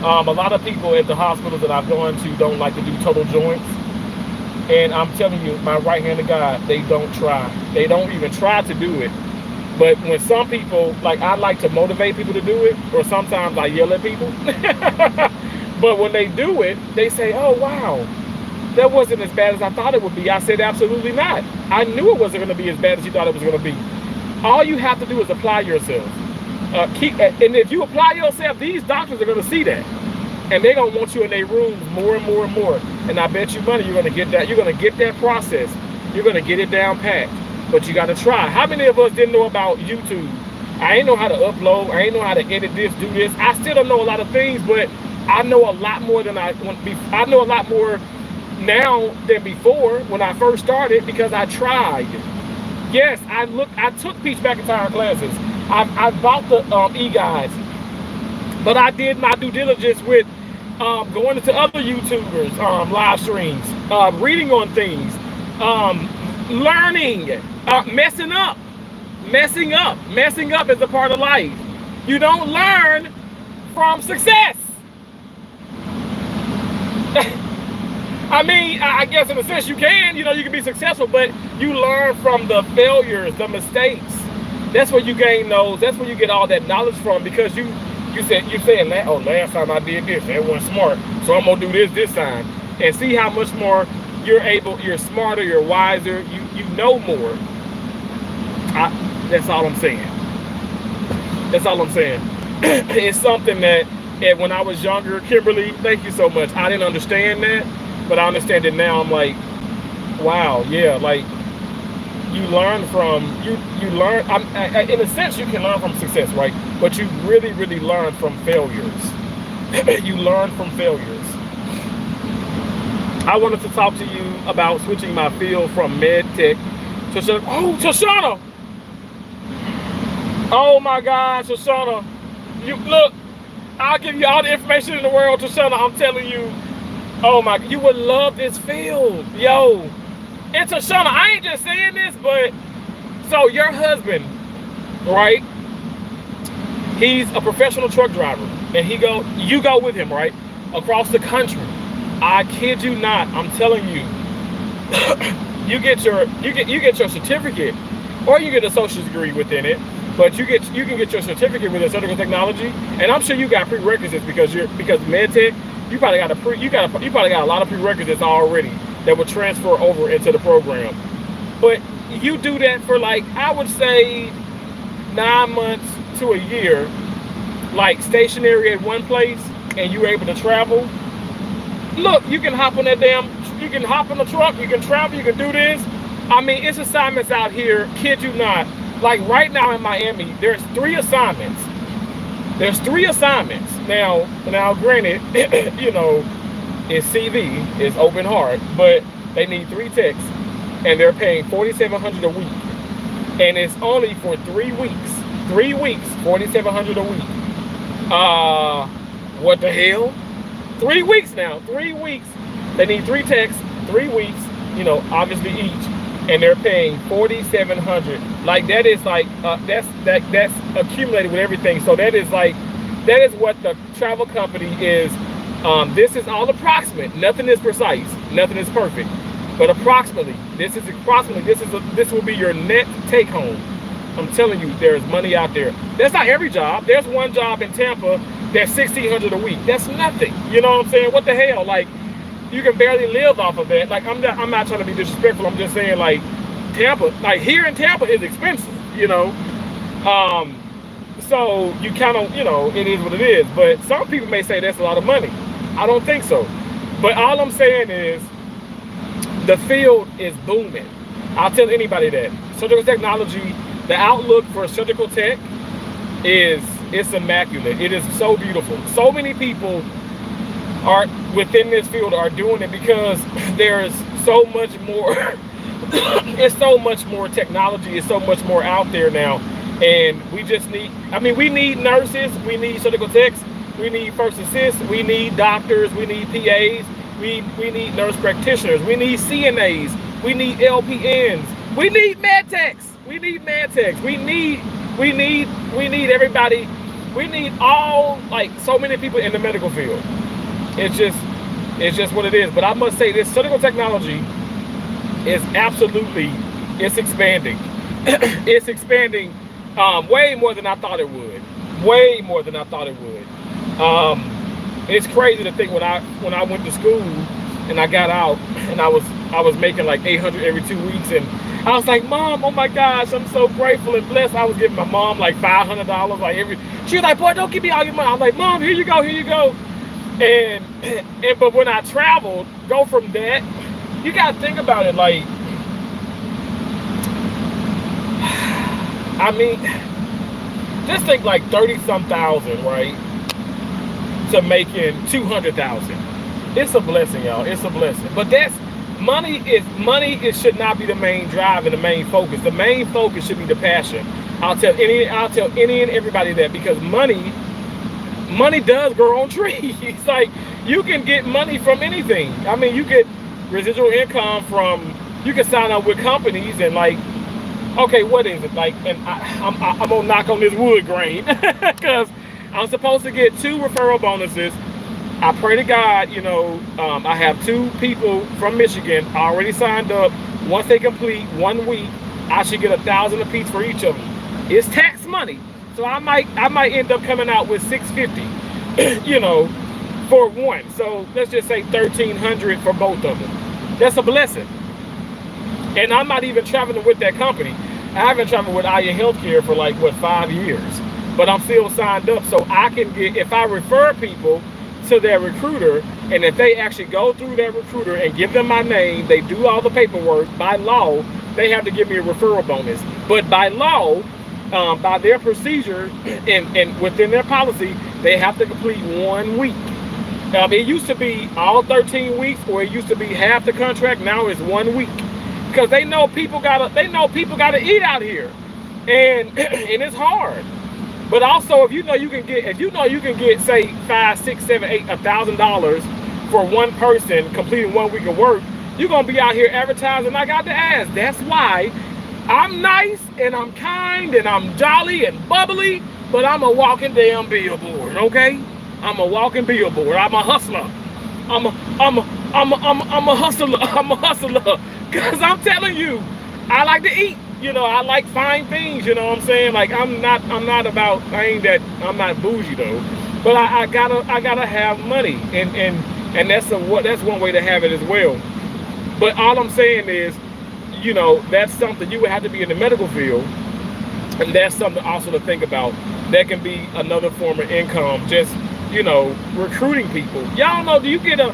A lot of people at the hospitals that I've gone to don't like to do total joints. And I'm telling you, my right hand of God, they don't try. They don't even try to do it. But when some people, like I like to motivate people to do it, or sometimes I yell at people. But when they do it, they say, oh, wow, that wasn't as bad as I thought it would be. I said, absolutely not. I knew it wasn't going to be as bad as you thought it was going to be. All you have to do is apply yourself. And if you apply yourself, these doctors are going to see that. And they're going to want you in their rooms more and more and more. And I bet you money you're going to get that. You're going to get that process. You're going to get it down pat. But you got to try. How many of us didn't know about YouTube I ain't know how to upload. I ain't know how to edit this, do this. I still don't know a lot of things, but I know a lot more than I know a lot more now than before when I first started because I tried. Yes, I took Peach McIntyre classes. I bought the e-guides, but I did my due diligence with going into other YouTubers live streams, reading on things, learning, messing up. Messing up is a part of life. You don't learn from success. I mean, I guess in a sense you can, you can be successful, but you learn from the failures, the mistakes. That's where you gain those. That's where you get all that knowledge from, because you're saying, last time I did this, that wasn't smart, so I'm gonna do this time, and see how much more you're smarter, you're wiser, you know more. That's all I'm saying. That's all I'm saying. It's something that when I was younger, Kimberly, thank you so much. I didn't understand that, but I understand it now. I'm like, wow, yeah, like you learn from, you learn, in a sense you can learn from success, right? But you really, really learn from failures. You learn from failures. I wanted to talk to you about switching my field from med tech to, Tashana! Oh my God, Shoshana. You look, I'll give you all the information in the world, Shoshana. I'm telling you, oh my, you would love this field. Yo. And Shoshana, I ain't just saying this, but so your husband, right? He's a professional truck driver. And you go with him, right? Across the country. I kid you not, I'm telling you. you get your certificate, or you get a associate's degree within it. But you can get your certificate with a surgical technology, and I'm sure you got prerequisites because medtech, you probably got a lot of prerequisites already that will transfer over into the program. But you do that for, like, I would say 9 months to a year, like stationary at one place, and you're able to travel. Look, you can hop on you can hop on the truck, you can travel, you can do this. I mean, it's assignments out here, kid you not. Like right now in Miami, there's 3 assignments. There's 3 assignments. Now granted, it's CV, it's open heart, but they need 3 techs, and they're paying $4,700 a week. And it's only for 3 weeks. 3 weeks, $4,700 a week. What the hell? 3 weeks now. 3 weeks. They need 3 techs, 3 weeks, obviously each. And they're paying $4,700. Like that is like that's accumulated with everything. So that is what the travel company is. This is all approximate. Nothing is precise. Nothing is perfect. But approximately, this will be your net take home. I'm telling you, there's money out there. That's not every job. There's one job in Tampa that's $1,600 a week. That's nothing. You know what I'm saying? What the hell? Like, you can barely live off of that. Like, I'm not trying to be disrespectful. I'm just saying, like, Tampa, like here in Tampa is expensive, so you kind of, it is what it is. But some people may say that's a lot of money. I don't think so. But all I'm saying is the field is booming. I'll tell anybody that. Surgical technology, the outlook for surgical tech it's immaculate. It is so beautiful. So many people are within this field are doing it because there's so much more. It's so much more technology. It's so much more out there now, and we just need. We need nurses. We need surgical techs. We need first assists. We need doctors. We need PAs. We need nurse practitioners. We need CNAs. We need LPNs. We need med techs. We need med techs. We need everybody. We need all, like, so many people in the medical field. It's just what it is. But I must say, this surgical technology is it's expanding. It's expanding way more than I thought it would. Way more than I thought it would. It's crazy to think when I went to school and I got out and I was making like $800 every 2 weeks, and I was like, Mom, oh my gosh, I'm so grateful and blessed. I was giving my mom like $500 like she was like, boy, don't give me all your money. I was like, Mom, here you go. And but when I traveled, go from that, you gotta think about it, like, just think like 30 some thousand, right? To making 200,000. It's a blessing, y'all. It's a blessing. But that's money. It should not be the main drive and the main focus. The main focus should be the passion. I'll tell any and everybody that, because money does grow on trees. It's like you can get money from anything. I mean, you get residual income from, you can sign up with companies and like, okay, what is it like? And I'm gonna knock on this wood grain because I'm supposed to get 2 referral bonuses. I pray to God, you know, I have 2 people from Michigan already signed up. Once they complete 1 week, I should get $1,000 apiece for each of them. It's tax money, so I might end up coming out with $650, you know, for one. So let's just say $1,300 for both of them. That's a blessing. And I'm not even traveling with that company. I haven't traveled with Aya Healthcare for like, what, 5 years. But I'm still signed up, so I can get, if I refer people to their recruiter, and if they actually go through their recruiter and give them my name, they do all the paperwork, by law, they have to give me a referral bonus. But by law, by their procedure and within their policy, they have to complete 1 week. It used to be all 13 weeks, or it used to be half the contract. Now it's 1 week, because they know people gotta eat out here, and it's hard. But also, if you know you can get say $5, $6, $7, $8, $1,000 for one person completing 1 week of work, you're gonna be out here advertising like out the ass. That's why I'm nice and I'm kind and I'm jolly and bubbly, but I'm a walking damn billboard, okay? I'm a walking billboard. I'm a hustler. I'm a hustler. I'm a hustler. Cause I'm telling you, I like to eat. You know, I like fine things. You know what I'm saying? Like I'm not about. I ain't that. I'm not bougie though. But I gotta have money, and that's one way to have it as well. But all I'm saying is, you know, that's something you would have to be in the medical field, and that's something also to think about. That can be another form of income. Just, you know, recruiting people. Y'all know, do you get a,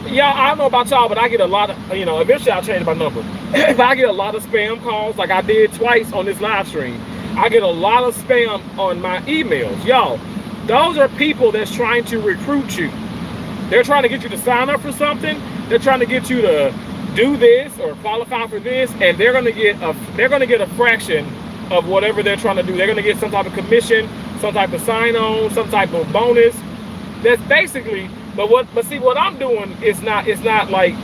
y'all, I don't know about y'all, but I get a lot of, you know, eventually I'll change my number. If I get a lot of spam calls, like I did twice on this live stream, I get a lot of spam on my emails. Y'all, those are people that's trying to recruit you. They're trying to get you to sign up for something. They're trying to get you to do this or qualify for this, and they're gonna get a fraction of whatever they're trying to do. They're gonna get some type of commission, some type of sign-on, some type of bonus. That's basically, but see, what I'm doing is not, it's not like,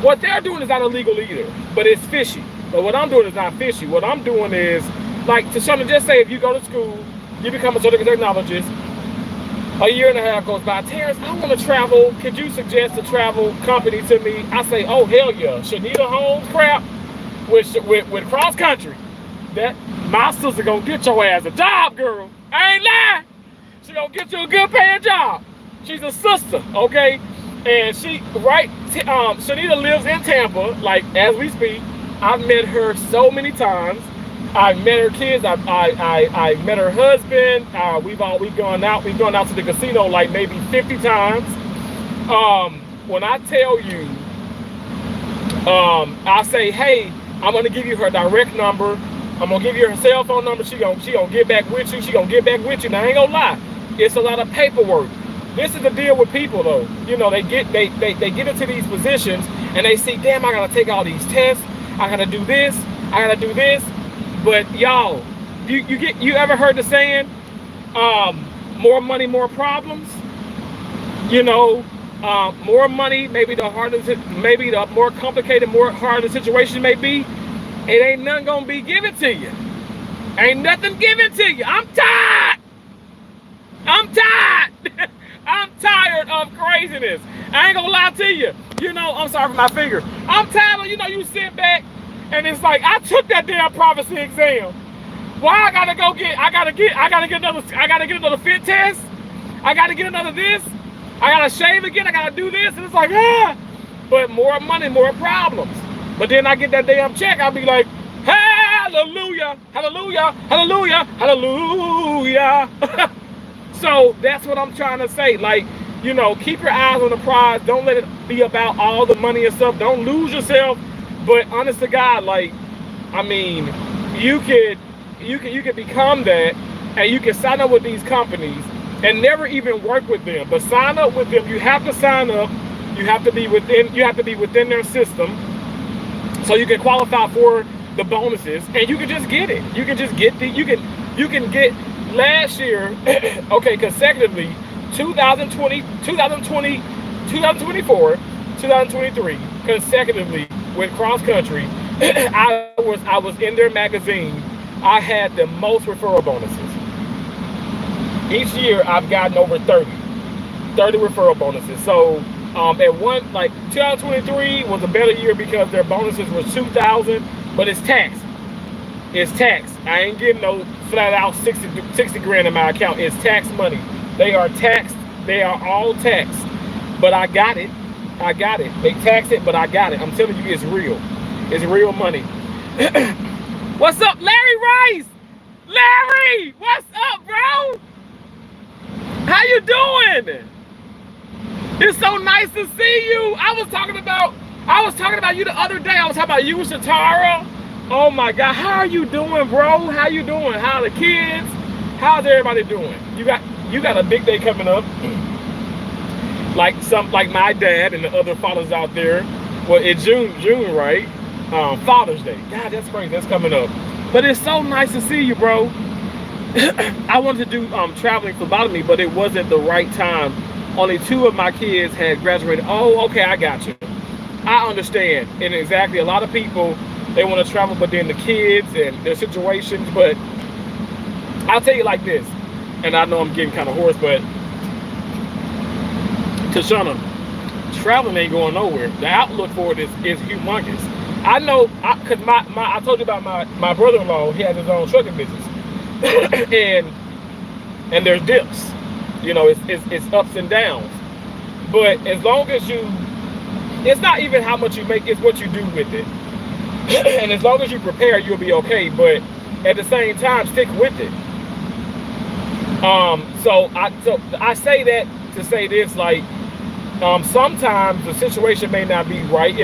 what they're doing is not illegal either, but it's fishy. But what I'm doing is not fishy. What I'm doing is, like, to someone, just say if you go to school, you become a certificate technologist, a year and a half goes by, Terrence, I want to travel. Could you suggest a travel company to me? I say, oh, hell yeah. Shanita Holmes crap with cross country. That my sister gonna get your ass a job, girl. I ain't lying. She gonna get you a good paying job. She's a sister, okay? And Shanita lives in Tampa, like, as we speak. I've met her so many times. I've met her kids. I met her husband. We've gone out. We've gone out to the casino like maybe 50 times. When I tell you, I say, hey, I'm gonna give you her direct number. I'm gonna give you her cell phone number. She gonna get back with you. She gonna get back with you. Now I ain't gonna lie, it's a lot of paperwork. This is the deal with people though. You know, they get into these positions and they see, damn, I gotta take all these tests. I gotta do this. I gotta do this. But y'all, you ever heard the saying, more money, more problems? You know, more money, maybe the more complicated, more harder the situation may be, it ain't nothing gonna be given to you. Ain't nothing given to you. I'm tired. I'm tired. I'm tired of craziness. I ain't gonna lie to you. You know, I'm sorry for my finger. I'm tired of, you know, you sit back and it's like, I took that damn prophecy exam. Why I gotta get another fit test? I gotta get another this. I gotta shave again. I gotta do this. And it's like, but more money, more problems. But then I get that damn check. I'll be like, hallelujah, hallelujah, hallelujah, hallelujah. So that's what I'm trying to say. Like, you know, keep your eyes on the prize. Don't let it be about all the money and stuff. Don't lose yourself. But honest to God, like, I mean, you could become that and you can sign up with these companies and never even work with them. But sign up with them. You have to sign up. You have to be within. You have to be within their system, so you can qualify for the bonuses, and you can just get it. You can just get the. You can get last year. Okay, consecutively, 2020, 2020, 2024, 2023, consecutively with cross country. I was in their magazine. I had the most referral bonuses. Each year I've gotten over 30 referral bonuses. So at one, like 2023 was a better year because their bonuses were 2,000, but it's taxed. It's taxed. I ain't getting no flat out 60 grand in my account. It's tax money. They are taxed. They are all taxed. But I got it. I got it. They tax it, but I got it. I'm telling you, it's real. It's real money. What's up, Larry Rice? Larry, what's up, bro? How you doing? It's so nice to see you. I was talking about you the other day. I was talking about you, Shatara. Oh my God, how are you doing, bro? How you doing? How are the kids? How's everybody doing? You got a big day coming up. Like my dad and the other fathers out there. Well, it's June, right? Father's Day. God, that's crazy. That's coming up. But it's so nice to see you, bro. I wanted to do traveling phlebotomy, but it wasn't the right time. Only 2 of my kids had graduated. Oh, okay, I got you. I understand. And exactly, a lot of people, they want to travel, but then the kids and their situations. But I'll tell you like this, and I know I'm getting kind of hoarse, but Tashana, traveling ain't going nowhere. The outlook for it is humongous. I know, because I told you about my brother-in-law. He has his own trucking business. and there's dips. You know, it's ups and downs. But as long as it's not even how much you make, it's what you do with it. And as long as you prepare, you'll be okay. But at the same time, stick with it. So I say that to say this, like, sometimes the situation may not be right.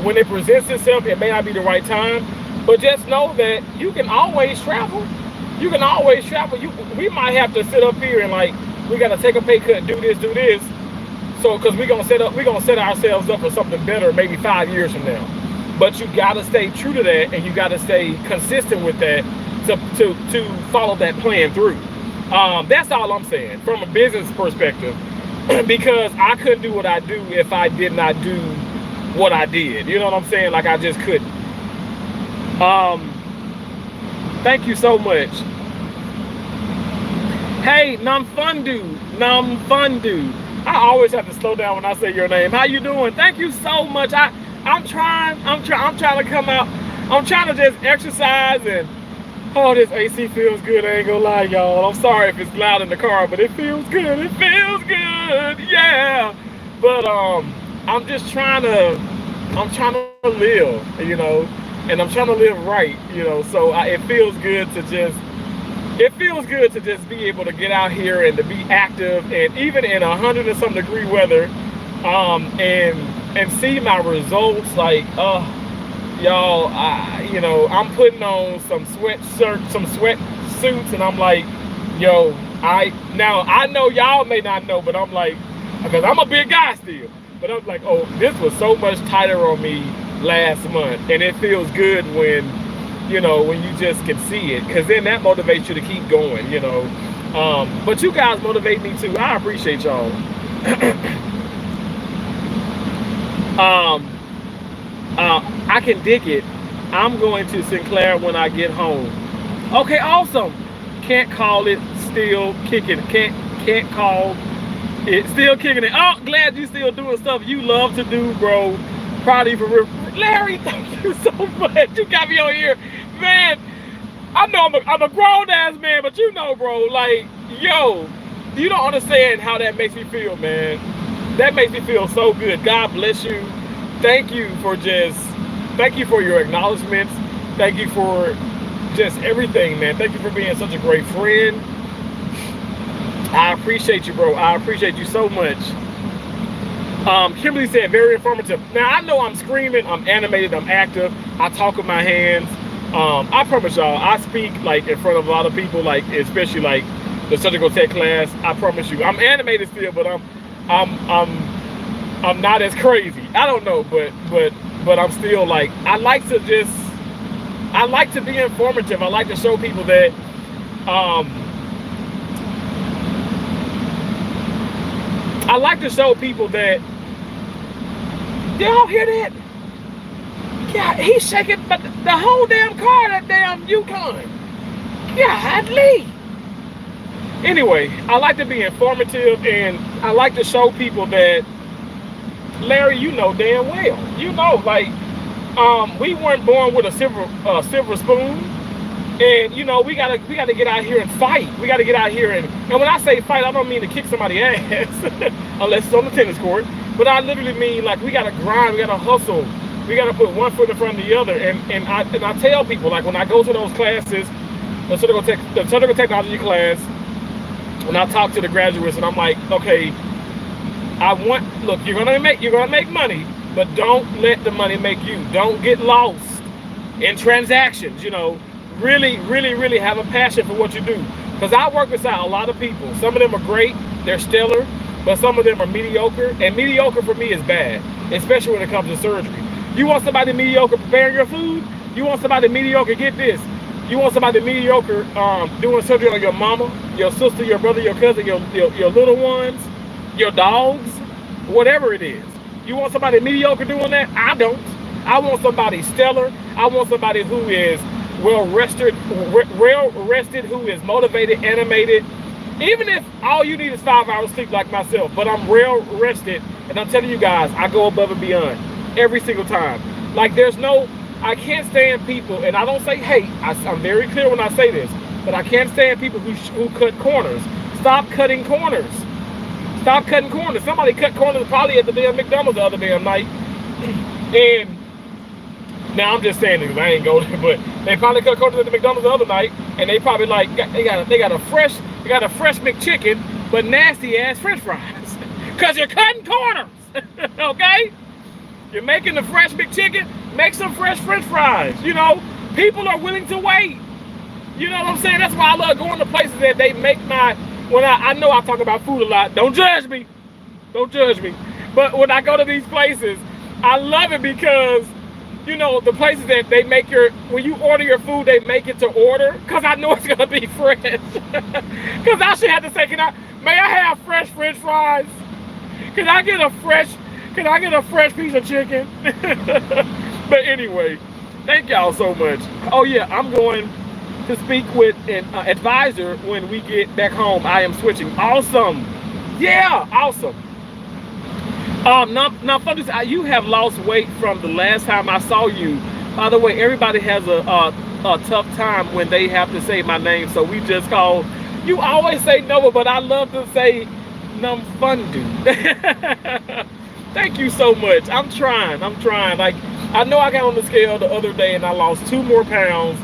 When it presents itself, it may not be the right time. But just know that you can always travel. You can always travel. We might have to sit up here and like, we got to take a pay cut, do this. So, because we're gonna set ourselves up for something better, maybe 5 years from now. But you gotta stay true to that, and you gotta stay consistent with that to follow that plan through. That's all I'm saying from a business perspective, because I couldn't do what I do if I did not do what I did. You know what I'm saying? Like, I just couldn't. Thank you so much. Hey, Namfundu. I always have to slow down when I say your name. How you doing? Thank you so much. I'm trying to come out. I'm trying to just exercise, and oh, this AC feels good. I ain't gonna lie, y'all. I'm sorry if it's loud in the car, but it feels good. It feels good. Yeah. But I'm trying to live, you know, and I'm trying to live right, you know. So it feels good to just be able to get out here and to be active, and even in 100 and some degree weather, and see my results. Like, y'all, you know, I'm putting on some sweatsuits, and I'm like, yo, I know y'all may not know, but I'm like, because I'm a big guy still, but I'm like, oh, this was so much tighter on me last month, and it feels good when, you know, when you just can see it, because then that motivates you to keep going, you know. But you guys motivate me too. I appreciate y'all. I can dig it. I'm going to Sinclair when I get home. Okay, awesome. Can't call it, still kicking. Can't call it, still kicking it. Oh, glad you still doing stuff you love to do, bro. Proud of you for real. Larry, thank you so much. You got me on here, man. I know I'm a grown ass man, but you know, bro, like, yo, you don't understand how that makes me feel, man. That makes me feel so good. God bless you. Thank you for your acknowledgments. Thank you for just everything, man. Thank you for being such a great friend. I appreciate you, bro. I appreciate you so much. Kimberly said, very informative. Now, I know I'm screaming, I'm animated, I'm active, I talk with my hands. I promise y'all, I speak like in front of a lot of people, like especially like the surgical tech class. I promise you, I'm animated still, but I'm not as crazy. I don't know, but I'm still like, I like to be informative. I like to show people that I like to show people that, y'all hear that? Yeah, he's shaking the whole damn car, that damn Yukon. Golly. Anyway, I like to be informative, and I like to show people that, Larry, you know damn well. You know, like, we weren't born with a silver spoon. And you know, we gotta get out here and fight. We gotta get out here and when I say fight, I don't mean to kick somebody's ass unless it's on the tennis court. But I literally mean, like, we gotta grind, we gotta hustle, we gotta put one foot in front of the other. And I tell people, like, when I go to those classes, the surgical technology class, when I talk to the graduates, and I'm like, okay, look, you're gonna make money, but don't let the money make you. Don't get lost in transactions, you know. Really have a passion for what you do. Because I work beside a lot of people. Some of them are great, they're stellar, but some of them are mediocre. And mediocre for me is bad, especially when it comes to surgery. You want somebody mediocre preparing your food? You want somebody mediocre, get this. You want somebody mediocre doing surgery on your mama, your sister, your brother, your cousin, your little ones, your dogs, whatever it is. You want somebody mediocre doing that? I don't. I want somebody stellar. I want somebody who is well rested, who is motivated, animated. Even if all you need is 5 hours sleep, like myself, but I'm well rested, and I'm telling you guys, I go above and beyond every single time. Like, I can't stand people, and I don't say hate. I'm very clear when I say this, but I can't stand people who cut corners. Stop cutting corners. Stop cutting corners. Somebody cut corners probably at the damn McDonald's the other damn night, and now I'm just saying this, I ain't go there, but they probably cut corners at the McDonald's the other night, and they probably like they got a fresh McChicken, but nasty ass French fries, cause you're cutting corners. Okay, you're making the fresh McChicken, make some fresh French fries. You know, people are willing to wait. You know what I'm saying? That's why I love going to places that they make I know I talk about food a lot. Don't judge me, but when I go to these places, I love it because, you know, the places that they make when you order your food, they make it to order, because I know it's going to be fresh. Because I should have to say, may I have fresh French fries? Can I get a fresh piece of chicken? But anyway, thank y'all so much. Oh yeah, I'm going to speak with an advisor when we get back home. I am switching. Awesome. Yeah, awesome. Now, folks, you have lost weight from the last time I saw you. By the way, everybody has a tough time when they have to say my name, so we just call. You always say Nova, but I love to say Numfundu. Thank you so much. I'm trying. Like, I know I got on the scale the other day and I lost 2 more pounds.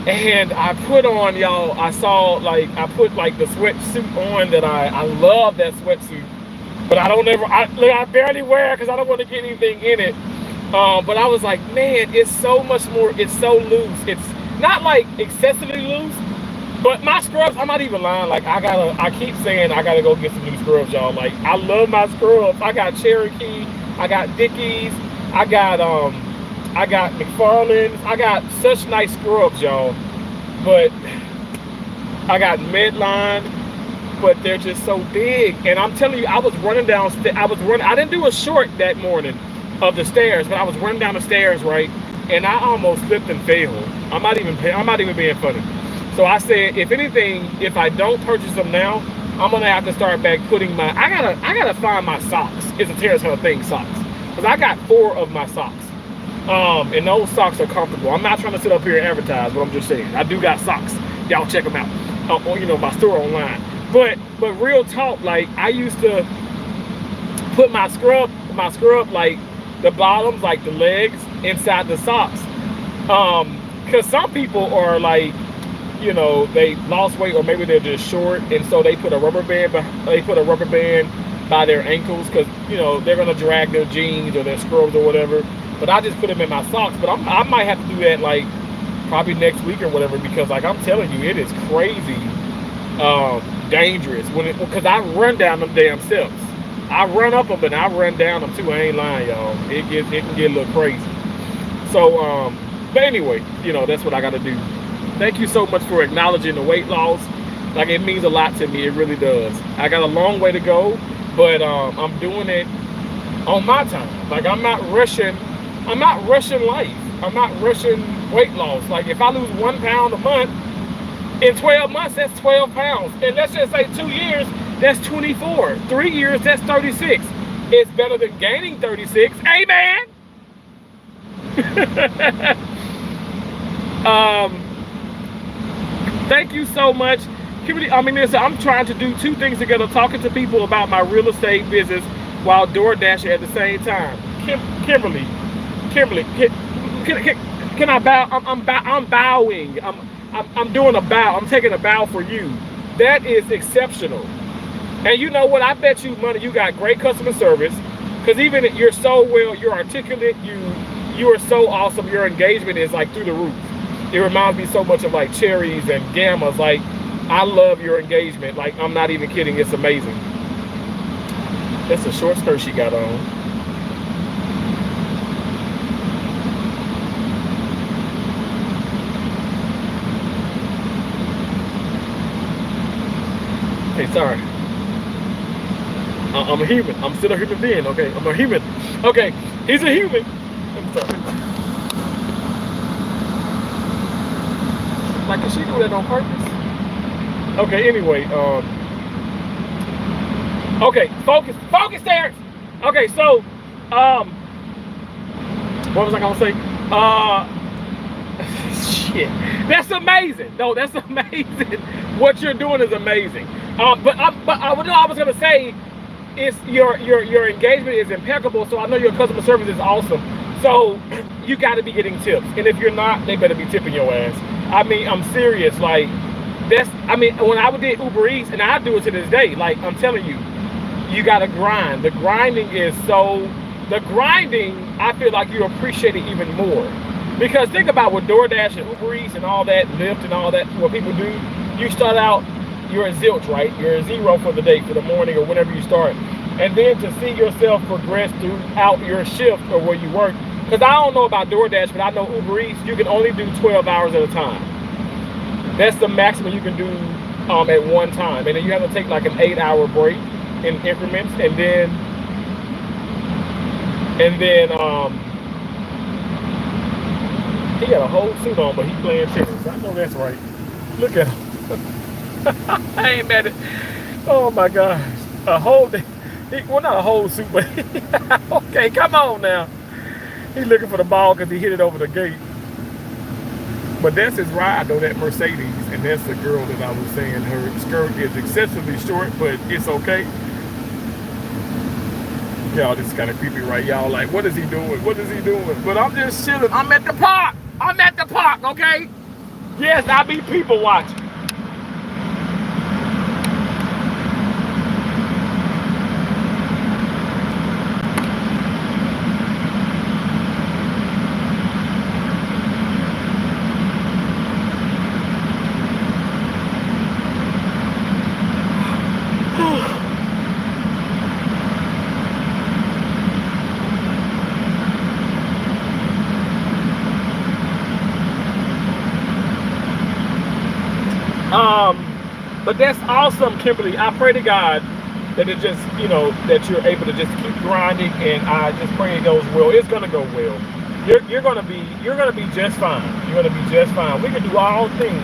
And I put on, y'all, I put like the sweatsuit on that I love that sweatsuit. But I barely wear it because I don't want to get anything in it. But I was like, man, it's so much more, it's so loose. It's not like excessively loose, but my scrubs, I'm not even lying. Like, I keep saying I gotta go get some new scrubs, y'all. Like, I love my scrubs. I got Cherokee, I got Dickies, I got McFarland's. I got such nice scrubs, y'all. But I got Medline, but they're just so big. And I'm telling you, I was running down. I didn't do a short that morning of the stairs, but I was running down the stairs, right? And I almost slipped and fell. I'm not even being funny. So I said, if anything, if I don't purchase them now, I'm gonna have to start back putting I gotta find my socks. It's a Terrace Hunter thing, socks, because I got 4 of my socks. And those socks are comfortable. I'm not trying to sit up here and advertise, but I'm just saying, I do got socks. Y'all check them out. Or, you know, my store online. But real talk, like, I used to put my scrub, like the bottoms, like the legs, inside the socks. Because some people are like, you know, they lost weight, or maybe they're just short, and so they put a rubber band by their ankles, because, you know, they're gonna drag their jeans or their scrubs or whatever. But I just put them in my socks. But I might have to do that, like, probably next week or whatever, because like I'm telling you, it is crazy dangerous because I run down them damn steps. I run up them, but I run down them too. I ain't lying, y'all. It can get a little crazy. So but anyway, that's what I got to do. Thank you so much for acknowledging the weight loss. Like, it means a lot to me. It really does. I got a long way to go, but I'm doing it on my time. Like, I'm not rushing life. I'm not rushing weight loss. Like, if I lose 1 pound a month, in 12 months, that's 12 pounds. And let's just say 2 years, that's 24. 3 years, that's 36. It's better than gaining 36. Amen. Thank you so much. Listen, I'm trying to do 2 things together, talking to people about my real estate business while door dashing at the same time. Kimberly, can I bow? I'm bowing. I'm doing a bow. I'm taking a bow for you. That is exceptional. And you know what? I bet you money you got great customer service, because even you're so well, you're articulate, you are so awesome. Your engagement is like through the roof. It reminds me so much of like Cherries and Gammas. Like, I love your engagement. Like, I'm not even kidding. It's amazing. That's a short skirt she got on. Hey, sorry. I'm a human. I'm still a human being, okay? I'm a human. Okay, he's a human. I'm sorry. Like, did she do that on purpose? Okay, anyway, okay, focus, Terrence. Okay, so, what was I gonna say? Shit, that's amazing. No, that's amazing. What you're doing is amazing. But I was gonna say, is your engagement is impeccable. So I know your customer service is awesome. So you got to be getting tips, and if you're not, they better be tipping your ass. I mean, I'm serious. Like, when I did Uber Eats, and I do it to this day, like, I'm telling you, you got to grind. The grinding, I feel like you appreciate it even more. Because think about what DoorDash and Uber Eats and all that, Lyft and all that, what people do, you start out, you're a zilch, right? You're a zero for the day, for the morning, or whenever you start. And then to see yourself progress throughout your shift or where you work. Because I don't know about DoorDash, but I know Uber Eats, you can only do 12 hours at a time. That's the maximum you can do at one time. And then you have to take like an 8-hour break in increments. And then he got a whole suit on, but he playing tennis. I know that's right. Look at him. I ain't mad at. Oh my gosh. Well, not a whole suit, but okay, come on now. He's looking for the ball because he hit it over the gate. But that's his ride, though, that Mercedes. And that's the girl that I was saying, her skirt is excessively short, but it's okay. Y'all, this is kind of creepy, right? Y'all like, what is he doing? What is he doing? But I'm just chilling. I'm at the park. Okay? Yes, I be people watching. But that's awesome, Kimberly. I pray to God that it just, that you're able to just keep grinding, and I just pray it goes well. It's gonna go well. You're gonna be just fine. You're gonna be just fine. We can do all things.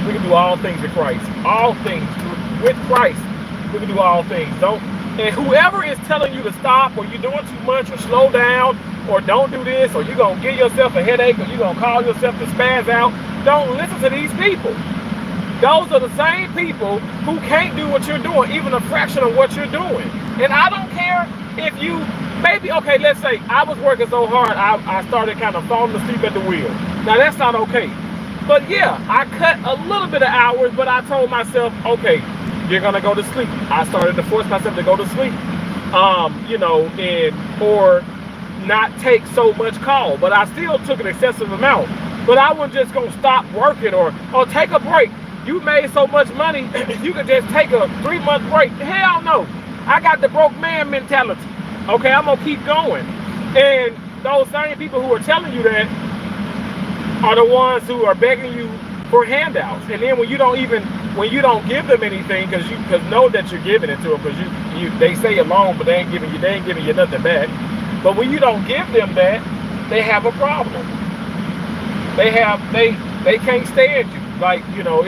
We can do all things with Christ. All things with Christ. We can do all things. And whoever is telling you to stop, or you're doing too much, or slow down, or don't do this, or you're gonna give yourself a headache, or you're gonna cause yourself to spaz out, don't listen to these people. Those are the same people who can't do what you're doing, even a fraction of what you're doing. And I don't care if you, maybe, okay, let's say I was working so hard, I started kind of falling asleep at the wheel. Now, that's not okay. But yeah, I cut a little bit of hours, but I told myself, okay, you're gonna go to sleep. I started to force myself to go to sleep. Or not take so much call, but I still took an excessive amount. But I wasn't just gonna stop working or take a break. You made so much money, you could just take a 3-month break. Hell no. I got the broke man mentality. Okay, I'm gonna keep going. And those same people who are telling you that are the ones who are begging you for handouts. And then when you don't give them anything, because know that you're giving it to them, because they say it long, but they ain't giving you nothing back. But when you don't give them that, they have a problem. They can't stand you. Like, you know,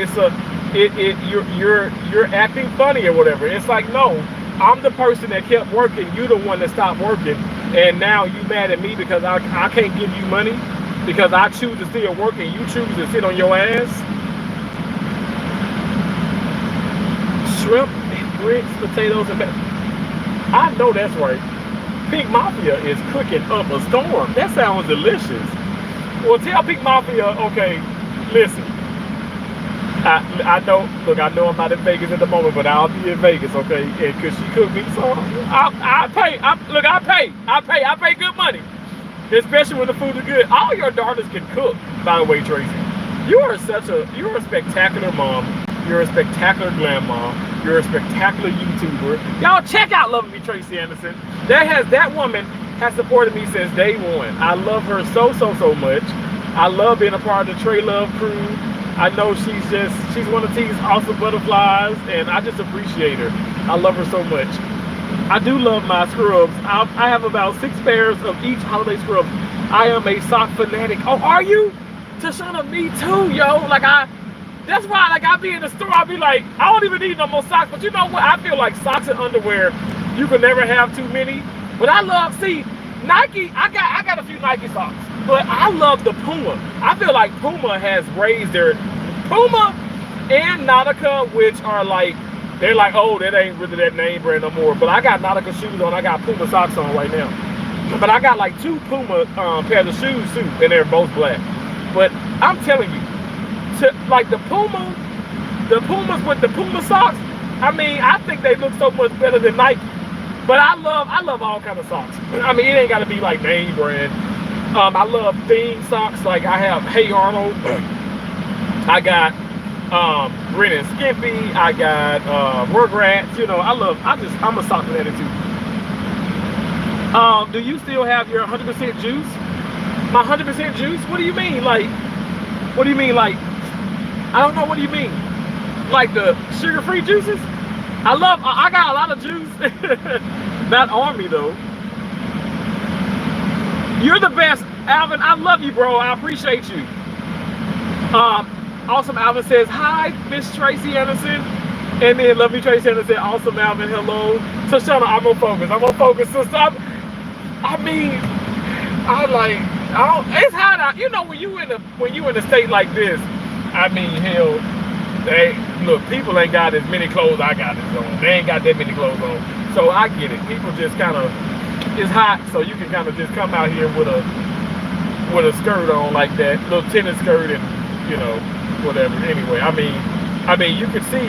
you're acting funny or whatever. It's like, no, I'm the person that kept working. You the one that stopped working, and now you mad at me because I can't give you money because I choose to still work and you choose to sit on your ass. Shrimp and grits, potatoes and I know that's right. Pink Mafia is cooking up a storm. That sounds delicious. Well, tell Pink Mafia, okay, listen. I know I'm not in Vegas at the moment, but I'll be in Vegas, okay? And cause she cooked me, so I pay. I pay good money, especially when the food is good. All your daughters can cook, by the way, Tracy. You're a spectacular mom. You're a spectacular grandma. You're a spectacular YouTuber. Y'all check out Loving Me Tracy Anderson. That woman has supported me since day one. I love her so much. I love being a part of the Trey Love crew. I know she's one of these awesome butterflies, and I just appreciate her. I love her so much. I do love my scrubs. I have about 6 pairs of each holiday scrub. I am a sock fanatic. Oh, are you? Tashana, me too, yo. That's why, I be in the store, I be like, I don't even need no more socks. But you know what? I feel like socks and underwear, you can never have too many. But I love, Nike, I got a few Nike socks. But I love the Puma. I feel like Puma has raised Puma and Nautica, which are they're like, oh, that ain't really that name brand no more. But I got Nautica shoes on, I got Puma socks on right now. But I got 2 Puma pairs of shoes too, and they're both black. But I'm telling you, the Pumas with the Puma socks, I mean, I think they look so much better than Nike. But I love all kind of socks. I mean, it ain't gotta be like name brand. I love theme socks. Like I have Hey Arnold. I got Ren and Skippy. I got Rugrats. You know, I'm a sock fanatic too. Do you still have your 100% juice? My 100% juice? What do you mean? What do you mean? I don't know. What do you mean? Like the sugar-free juices? I got a lot of juice. Not on me though. You're the best, Alvin. I love you, bro. I appreciate you. Awesome Alvin says, hi, Miss Tracy Anderson. And then Love Me Tracy Anderson, awesome Alvin, hello. Tashana, I'm gonna focus, sister. It's hard out. You know, when you in a state like this, I mean, hell, people ain't got as many clothes I got this on. They ain't got that many clothes on. So I get it. People just kind of, it's hot, so you can kind of just come out here with a skirt on like that, little tennis skirt and, you know, whatever. Anyway, I mean, you can see,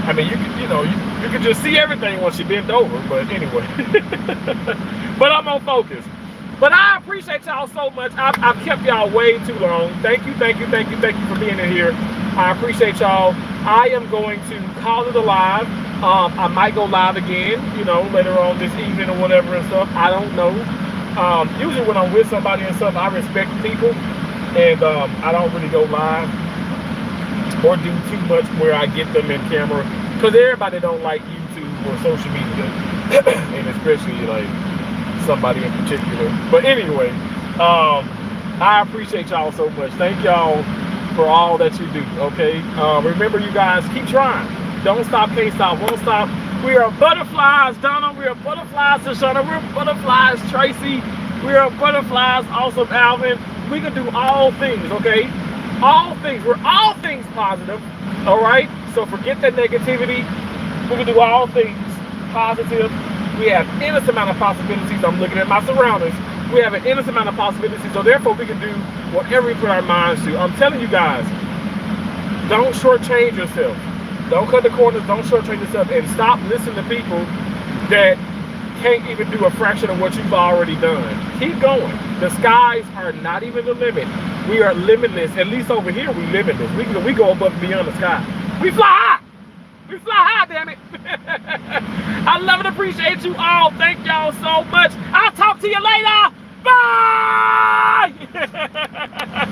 you can just see everything once you bend over, but anyway. But I'm on focus. But I appreciate y'all so much. I've kept y'all way too long. Thank you for being in here. I appreciate y'all. I am going to call it a live. I might go live again, you know, later on this evening or whatever and stuff. I don't know. Usually when I'm with somebody and stuff, I respect people, and I don't really go live or do too much where I get them in camera, because everybody don't like YouTube or social media, and especially like somebody in particular. But anyway, I appreciate y'all so much. Thank y'all for all that you do. Okay, remember, you guys, keep trying. Don't stop, can't stop, won't stop. We are butterflies, Donna. We are butterflies, Tashana. We're butterflies, Tracy. We are butterflies, awesome Alvin. We can do all things, okay? All things. We're all things positive, all right? So forget that negativity. We can do all things positive. We have endless amount of possibilities. I'm looking at my surroundings. We have an endless amount of possibilities, so therefore we can do whatever we put our minds to. I'm telling you guys, don't shortchange yourself. Don't cut the corners, don't shortchange yourself, and stop listening to people that can't even do a fraction of what you've already done. Keep going. The skies are not even the limit. We are limitless. At least over here, we limitless. We go above and beyond the sky. We fly high. We fly high, damn it. I love and appreciate you all. Thank y'all so much. I'll talk to you later. Bye.